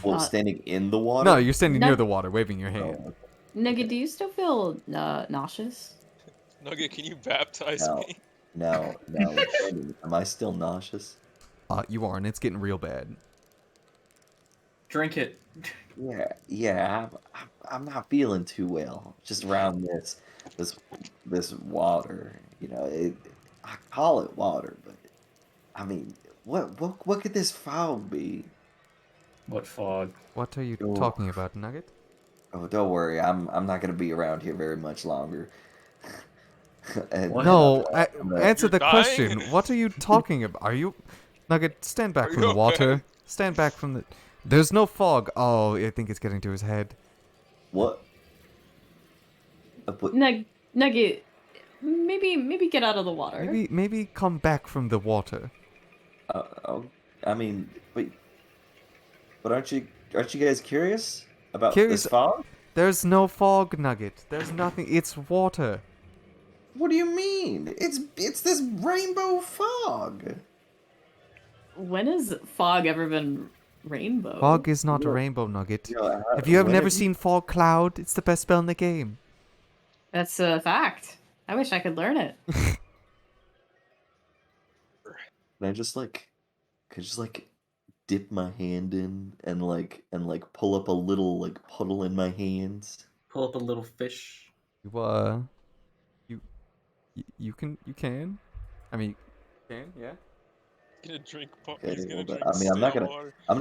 S8: Well, standing in the water?
S2: No, you're standing near
S6: Nug-
S2: the water, waving your hand.
S8: Oh,
S6: Nugget, do you still feel nauseous?
S3: Nugget, can you baptize
S8: No.
S3: me?
S8: Now, am I still nauseous?
S2: You are, and it's getting real bad.
S1: Drink it.
S8: Yeah. I'm not feeling too well. Just around this water. You know, I call it water, but I mean, what could this fog be?
S1: What fog?
S2: What are you
S8: Oh.
S2: talking about, Nugget?
S8: Oh, don't worry. I'm not gonna be around here very much longer. And,
S1: What?
S2: No,
S8: I'm gonna-
S2: answer
S3: You're
S2: the
S3: dying?
S2: question. What are you talking about? Are you, Nugget? Stand back
S3: Are
S2: from
S3: you
S2: the water.
S3: okay?
S2: Stand back from the. There's no fog. Oh, I think it's getting to his head.
S8: What? What?
S6: Nugget, maybe get out of the water.
S2: Maybe come back from the water.
S8: I mean, wait. But aren't you guys curious about
S2: Curious-
S8: this fog?
S2: There's no fog, Nugget. There's nothing. It's water.
S8: What do you mean? It's this rainbow fog.
S6: When has fog ever been rainbow?
S2: Fog is not a
S8: Yeah.
S2: rainbow, Nugget.
S8: You know,
S2: Have you
S8: when
S2: never seen Fog Cloud? It's the best spell in the game.
S6: That's a fact. I wish I could learn it.
S8: Can I just dip my hand in and pull up a little puddle in my hands?
S1: Pull up a little fish.
S2: You can. I mean, you can, yeah.
S3: He's gonna drink.
S8: Okay,
S3: He's gonna
S8: well,
S3: drink.
S8: I mean, I'm not
S3: stale
S8: gonna-
S3: water.
S8: I'm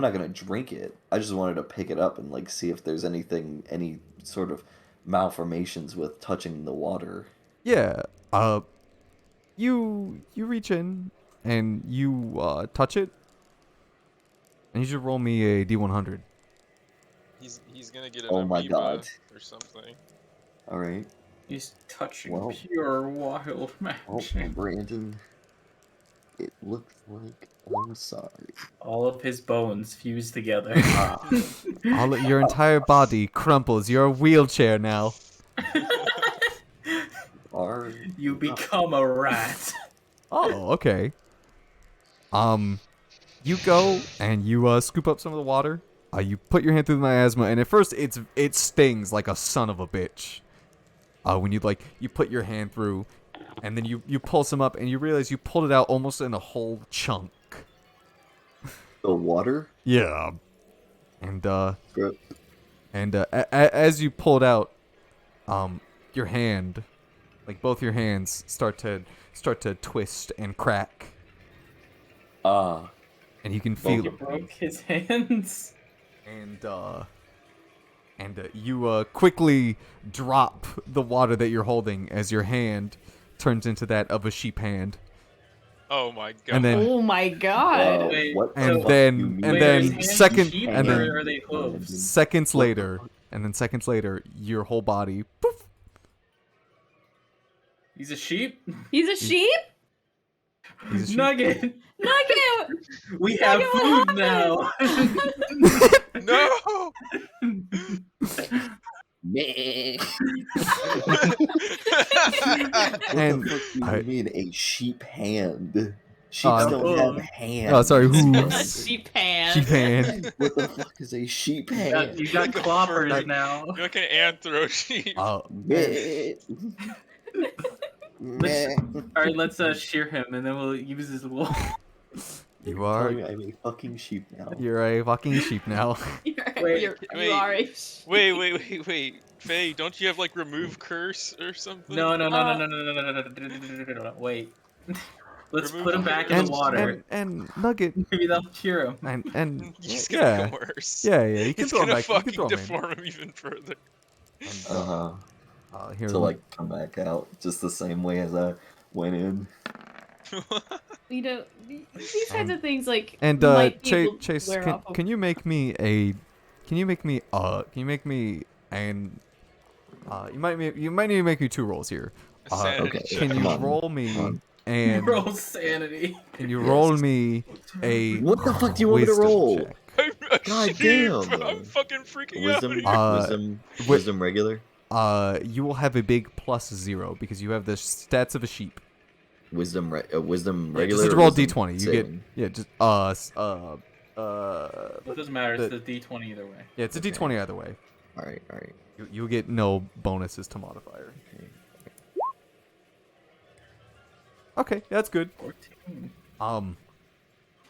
S8: not gonna drink it. I just wanted to pick it up and see if there's any sort of malformations with touching the water.
S2: Yeah. You reach in and you touch it, and you should roll me a D100.
S3: He's gonna get an
S8: Oh my
S3: amoeba
S8: God.
S3: or something.
S8: All right.
S1: He's touching
S8: Well.
S1: pure wild
S8: Oh,
S1: magic.
S8: Brandon. It looks like I'm sorry.
S1: All of his bones fuse together.
S2: All of your entire body crumples. You're a wheelchair now.
S8: Are
S1: You become a rat.
S2: Oh, okay. You go and you scoop up some of the water. You put your hand through the miasma, and at first it stings like a son of a bitch. When you put your hand through, and then you pull some up, and you realize you pulled it out almost in a whole chunk.
S8: the water?
S2: Yeah. And
S8: Good.
S2: as you pull it out, your hand, like both your hands, start to twist and crack. And you can feel
S1: He broke his hands.
S2: And you quickly drop the water that you're holding as your hand turns into that of a sheep hand.
S3: Oh my god.
S2: And then
S6: Oh my god.
S1: Wait,
S8: What the
S2: and
S8: fuck
S2: then
S8: you mean?
S2: and
S1: Wait,
S2: then
S1: are his hands
S2: second
S1: sheep
S2: and
S1: or
S2: then
S1: are they hooves?
S2: seconds later, your whole body poof.
S1: He's a sheep?
S6: He's a sheep?
S2: He's a sheep.
S1: Nugget!
S6: Nugget!
S1: We have
S6: Nugget,
S1: food
S6: what
S1: now!
S3: No!
S8: Meh.
S2: And
S8: What the fuck
S2: I-
S8: do you mean a sheep hand? Sheeps
S2: no.
S8: don't have hands.
S2: Oh, sorry,
S6: A
S2: hooves.
S6: sheep hand.
S2: Sheep hand.
S8: What the fuck is a sheep
S1: You
S8: hand?
S1: got
S3: Like a
S1: cloppers
S3: fur.
S1: now.
S3: You're like an anthro sheep.
S8: Meh. Meh.
S1: Alright, let's shear him and then we'll use his wool.
S2: You
S8: Tell
S2: are
S8: me I'm a fucking sheep now.
S2: you're a fucking sheep now.
S3: Wait,
S6: You
S3: wait.
S6: are a
S3: Wait. Faye, don't you have like remove curse or something?
S1: No. Wait. Let's
S3: Remove
S1: put him back in
S2: and,
S1: the water.
S2: and Nugget
S1: Maybe that'll cure him.
S2: and
S3: He's gonna
S2: yeah.
S3: become worse.
S2: Yeah, you can
S3: He's
S2: throw him
S3: gonna
S2: back. You can
S3: fucking
S2: throw him in.
S3: deform him even further.
S2: Here,
S8: To like come back out just the same way as I went in.
S6: You know, these kinds of things like
S2: and
S6: might be able to
S2: Chase,
S6: wear off of-
S2: can you make me an you might need to make me 2 rolls here.
S3: Sanity
S8: okay.
S3: check.
S2: Can you
S8: Come on.
S2: roll me
S8: Come on.
S2: and
S1: Roll sanity.
S2: can you roll me a
S8: What the fuck do you want me to
S2: wisdom
S8: roll?
S2: check?
S3: I'm a
S8: God
S3: sheep.
S8: damn.
S3: I'm fucking freaking
S8: Wisdom,
S3: out.
S8: wisdom regular.
S2: You will have a big +0 because you have the stats of a sheep.
S8: Wisdom
S2: Yeah,
S8: regular.
S2: just
S8: or
S2: roll
S8: wisdom
S2: d20. You
S8: saving?
S2: get just
S1: It doesn't matter, it's the D20 either way.
S2: yeah, it's a
S8: Okay.
S2: d20 either way.
S8: All right.
S2: You get no bonuses to modifier. Okay, that's good.
S1: 14.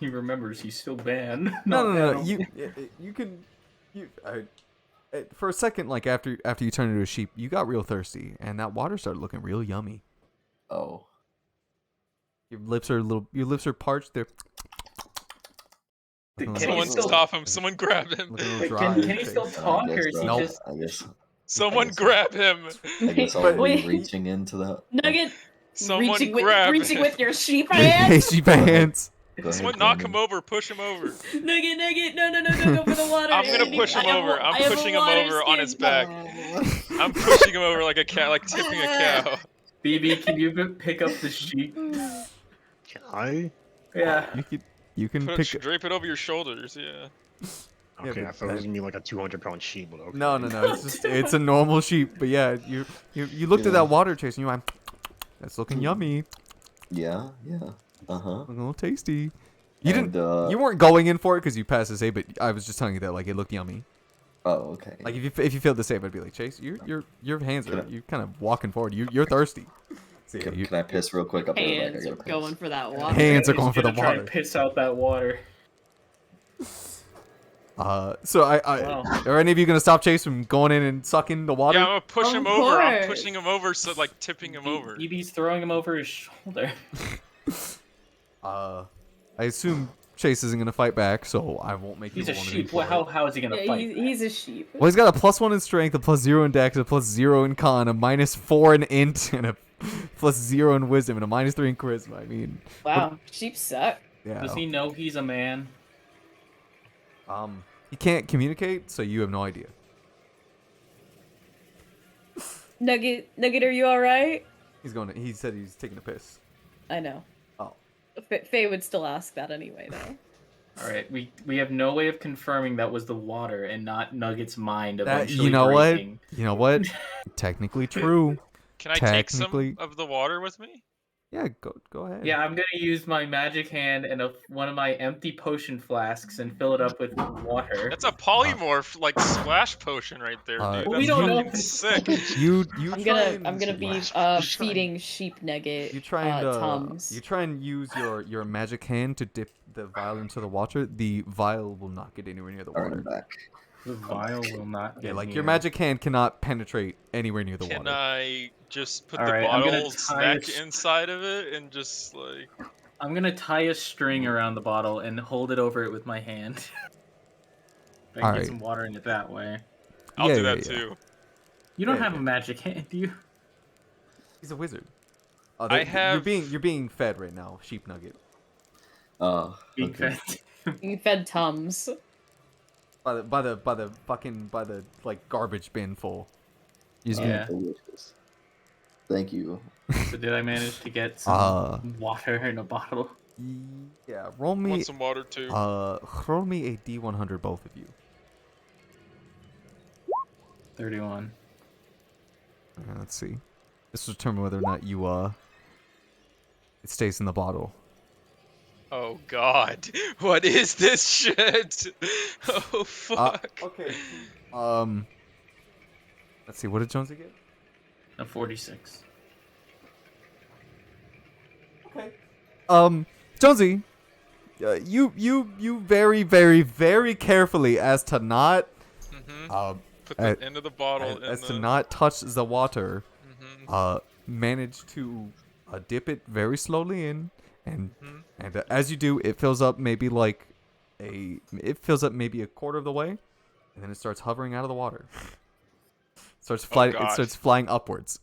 S1: He remembers he's still banned.
S2: No.
S1: Not animal.
S2: You can for a second, like after you turn into a sheep, you got real thirsty, and that water started looking real yummy.
S8: Oh.
S2: Your lips are parched. They're
S1: Can
S2: looking
S1: he
S3: Someone
S1: still-
S3: stop him. Someone grab him.
S2: looking a little
S1: Wait,
S2: dry.
S1: can he still talk, or is he
S2: Nope.
S1: just...
S8: I guess.
S3: Someone
S8: guess-
S3: grab him.
S8: I guess I'll
S2: But-
S8: be
S6: Wait.
S8: reaching into that.
S6: Nugget
S3: Someone
S6: reaching
S3: grab
S6: with,
S3: him.
S6: with your sheep
S2: Hey,
S6: hands.
S2: sheep hands.
S8: Go ahead,
S3: Someone knock
S8: Brandon.
S3: him over. Push him over.
S6: Nugget, no, go for the water.
S3: I'm gonna push him
S6: I have
S3: over.
S6: I
S3: I'm
S6: have a
S3: pushing him
S6: water
S3: over on his
S6: skin.
S3: back. I'm pushing him over like a cat, like tipping a cow.
S1: BB, can you pick up the sheep?
S7: Can I?
S1: Yeah.
S2: You can
S3: Put
S2: pick.
S3: it, drape it over your shoulders. Yeah.
S2: Yeah,
S7: Okay,
S2: but
S7: I thought it was gonna be like a 200-pound sheep. But okay.
S2: No. It's a normal sheep. But yeah, you looked at
S8: Yeah.
S2: that water, Chase, and you went, "That's looking yummy.
S8: Yeah.
S2: A little tasty." You didn't.
S8: And,
S2: You weren't going in for it because you passed the save, but I was just telling you that like it looked yummy.
S8: Oh, okay.
S2: Like if you failed the save, I'd be like, Chase, your hands
S8: Can
S2: are
S8: I-
S2: you kind of walking forward. You're thirsty. So, yeah,
S8: Can I piss real quick? I'll be right back. I
S6: Hands are
S8: gotta piss.
S6: going for that water.
S2: Hands are
S1: He's
S2: going for the
S1: gonna try and
S2: water.
S1: piss out that water.
S2: So
S1: Wow.
S2: are any of you gonna stop Chase from going in and sucking the water?
S3: Yeah, I'm gonna push
S6: Of
S3: him over. I'm
S6: course.
S3: pushing him over, so like tipping him over.
S1: BB's throwing him over his shoulder.
S2: I assume Chase isn't gonna fight back, so I won't make
S1: He's
S2: you
S1: a
S2: roll
S1: sheep.
S2: anything
S1: Well,
S2: for it.
S1: how is he gonna
S6: Yeah,
S1: fight?
S6: he's a sheep.
S2: Well, he's got a +1 in strength, a +0 in dex, a +0 in con, a -4 in int, and a +0 in wisdom, and a -3 in charisma. I mean,
S6: Wow, sheep suck.
S2: yeah.
S1: Does he know he's a man?
S2: You can't communicate, so you have no idea.
S6: Nugget, are you all right?
S2: He said he's taking a piss.
S6: I know.
S2: Oh.
S6: Faye would still ask that anyway, though.
S1: All right, we have no way of confirming that was the water and not Nugget's mind
S2: That,
S1: eventually
S2: you know
S1: breaking.
S2: what? You know what? Technically true.
S3: Can I take some
S2: Technically-
S3: of the water with me?
S2: Yeah, go ahead.
S1: Yeah, I'm gonna use my magic hand and one of my empty potion flasks and fill it up with water.
S3: That's a polymorph, like splash potion right there, dude.
S1: Well, we
S3: That's
S1: don't know
S3: fucking
S1: if it's
S3: sick.
S2: You
S6: I'm
S2: try
S6: gonna
S2: and,
S6: be feeding Sheep Nugget
S2: you try and
S6: Tums.
S2: you try and use your magic hand to dip the vial into the water. The vial will not get anywhere near the
S8: Alright,
S2: water.
S8: I'm back.
S1: The vial will not
S2: Yeah,
S1: get
S2: like
S1: near.
S2: your magic hand cannot penetrate anywhere near the
S3: Can
S2: water.
S3: I just put
S1: All
S3: the
S1: right, I'm gonna
S3: bottle's
S1: tie
S3: neck
S1: a-
S3: inside of it and just like?
S1: I'm gonna tie a string around the bottle and hold it over it with my hand. I can
S2: Alright.
S1: get some water in it that way.
S3: I'll
S2: Yeah,
S3: do
S2: yeah,
S3: that
S2: yeah.
S3: too.
S1: You don't
S2: Yeah,
S1: have
S2: yeah.
S1: a magic hand, do you?
S2: He's a wizard.
S3: I
S2: You're
S3: have-
S2: being fed right now, Sheep Nugget.
S1: Being
S8: Okay.
S1: fed.
S6: You fed Tums.
S2: By the like garbage bin full. He's
S1: Yeah.
S2: gonna-
S8: Delicious. Thank you.
S1: So did I manage to get some
S2: Uh,
S1: water in a bottle?
S2: Yeah, roll me.
S3: Want some water too?
S2: Roll me a D100, both of you.
S1: 31.
S2: Let's see. This will determine whether or not you it stays in the bottle.
S3: Oh God, what is this shit? Oh fuck.
S2: Okay. Let's see. What did Jonesy get?
S1: A 46.
S2: Jonesy, you very, very, very carefully as to not
S3: Put the end of the bottle in
S2: as
S3: the.
S2: to not touch the water.
S3: Mhm.
S2: Manage to dip it very slowly in, and
S3: Mhm.
S2: as you do, it fills up maybe a quarter of the way, and then it starts hovering out of the water. Starts flying. It
S3: God.
S2: starts flying upwards.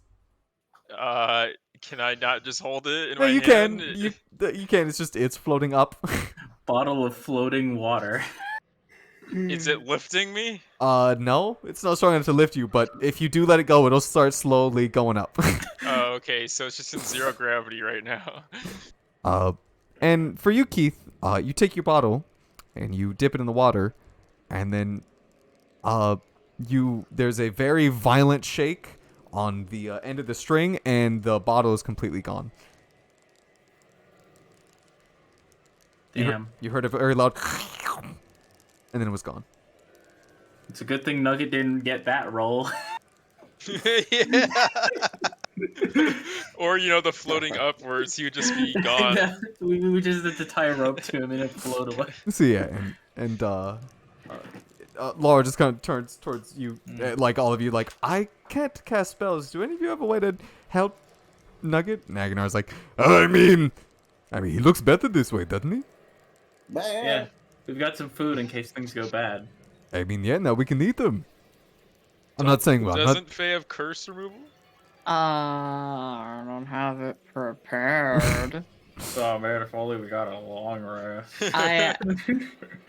S3: Can I not just hold it in
S2: No,
S3: my
S2: you
S3: hand?
S2: can. You can. It's floating up.
S1: Bottle of floating water.
S3: Is it lifting me?
S2: No, it's not strong enough to lift you, but if you do let it go, it'll start slowly going up.
S3: Oh, okay. So it's just in zero gravity right now.
S2: And for you, Keith, you take your bottle and you dip it in the water, and then there's a very violent shake on the end of the string, and the bottle is completely gone.
S1: Damn.
S2: You heard a very loud, and then it was gone.
S1: It's a good thing Nugget didn't get that roll.
S3: Yeah. Or the floating upwards, he would just be gone.
S1: we just had to tie a rope to him and it float away.
S2: So yeah, and Laura just kind of turns towards you, like all of you, like, I can't cast spells. Do any of you have a way to help Nugget? And Agnar's like, I mean, he looks better this way, doesn't he?
S1: Yeah, we've got some food in case things go bad.
S2: I mean, yeah, now we can eat them. I'm not saying well.
S3: Doesn't Faye have curse removal?
S6: I don't have it prepared.
S1: Oh man, if only we got a long rest.
S6: I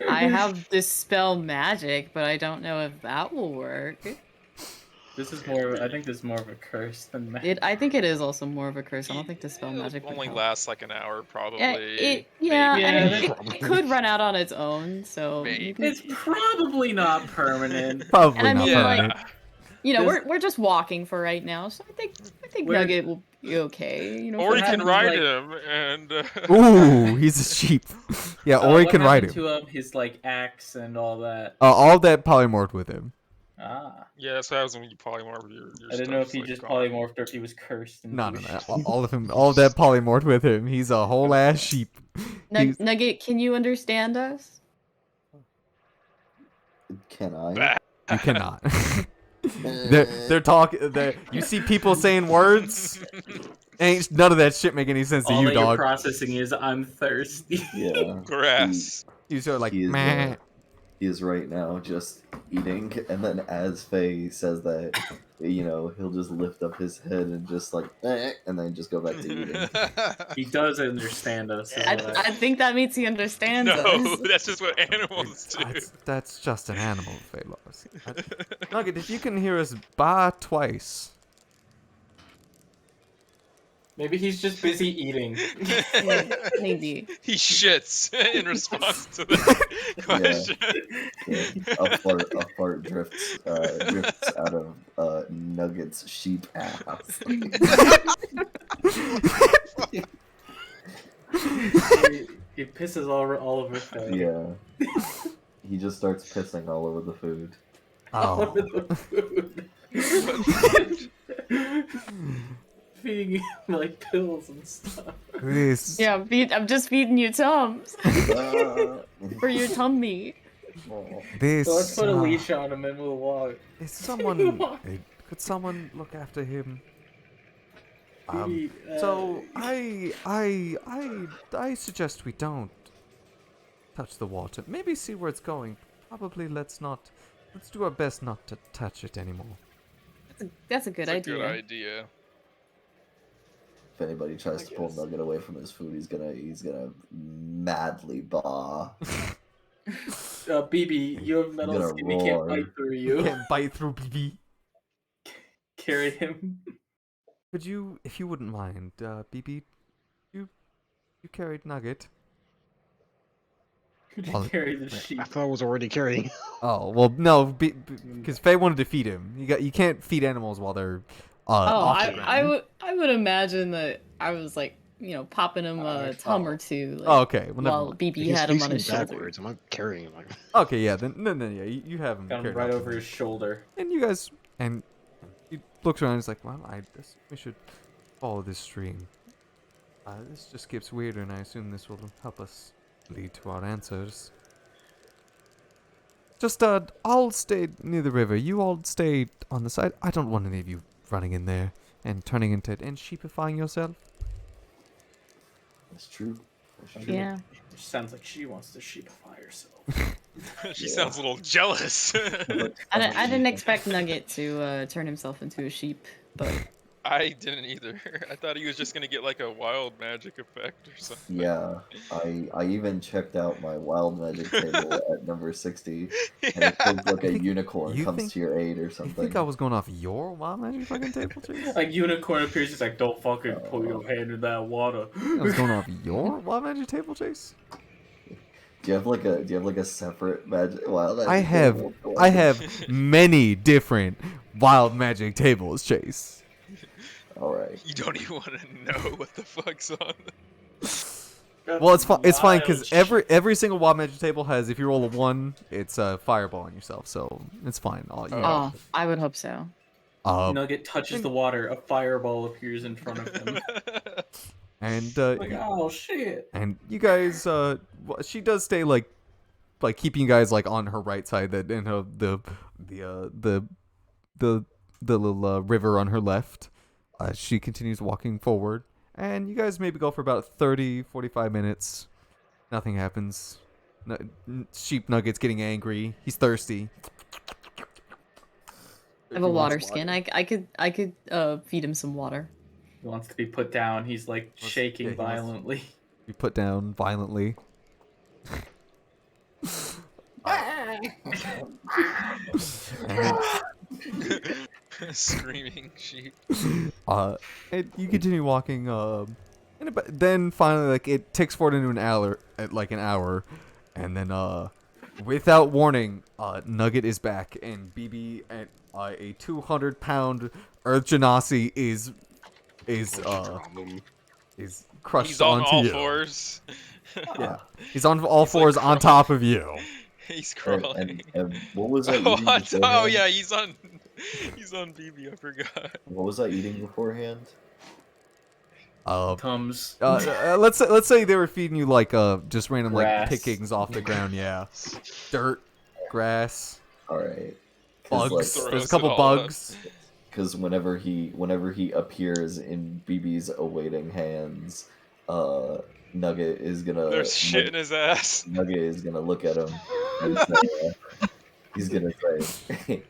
S6: have dispel magic, but I don't know if that will work.
S1: This is more. I think this is more of a curse than magic.
S6: I think it is also more of a curse. I don't think dispel magic would
S3: Only
S6: help.
S3: lasts like an hour, probably.
S6: It
S3: maybe.
S6: it could run out on its own. So
S3: Maybe.
S1: It's probably not permanent.
S2: Probably
S6: And I
S2: not
S6: mean,
S2: permanent.
S6: like, we're just walking for right now, so I think
S1: We're-
S6: Nugget will be okay.
S3: Or
S1: what
S3: you can
S1: happens,
S3: ride
S1: like-
S3: him and.
S2: Ooh, he's a sheep. Yeah, or he
S1: what
S2: can ride
S1: happened
S2: him.
S1: to his like axe and all that.
S2: All that polymorphed with him.
S1: Ah,
S3: Yeah, that's what happens when you polymorph your
S1: I didn't know if
S3: stuff's,
S1: he
S3: like,
S1: just
S3: gone.
S1: polymorphed or if he was cursed. And
S2: No. All of him, all of that polymorphed with him. He's a whole ass sheep. He's-
S6: Nugget, can you understand us?
S8: Can I?
S2: You cannot. they're talking. You see people saying words. Ain't none of that shit make any sense to
S1: all
S2: you,
S1: that you're
S2: dog.
S1: processing is I'm thirsty.
S8: Yeah.
S3: Grass.
S2: You sort of like
S8: He is,
S2: meh.
S8: He is right now just eating, and then as Faye says that, he'll just lift up his head and just like, and then just go back to eating.
S1: He does understand us. is
S6: I,
S1: what
S6: I think that means he understands
S3: No,
S6: us.
S3: that's just what animals do.
S2: That's just an animal, Phalos. Nugget, if you can hear us bar twice.
S1: Maybe he's just busy eating.
S6: Maybe.
S3: He shits in response to that question.
S8: Yeah, a fart drifts out of Nugget's sheep ass.
S1: He pisses all over Faye.
S8: Yeah. He just starts pissing all over the food.
S1: All
S2: Oh.
S1: over the food. Feeding him like pills and stuff.
S2: This.
S6: Yeah, I'm just feeding you Tums for your tummy.
S2: This.
S1: So let's put a leash on him and we'll walk.
S2: Is someone? Could someone look after him?
S1: Maybe,
S2: So I suggest we don't touch the water. Maybe see where it's going. Probably let's do our best not to touch it anymore.
S6: That's a good
S3: That's a
S6: idea.
S3: good idea.
S8: If anybody tries to pull Nugget away from his food, he's gonna madly baw.
S1: BB, you have metal
S8: Gonna
S1: skin. He can't
S8: roar.
S1: bite through you.
S2: Can't bite through BB.
S1: Carry him.
S2: Could you, if you wouldn't mind, BB, you carried Nugget.
S1: Could you
S2: Well,
S1: carry the sheep?
S7: I thought I was already carrying.
S2: Oh well, no, because Faye wanted to feed him. You can't feed animals while they're
S6: Oh,
S2: off the
S6: I
S2: ground.
S6: would imagine that I was like, popping him a tum or two. Like,
S2: Oh, okay. Well, never
S6: while
S2: mind.
S6: BB
S7: He's
S6: had him on
S7: facing
S6: his shoulder.
S7: backwards. I'm not carrying him. Like,
S2: Okay, yeah, then yeah, you have him
S1: Got him
S2: carried
S1: right
S2: up.
S1: over his shoulder.
S2: And you guys, and he looks around and he's like, well, I guess we should follow this stream. This just gets weirder, and I assume this will help us lead to our answers. Just, I'll stay near the river. You all stay on the side. I don't want any of you running in there and turning into it and sheepifying yourself.
S8: That's true. That's true.
S6: Yeah.
S1: It sounds like she wants to sheepify herself.
S3: She
S8: Yeah.
S3: sounds a little jealous.
S6: I didn't expect Nugget to turn himself into a sheep, but
S3: I didn't either. I thought he was just gonna get like a wild magic effect or something.
S8: Yeah, I even checked out my wild magic table at number 60, and
S3: Yeah.
S8: it feels like a unicorn
S2: you
S8: comes
S2: think-
S8: to your aid or
S2: You
S8: something.
S2: think I was going off your wild magic fucking table, Chase?
S1: Like unicorn appears, he's like, "Don't fucking put your hand in that water."
S2: I was going off your wild magic table, Chase?
S8: Do you have like a separate magic wild magic
S2: I have
S8: table?
S2: I have many different wild magic tables, Chase.
S8: All right.
S3: You don't even want to know what the fuck's on.
S2: Well, it's fine. It's fine
S1: Wild
S2: because every single wild magic table has, if you roll a 1, it's a fireball on yourself, so it's fine.
S6: oh, I would hope so.
S1: Nugget touches the water, a fireball appears in front of him.
S2: and
S1: Like, oh shit!
S2: and you guys, she does stay like keeping you guys like on her right side, that and the little river on her left. She continues walking forward, and you guys maybe go for about 30-45 minutes. Nothing happens. Sheep Nugget's getting angry. He's thirsty.
S6: I have a water skin. I could feed him some water.
S1: He wants to be put down. He's like shaking
S2: yeah, he wants-
S1: violently.
S2: You put down violently.
S3: Screaming sheep.
S2: And you continue walking. Then finally, like it ticks forward into an hour, and then without warning, Nugget is back, and BB and a 200-pound Earth Genasi is crushed
S3: He's on
S2: onto
S3: all
S2: you.
S3: fours.
S2: Yeah, he's on all
S3: He's, like,
S2: fours on top of you.
S3: He's
S8: And,
S3: crawling.
S8: and what was that
S3: Oh,
S8: eating
S3: oh
S8: beforehand?
S3: yeah, he's on BB. I forgot.
S8: What was I eating beforehand?
S1: Comes.
S2: Let's say they were feeding you like just random
S1: Grass.
S2: like pickings off the ground. Yeah, dirt, grass,
S8: All right.
S2: bugs.
S3: Throws
S2: There's a
S3: it
S2: couple
S3: all up.
S2: bugs.
S8: Because whenever he appears in BB's awaiting hands, Nugget is gonna
S3: There's shit in his ass.
S8: Nugget is gonna look at him He's gonna say.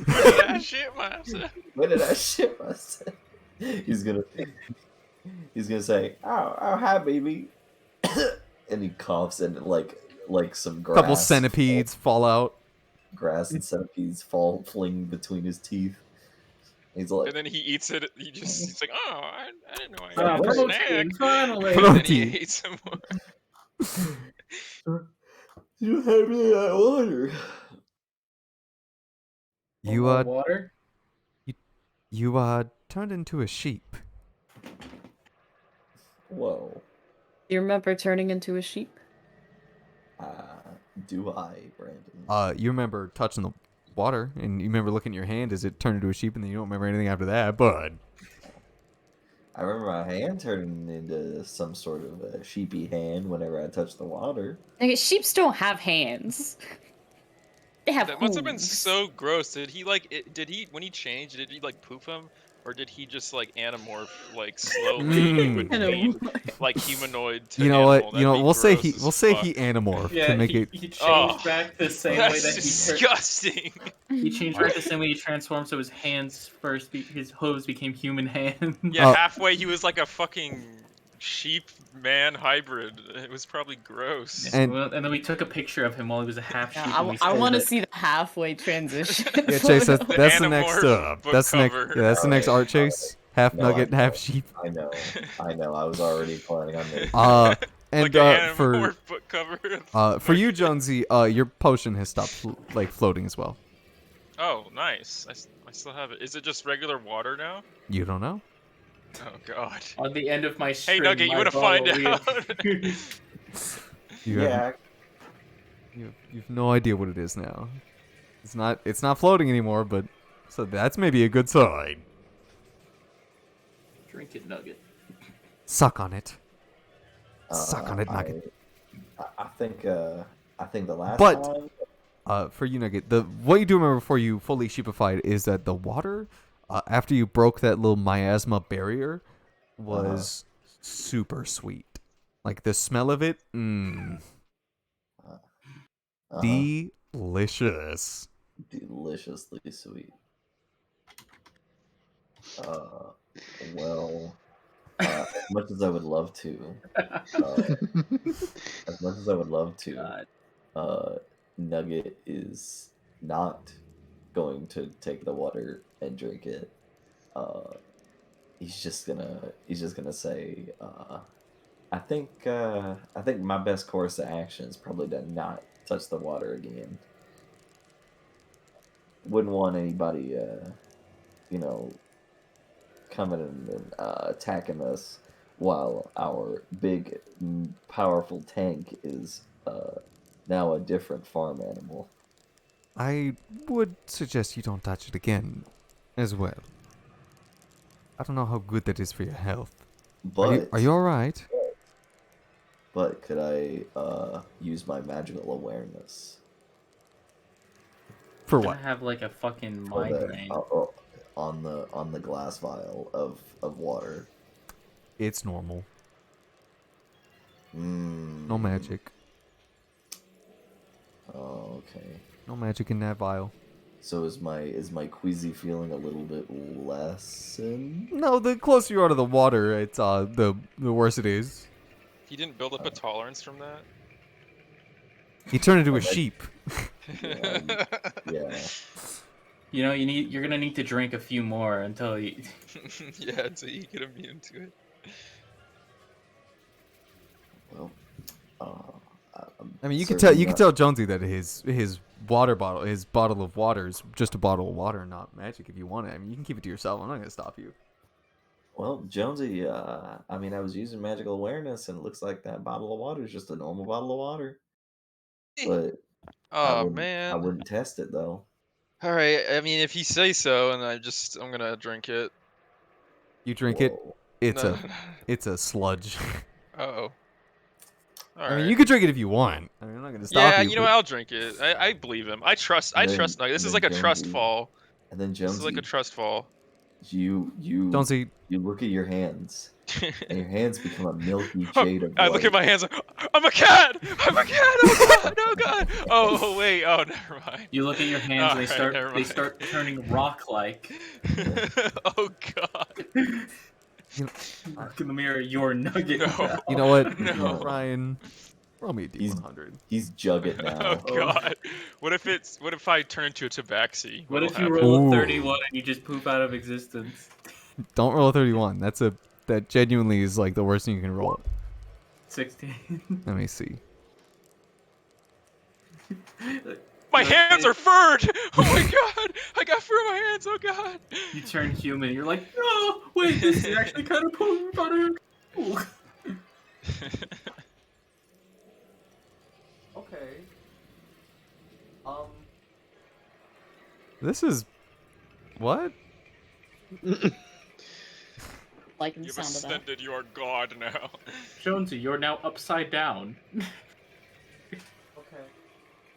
S3: I shit myself.
S8: When did I shit myself? He's gonna say, "Oh, hi, baby," and he coughs and like some grass.
S2: Couple centipedes fall out.
S8: Grass and centipedes fling between his teeth. He's like,
S3: And then he eats it. He's like, oh, I didn't know I
S8: Oh,
S3: had a
S8: protein,
S3: snack.
S1: finally.
S3: And then he
S2: Protein.
S3: ate some more.
S8: "You have me that water."
S2: You
S1: More water.
S2: you turned into a sheep.
S8: Whoa.
S6: You remember turning into a sheep?
S8: Do I, Brandon?
S2: You remember touching the water, and you remember looking at your hand as it turned into a sheep, and then you don't remember anything after that. But
S8: I remember my hand turning into some sort of a sheepy hand whenever I touched the water.
S6: Like, sheeps don't have hands. They have
S3: That must have been
S6: hooves.
S3: so gross. Did he did he when he changed? Did he like poof him, or did he just like anamorph like slowly in between like humanoid to
S2: you know
S3: animal?
S2: what? You know
S3: That'd be
S2: we'll say
S3: gross
S2: he
S3: as
S2: we'll say
S3: fuck.
S2: he anamorphed
S1: Yeah,
S2: to make
S1: he,
S2: it.
S1: he changed
S3: Oh,
S1: back the same way
S3: That's
S1: that he
S3: disgusting.
S1: he changed back the same way he transformed. So his hands first, his hooves became human hands.
S3: Yeah,
S2: Oh.
S3: halfway he was like a fucking sheep man hybrid. It was probably gross.
S2: And-
S1: And then we took a picture of him while he was a half sheep. and we
S6: I
S1: sold
S6: want to
S1: it.
S6: see the halfway transition.
S2: Yeah, Chase, that's
S3: The
S2: the next
S3: Animorph book
S2: that's the next
S3: cover.
S2: that's the next art,
S8: Alright,
S2: Chase. Half
S8: No,
S2: nugget,
S8: I
S2: half
S8: know.
S2: sheep.
S8: I know. I was already planning on making.
S2: And
S3: like an
S2: for
S3: Animorph book cover.
S2: for you, Jonesy, your potion has stopped floating as well.
S3: Oh, nice. I still have it. Is it just regular water now?
S2: You don't know.
S3: Oh god.
S1: On the end of my
S3: Hey
S1: string,
S3: Nugget, you
S1: my
S3: wanna find
S1: bottle
S3: out?
S2: You
S8: Yeah.
S2: have, you've no idea what it is now. It's not floating anymore, but so that's maybe a good sign.
S1: Drink it, Nugget.
S2: Suck on it. Suck on it, Nugget.
S8: I think the last
S2: But-
S8: time.
S2: For you, Nugget, what you do remember before you fully sheepified is that the water, after you broke that little miasma barrier, was super sweet. Like the smell of it, delicious.
S8: Deliciously sweet. Well, as much as I would love to, Nugget is not going to take the water and drink it. He's just gonna say, I think my best course of action is probably to not touch the water again. Wouldn't want anybody, coming and attacking us while our big, powerful tank is now a different farm animal.
S2: I would suggest you don't touch it again, as well. I don't know how good that is for your health.
S8: But
S2: Are you all right?
S8: But could I use my magical awareness
S2: For
S1: I'm
S2: what?
S1: gonna have like a fucking
S8: for
S1: migraine.
S8: on the glass vial of water?
S2: It's normal.
S8: Mm.
S2: No magic.
S8: Oh, okay.
S2: No magic in that vial.
S8: So is my queasy feeling a little bit lessened?
S2: No, the closer you are to the water, it's the worse it is.
S3: He didn't build up a tolerance from that.
S2: He turned into a sheep.
S8: Yeah.
S1: You know, you're gonna need to drink a few more until you.
S3: Yeah, until you get immune to it.
S8: Well,
S2: I mean, you can
S8: certainly
S2: tell Jonesy that his water bottle, his bottle of water is just a bottle of water, not magic. If you want it, I mean, you can keep it to yourself. I'm not gonna stop you.
S8: Well, Jonesy, I mean, I was using magical awareness, and it looks like that bottle of water is just a normal bottle of water. But I
S3: Oh
S8: I wouldn't test it though.
S3: All right. I mean, if you say so, and I'm gonna drink it.
S2: You drink it,
S8: Whoa.
S3: No.
S2: it's a sludge.
S3: Uh-oh.
S2: I mean, you can drink it if you want. I mean, I'm not gonna stop
S3: Yeah,
S2: you.
S3: you know what? I'll drink it. I believe him. I trust
S8: And
S3: Nugget. This is
S8: then
S3: like a trust
S8: Jonesy-
S3: fall.
S8: And then
S3: This is like
S8: Jonesy,
S3: a trust fall.
S8: you
S2: Jonesy,
S8: you look at your hands, and your hands become a milky shade of
S3: I
S8: white.
S3: look at my hands. I'm a cat. I'm a cat. Oh god. Oh god. Oh wait. Oh never mind.
S1: You look at your hands and
S3: Alright, never
S1: they
S3: mind.
S1: start turning rock-like.
S3: Oh god.
S1: Look in the mirror, you're Nugget.
S3: No.
S2: You know what,
S3: No.
S2: Ryan? Roll me a
S8: He's-
S2: D100.
S8: He's Jugget
S3: Oh
S8: now.
S3: god. What if I turn into a tabaxi?
S1: What
S3: What'll
S1: if you
S3: happen?
S1: roll
S2: Ooh.
S1: a 31 and you just poop out of existence?
S2: Don't roll a 31. That genuinely is like the worst thing you can roll.
S1: 16.
S2: Let me see.
S3: My hands are furred! Oh my god! I got fur on my hands, oh god!
S1: You turn human. You're like, no, wait, this is actually kind of poop out of.
S2: Okay. This is what?
S6: Liking the
S3: You've
S6: sound of that.
S3: ascended, you are god now.
S1: Jonesy, you're now upside down.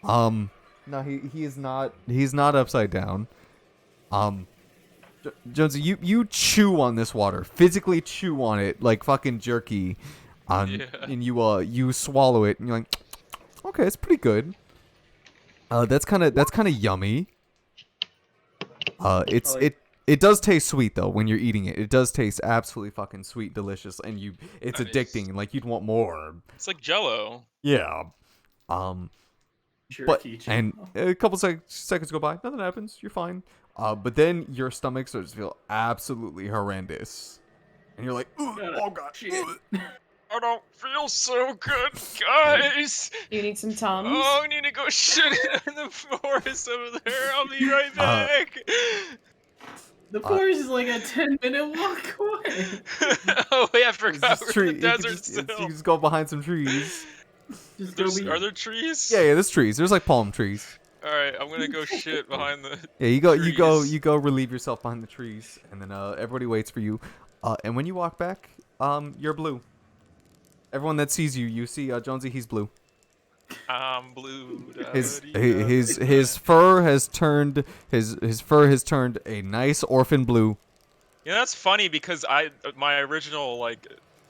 S2: No, he is not. He's not upside down. Jonesy, you chew on this water, physically chew on it like fucking jerky,
S3: Yeah.
S2: and you swallow it, and you're like, okay, it's pretty good. That's kind of yummy. It does taste sweet though when you're eating it. It does taste absolutely fucking sweet, delicious, and it's
S3: Nice.
S2: addicting. Like you'd want more.
S3: It's like Jello.
S2: Yeah. But
S1: Jerky.
S2: and a couple seconds go by, nothing happens. You're fine. But then your stomach starts to feel absolutely horrendous, and you're like, "Ugh, oh god,
S1: Shit.
S2: ugh."
S3: I don't feel so good, guys.
S6: You need some Tums?
S3: Oh, I need to go shit in the forest over there. I'll be right back.
S1: The forest is like a 10-minute walk away.
S3: Oh wait, I
S2: It's
S3: forgot
S2: just
S3: we're in
S2: tree-
S3: the
S2: you can
S3: desert
S2: just- it's-
S3: still.
S2: You just go behind some trees.
S1: Just go be.
S3: Are there trees?
S2: Yeah, there's trees. There's like palm trees.
S3: All right, I'm gonna go shit behind the.
S2: Yeah,
S3: trees.
S2: you go relieve yourself behind the trees, and then everybody waits for you. And when you walk back, you're blue. Everyone that sees you, you see Jonesy. He's blue.
S3: I'm blue.
S2: His fur has turned his fur has turned a nice orphan blue.
S3: Yeah, that's funny because my original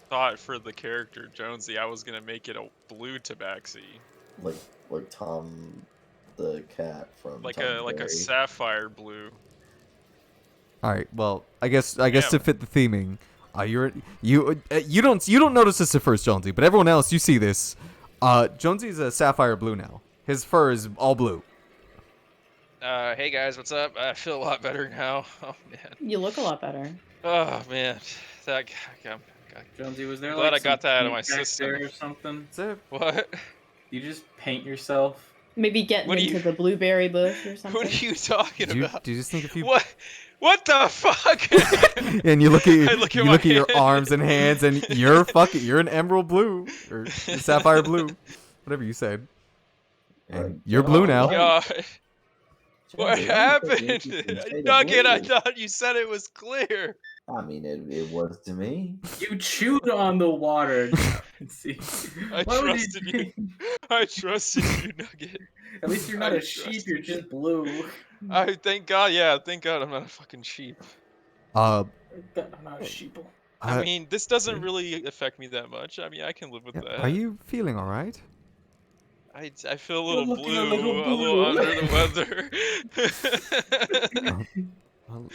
S3: thought for the character Jonesy, I was gonna make it a blue tabaxi,
S8: Like Tom the cat from
S3: like
S8: Tom
S3: a
S8: and
S3: like a
S8: Jerry.
S3: sapphire blue.
S2: All right. Well, I guess to
S3: Yeah.
S2: fit the theming, you don't notice this at first, Jonesy, but everyone else you see this. Jonesy's a sapphire blue now. His fur is all blue.
S3: Hey guys, what's up? I feel a lot better now. Oh man.
S6: You look a lot better.
S3: Oh man. That.
S1: Jonesy, was there
S3: Glad
S1: like
S3: I got
S1: some
S3: that out of
S1: paint
S3: my
S1: back
S3: system.
S1: there or something?
S2: That's it.
S3: What?
S1: You just paint yourself.
S6: Maybe getting
S3: What do
S6: into
S3: you-
S6: the blueberry bush or something.
S3: What are you talking about?
S2: Do you just think if you
S3: What the fuck?
S2: and you look at
S3: I look at
S2: you
S3: my
S2: look at your
S3: hand.
S2: arms and hands, and you're an emerald blue or sapphire blue, whatever you said. And you're blue now.
S3: God. What
S8: Jonesy, why
S3: happened?
S8: you think you say the
S3: Nugget, I
S8: blue?
S3: thought you said it was clear.
S8: I mean, it was to me.
S1: You chewed on the water. See,
S3: I
S1: Why would
S3: trusted you. I trusted you, Nugget.
S1: At least you're not
S3: I
S1: a sheep. You're
S3: trusted
S1: just blue.
S3: I thank God, yeah, thank God I'm not a fucking sheep.
S2: Uh,
S1: I'm not a sheeple.
S3: I mean, this doesn't really affect me that much. I mean, I can live with that.
S2: are you feeling all right?
S3: I feel a little
S1: looking
S3: blue,
S1: a little
S3: a little
S1: blue.
S3: under the weather.
S2: Well,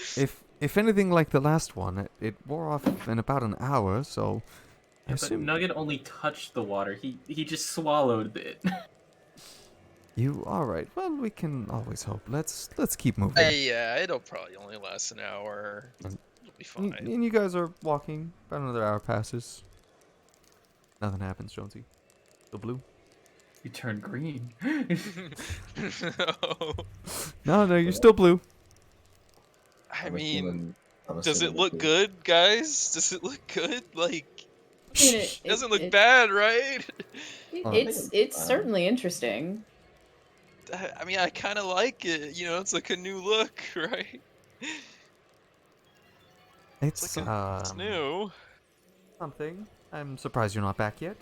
S2: if anything like the last one, it wore off in about an hour, so I
S1: Yeah, but
S2: assume
S1: Nugget only touched the water. He just swallowed it.
S2: you all right. Well, we can always hope. Let's keep moving.
S3: Yeah, it'll probably only last an hour. It'll be
S2: And,
S3: fine.
S2: and you guys are walking. About another hour passes. Nothing happens, Jonesy. The blue.
S1: You turned green.
S3: No.
S2: No, you're still blue.
S3: I
S8: I'm
S3: mean,
S8: assuming- I'm
S3: does it
S8: assuming
S3: look
S8: that
S3: good, guys? Does it look good? Like,
S6: I mean,
S3: it doesn't look bad, right?
S6: It's
S8: it's fine.
S6: certainly interesting.
S3: I mean, I kind of like it. You know, it's like a new look, right?
S2: It's
S3: It's new.
S2: something. I'm surprised you're not back yet.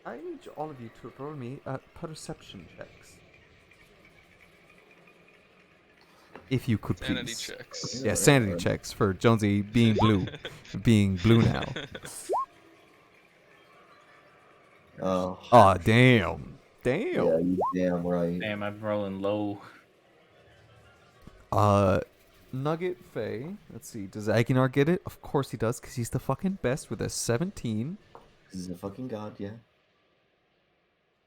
S2: I need all of you to roll me perception checks. If you could
S3: Sanity
S2: please.
S3: checks.
S2: Yeah, sanity checks for Jonesy being blue. Being blue now.
S8: Oh,
S2: Aw, damn.
S8: yeah,
S2: Damn.
S8: you damn right.
S1: Damn, I'm rolling low.
S2: Nugget Faye. Let's see. Does Aguinar get it? Of course he does, because he's the fucking best with a 17.
S8: This is a fucking god, yeah.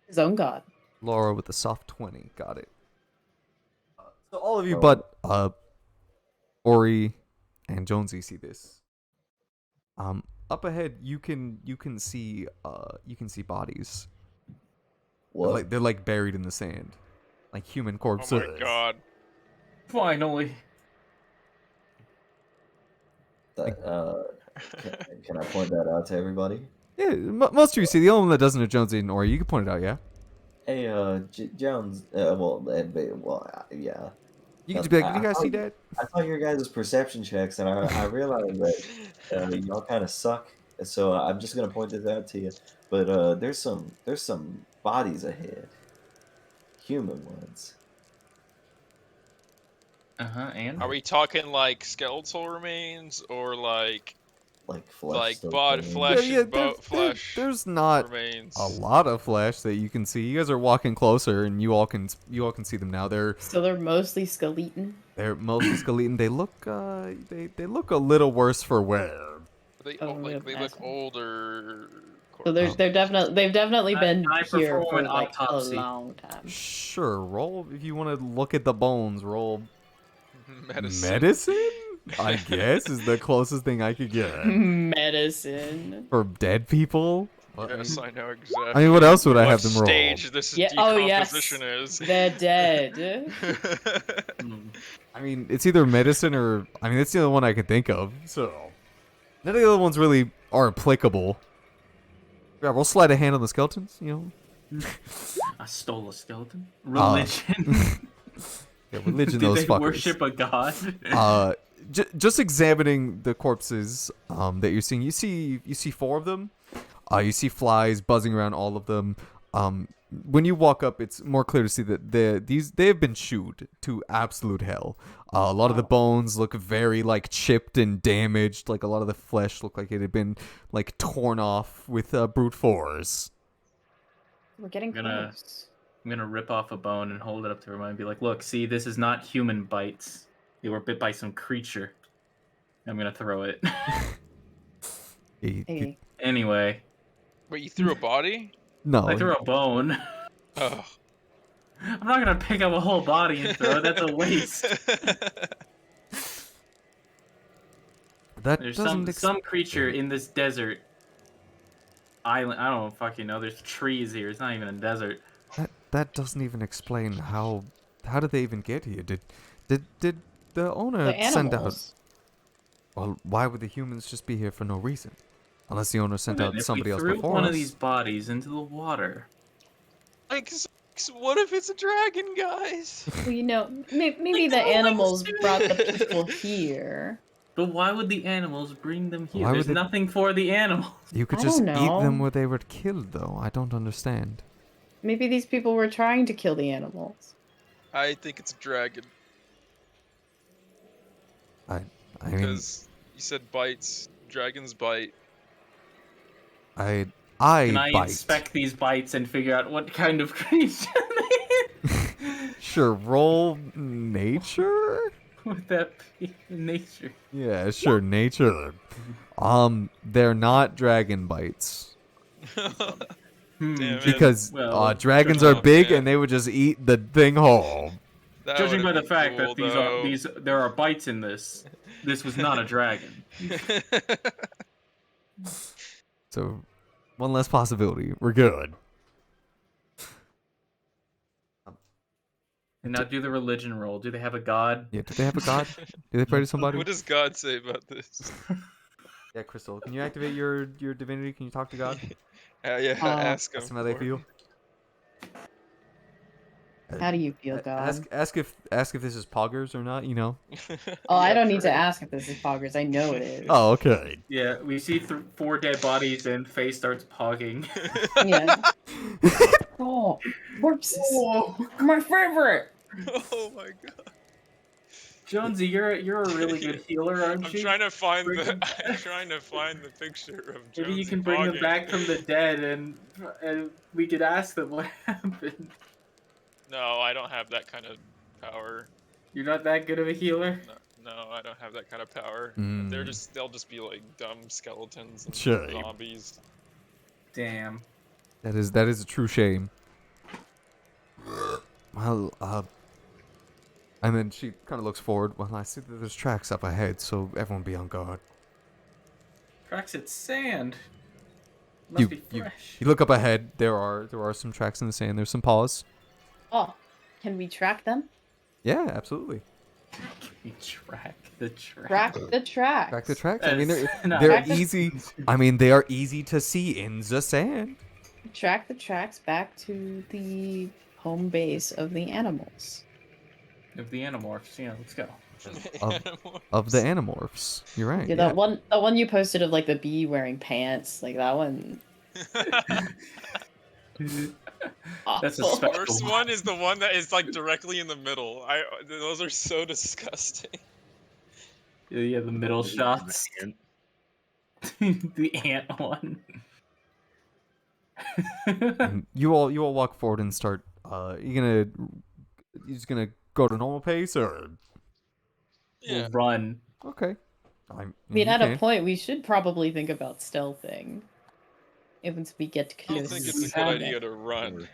S6: His own god.
S2: Laura with a soft 20. Got it. So all of you but Ori and Jonesy see this. Up ahead you can see bodies.
S8: What?
S2: They're like buried in the sand. Like human corpses.
S3: Oh my god.
S1: Finally.
S8: Can I point that out to everybody?
S2: Yeah, most of you see. The only one that doesn't are Jonesy and Ori. You can point it out, yeah?
S8: Hey, Jones. Yeah.
S2: You can just be like, did you guys see that?
S8: I saw your guys' perception checks, and I realized that y'all kind of suck. So I'm just gonna point this out to you. But there's some bodies ahead, human ones.
S1: And?
S3: Are we talking like skeletal remains or like
S8: Flesh?
S3: like
S8: still
S3: body
S8: coming.
S3: flesh
S2: Yeah,
S3: and flesh
S2: there's not
S3: remains?
S2: a lot of flesh that you can see. You guys are walking closer, and you all can see them now. They're
S6: mostly skeleton.
S2: They're mostly skeleton. They look they look a little worse for wear.
S3: They
S6: yeah,
S3: look older.
S6: So they've definitely been
S1: I
S6: here
S1: perform
S6: for
S1: an
S6: like
S1: autopsy.
S6: a long time.
S2: Sure, roll if you want to look at the bones. Roll
S3: Medicine.
S2: I guess is the closest thing I could get
S6: Medicine.
S2: for dead people.
S3: Yes, I know exactly.
S2: I mean, what else would I
S3: what
S2: have them roll?
S3: stage this
S6: Yeah. Oh yes.
S3: decomposition is.
S6: They're dead.
S2: I mean, it's either medicine or I mean, it's the only one I could think of. So none of the other ones really are applicable. Yeah, we'll slide a hand on the skeletons. You know.
S1: I stole a skeleton.
S2: Uh,
S1: Religion.
S2: Yeah, religion.
S1: Did
S2: Those
S1: they
S2: fuckers.
S1: worship a god?
S2: Just examining the corpses that you're seeing, you see 4 of them. You see flies buzzing around all of them. When you walk up, it's more clear to see that they have been chewed to absolute hell. A lot of the bones look very like chipped and damaged. Like a lot of the flesh looked like it had been like torn off with brute force.
S6: We're getting close.
S1: I'm gonna rip off a bone and hold it up to everyone and be like, "Look, see, this is not human bites. They were bit by some creature." I'm gonna throw it.
S6: Hey.
S1: Anyway.
S3: Wait, you threw a body?
S2: No.
S1: I threw a bone.
S3: Oh.
S1: I'm not gonna pick up a whole body and throw it. That's a waste.
S2: That
S1: There's
S2: doesn't
S1: some creature in this desert island. I don't fucking know. There's trees here. It's not even a desert.
S2: That doesn't even explain how did they even get here? Did the owner
S6: The
S2: send out?
S6: animals.
S2: Well, why would the humans just be here for no reason? Unless the owner sent out
S1: If
S2: somebody
S1: we
S2: else
S1: threw
S2: before
S1: one
S2: us.
S1: of these bodies into the water.
S3: Like, what if it's a dragon, guys?
S6: Well, you know, maybe the animals brought the people here.
S1: But why would the animals bring them here?
S2: Why would
S1: There's
S2: they-
S1: nothing for the animals.
S2: You could
S6: I
S2: just
S6: don't
S2: eat them
S6: know.
S2: where they were killed, though. I don't understand.
S6: Maybe these people were trying to kill the animals.
S3: I think it's a dragon.
S2: I mean,
S3: Because you said bites. Dragons bite.
S2: I
S1: Can I
S2: bite.
S1: inspect these bites and figure out what kind of creature they are?
S2: Sure, roll nature.
S1: Would that be nature?
S2: Yeah, sure, nature. They're not dragon bites
S3: Damn it.
S2: because
S1: Well,
S2: dragons
S3: judging
S2: are big
S3: off- yeah.
S2: and they would just eat the thing whole.
S3: That
S1: Judging by
S3: would've
S1: the
S3: been
S1: fact
S3: cool,
S1: that there are bites in this was not a dragon.
S3: though.
S2: So, one less possibility. We're good.
S1: And now do the religion roll. Do they have a god?
S2: Yeah, do they have a god? Do they pray to somebody?
S3: What does God say about this?
S2: Yeah, Crystal, can you activate your divinity? Can you talk to God?
S3: Yeah, ask him.
S2: Ask them how they
S3: for-
S2: feel.
S6: How do you feel, God?
S2: Ask if this is poggers or not. You know.
S6: Oh, I
S3: Yeah,
S6: don't need to
S3: correct.
S6: ask if this is poggers. I know it is.
S2: Oh, okay.
S1: Yeah, we see 4 dead bodies and Faye starts pogging.
S6: Yeah. Oh, corpses. My favorite.
S3: Oh my god.
S1: Jonesy, you're a really good healer, aren't
S3: I'm
S1: you?
S3: trying to find
S1: Bring
S3: the
S1: them-
S3: I'm trying to find the picture of
S1: Maybe you
S3: Jonesy
S1: can bring them
S3: bogging.
S1: back from the dead, and we could ask them what happened.
S3: No, I don't have that kind of power.
S1: You're not that good of a healer.
S3: No, I don't have that kind of power.
S2: Mm.
S3: They'll just be like dumb skeletons and
S2: Sure.
S3: zombies.
S1: Damn.
S2: That is a true shame. Well, and then she kind of looks forward. Well, I see that there's tracks up ahead, so everyone be on guard.
S1: Tracks, it's sand. Must
S2: You,
S1: be
S2: you,
S1: fresh.
S2: you look up ahead. There are some tracks in the sand. There's some paws.
S6: Oh, can we track them?
S2: Yeah, absolutely.
S1: You track the track.
S6: Track the tracks.
S2: Track the tracks. I mean, they're,
S1: Not-
S2: they're
S6: Track the-
S2: easy. I mean, they are easy to see in the sand.
S6: Track the tracks back to the home base of the animals.
S1: Of the Animorphs, yeah, let's go.
S2: Of the Animorphs. You're right.
S6: Yeah, that one you posted of like the bee wearing pants, like that one.
S1: That's a
S6: awful.
S1: special
S3: Worst one is the one that is like directly in the middle. Those are so disgusting.
S1: Yeah, the middle shots. The ant one.
S2: And you all walk forward and start. You just gonna go to normal pace or
S3: Yeah.
S1: Run.
S2: okay?
S6: I mean,
S2: you
S6: at
S2: can.
S6: a point, we should probably think about stealthing. If once we get
S3: I
S6: close.
S3: don't think it's a good idea to run.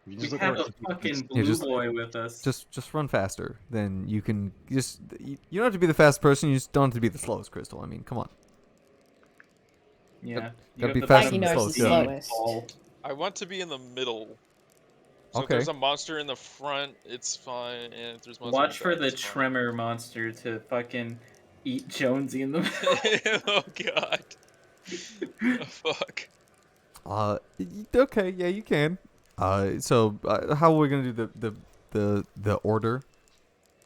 S7: You
S1: We
S7: just look
S1: have
S7: at
S1: a fucking
S2: Yeah,
S1: blue boy with us.
S2: Just run faster. Then you can just. You don't have to be the fastest person. You just don't have to be the slowest, Crystal. I mean, come on.
S1: Yeah.
S2: gotta
S1: you
S2: be
S1: have
S2: fast
S6: and
S1: the
S6: slowest,
S1: speed.
S6: yeah. slowest.
S1: Ball.
S3: I want to be in the middle. So if
S2: Okay.
S3: there's a monster in the front, it's fine. And if there's monster
S1: Watch
S3: in
S1: for
S3: back,
S1: the
S3: it's fine.
S1: tremor monster to fucking eat Jonesy in the middle.
S3: Oh god. Oh, fuck.
S2: Okay, yeah, you can. So how are we gonna do the order?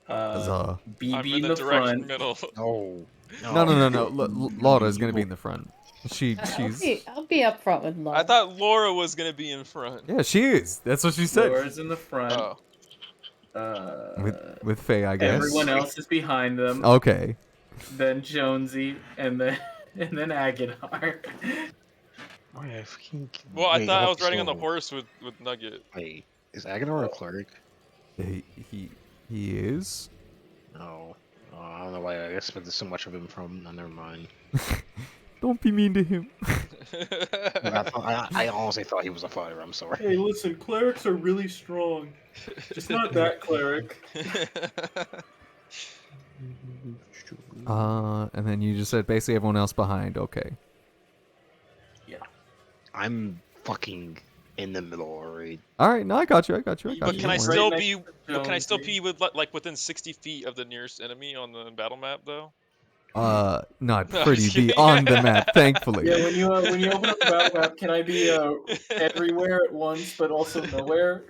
S3: I'm
S1: BB
S3: in
S1: in
S3: the
S1: the
S3: direct
S1: front.
S3: middle.
S7: No.
S2: No. Laura is gonna be in the front.
S6: I'll be up front with Laura.
S3: I thought Laura was gonna be in front.
S2: Yeah, she is. That's what she said.
S1: Laura's in the front.
S3: Oh.
S2: With Faye, I guess.
S1: Everyone else is behind them.
S2: Okay.
S1: Then Jonesy, and then Agadar.
S7: Oh, yeah, fucking...
S3: Well, I
S7: Wait,
S3: thought I
S7: hold
S3: was riding on the
S7: so-
S3: horse with Nugget.
S7: Wait, is Agador a cleric?
S2: He is.
S7: No. Oh, I don't know why I expected so much of him from. No, never mind.
S2: Don't be mean to him.
S7: I honestly thought he was a fighter. I'm sorry.
S1: Hey, listen, clerics are really strong. Just not that cleric.
S2: And then you just said basically everyone else behind. Okay.
S7: I'm fucking in the middle already.
S2: All right. No, I got you.
S3: But
S2: you,
S3: can I
S2: don't worry.
S3: still
S1: Right
S3: be?
S1: next to
S3: But can I still
S1: Jonesy.
S3: be like within 60 feet of the nearest enemy on the battle map though?
S2: Not
S3: No, I'm
S2: pretty
S3: just kidding.
S2: beyond the map, thankfully.
S1: Yeah, when you open up the battle map, can I be everywhere at once, but also nowhere?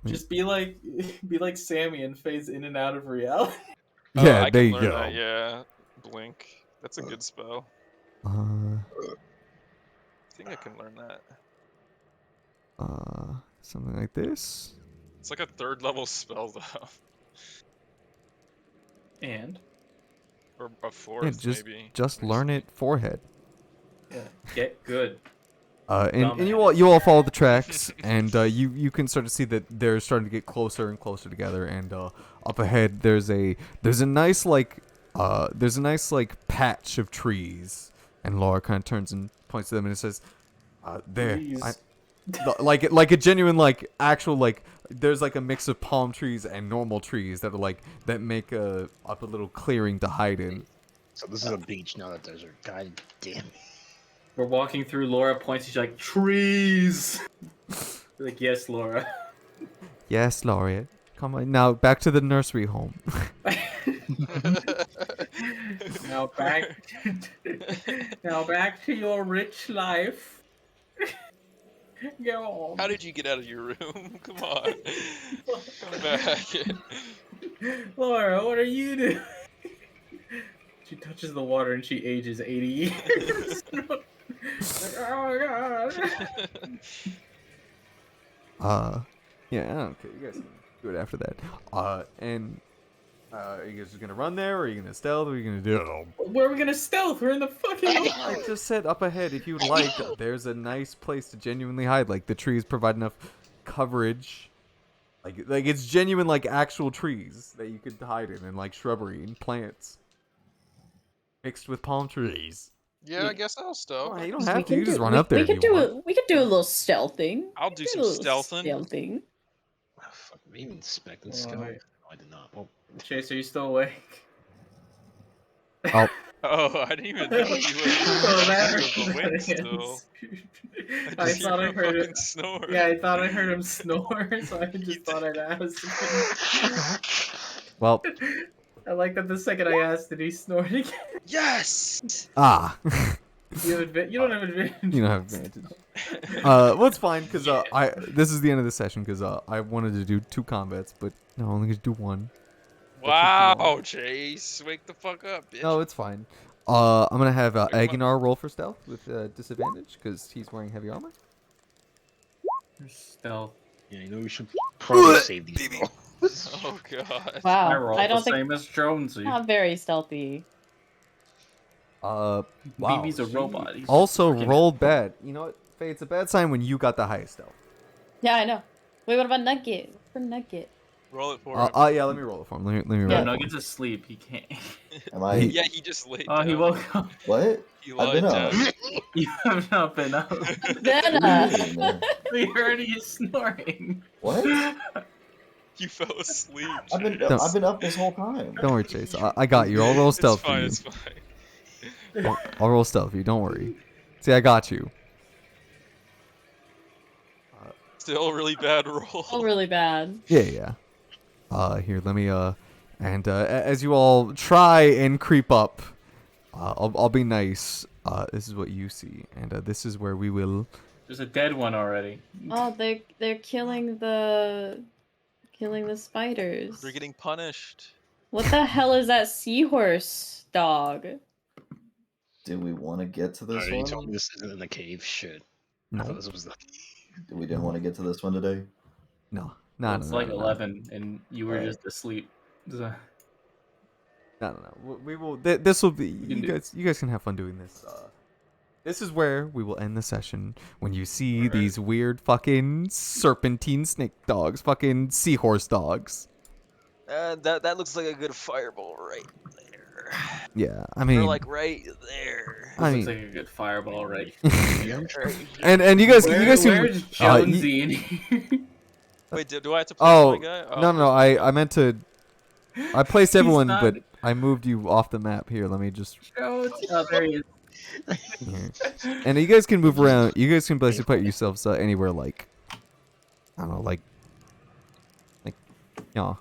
S1: Just be like Sammy and phase in and out of reality.
S3: Oh,
S2: yeah,
S3: I
S2: there
S3: can
S2: you
S3: learn
S2: go.
S3: that, yeah, blink. That's a good spell.
S2: Uh,
S3: I think I can learn that.
S2: Something like this.
S3: It's like a 3rd level spell though,
S1: And
S3: or a 4th
S2: Yeah,
S3: maybe.
S2: just learn it forehead.
S1: yeah, get good.
S2: And you all follow the tracks, and you can start to see that they're starting to get closer and closer together. And up ahead, there's a nice patch of trees. And Laura kind of turns and points to them, and it says, "There."
S1: Trees.
S2: Like a genuine actual there's like a mix of palm trees and normal trees that are that make up a little clearing to hide in.
S7: So this is a beach, not a desert. God damn it.
S1: We're walking through. Laura points. She's like, trees. We're like, yes, Laura.
S2: Yes, Laureate. Come on now, back to the nursery home.
S1: Now back to your rich life. Go on.
S3: How did you get out of your room? Come on, come back.
S1: Laura, what are you doing? She touches the water and she ages 80 years. Oh my god.
S2: Yeah, I don't care. You guys. do it after that. And are you guys just gonna run there, or are you gonna stealth, or are you gonna do?
S1: Where are we gonna stealth? We're in the fucking.
S2: I just said up ahead if you'd like. There's a nice place to genuinely hide. Like the trees provide enough coverage. Like it's genuine, like actual trees that you could hide in, and like shrubbery and plants mixed with palm trees.
S3: Yeah, I guess I'll stealth.
S2: Oh, you don't have to. You just run up there.
S6: We
S2: if
S6: could
S2: you
S6: do
S2: want.
S6: we could do a little stealthing.
S3: I'll do
S6: We could
S3: some
S6: a little
S3: stealthing.
S6: Stealthing.
S7: Oh, fuck, even inspect and scout. No, I did not. Oh,
S1: Chase, are you still awake?
S2: Oh,
S3: Oh, I didn't even know you were
S1: Oh, that
S3: awake
S1: hurts.
S3: still.
S1: I
S3: just
S1: thought I
S3: hear
S1: heard
S3: fucking
S1: it.
S3: snore.
S1: Yeah, I thought I heard him snore, so I just thought I'd ask.
S2: well,
S1: I like that the second I asked, did he snore again?
S3: Yes.
S2: ah.
S1: You don't have advantage.
S2: You don't have advantage. Well, it's fine because this is the end of the session because I wanted to do 2 combats, but no, only gonna do 1.
S3: Wow, Chase, wake the fuck up, bitch.
S2: No, it's fine. I'm gonna have Aguinar roll for stealth with disadvantage because he's wearing heavy armor.
S1: Stealth.
S7: yeah, you know we should probably save these.
S3: Oh god.
S1: I
S6: Wow.
S1: roll
S6: I don't
S1: the
S6: think
S1: same as Jonesy.
S6: not very stealthy.
S2: Wow.
S1: BB's a
S2: she
S1: robot. He's
S2: also
S1: freaking-
S2: rolled bad. You know what, Faye? It's a bad sign when you got the highest stealth.
S6: Yeah, I know. Wait, what about Nugget? For Nugget.
S3: Roll it for him.
S2: Yeah, let me roll it for him. Let me roll
S1: Yeah,
S2: it.
S1: Nugget's asleep. He can't.
S8: Am I?
S3: Yeah, he just laid
S1: Oh,
S3: down.
S1: he woke up.
S8: What?
S3: He
S8: I've
S3: lied
S8: been
S3: down.
S8: up.
S1: You have not been up.
S6: Then,
S1: We heard you snoring.
S8: What?
S3: You fell asleep.
S8: I've been
S3: Chase.
S2: Don't-
S8: I've been up this whole time.
S2: Don't worry, Chase. I got you. I'll roll stealth
S3: It's fine,
S2: for you.
S3: it's fine.
S2: I'll roll stealth for you. Don't worry. See, I got you.
S3: Still a really bad roll.
S6: oh, really bad.
S2: Yeah. Here, let me and as you all try and creep up, I'll be nice. This is what you see, and this is where we will.
S1: There's a dead one already.
S6: Oh, they're killing the spiders.
S3: They're getting punished.
S6: What the hell is that seahorse dog?
S8: Do we want to get to this
S7: You told me
S8: one?
S7: this isn't in the cave. Shit. I
S2: No,
S7: thought this was the.
S8: We didn't want to get to this one today.
S2: no.
S1: It's like
S2: no.
S1: 11, and you were
S8: Alright.
S1: just asleep. So-
S2: No. We will. This will be.
S1: can
S2: You
S1: do-
S2: guys can have fun doing this. This is where we will end the session when you see
S3: Alright.
S2: these weird fucking serpentine snake dogs, fucking seahorse dogs.
S10: That looks like a good fireball right there.
S2: Yeah, I
S10: Or
S2: mean,
S10: like right there.
S2: I
S1: Looks
S2: mean,
S1: like a good fireball, right?
S10: Right.
S2: and you guys
S1: Where's
S2: can.
S1: Jonesy in here?
S3: Wait, do I have to play
S2: Oh,
S3: my guy?
S2: no, I meant to. I placed
S1: He's
S2: everyone,
S1: not-
S2: but I moved you off the map. Here, let me just.
S1: Jonesy. Oh, there he is.
S2: Here. And you guys can move around. You guys can basically put yourselves anywhere, like I don't know, like yeah,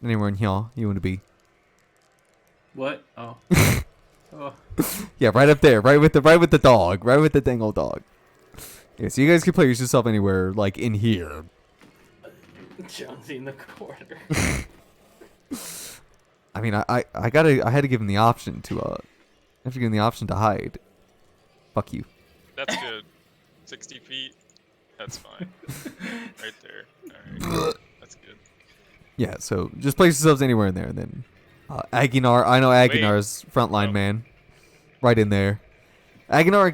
S2: anywhere in here you want to be.
S1: What? Oh. Oh.
S2: Yeah, right up there, right with the dog, right with the dang old dog. Yeah, so you guys can place yourself anywhere, like in here.
S1: Jonesy in the corner.
S2: I mean, I had to give him the option to I have to give him the option to hide. Fuck you.
S3: That's good. 60 feet. That's fine. Right there. Alright. That's good.
S2: Yeah, so just place yourselves anywhere in there, and then Aguinar. I know Aguinar's frontline
S3: Oh.
S2: man, right in there. Aguinar,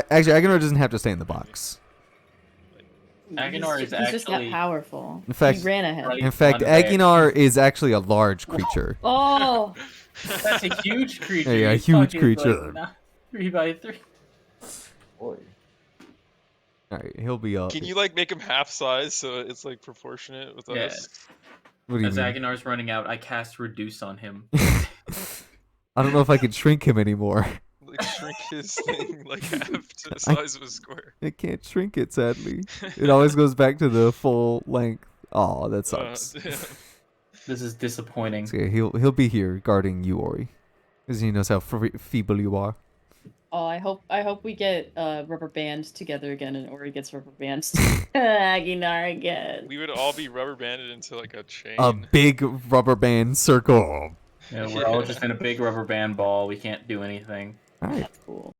S2: actually Aguinar doesn't have to stay in the box.
S1: Aguinar
S6: he's
S1: is
S6: just that
S1: actually.
S6: powerful.
S2: In fact-
S6: he ran ahead.
S1: Right.
S2: In fact,
S1: on there.
S2: Aguinar is actually a large creature.
S6: Oh,
S1: That's a huge creature.
S2: Yeah, a
S1: He's
S2: huge
S1: fucking,
S2: creature.
S1: Like, 3x3.
S8: Boy.
S2: All right, he'll be
S3: Can you like make him half size so it's like proportionate with
S1: Yeah.
S3: us?
S2: What do you
S1: As
S2: mean?
S1: Aguinar's running out, I cast Reduce on him.
S2: I don't know if I can shrink him anymore.
S3: Like shrink his thing like half to the size of a square.
S2: I can't shrink it, sadly. It always goes back to the full length. Oh, that sucks.
S3: Damn.
S1: This is disappointing.
S2: Okay, he'll be here guarding you, Ori, because he knows how feeble you are.
S6: oh! I hope we get rubber bands together again, and Ori gets rubber bands. Aguinar again.
S3: We would all be rubber banded into like a chain.
S2: A big rubber band circle.
S1: Yeah, we're all just in a big rubber band ball. We can't do anything.
S2: All right.
S6: That's cool.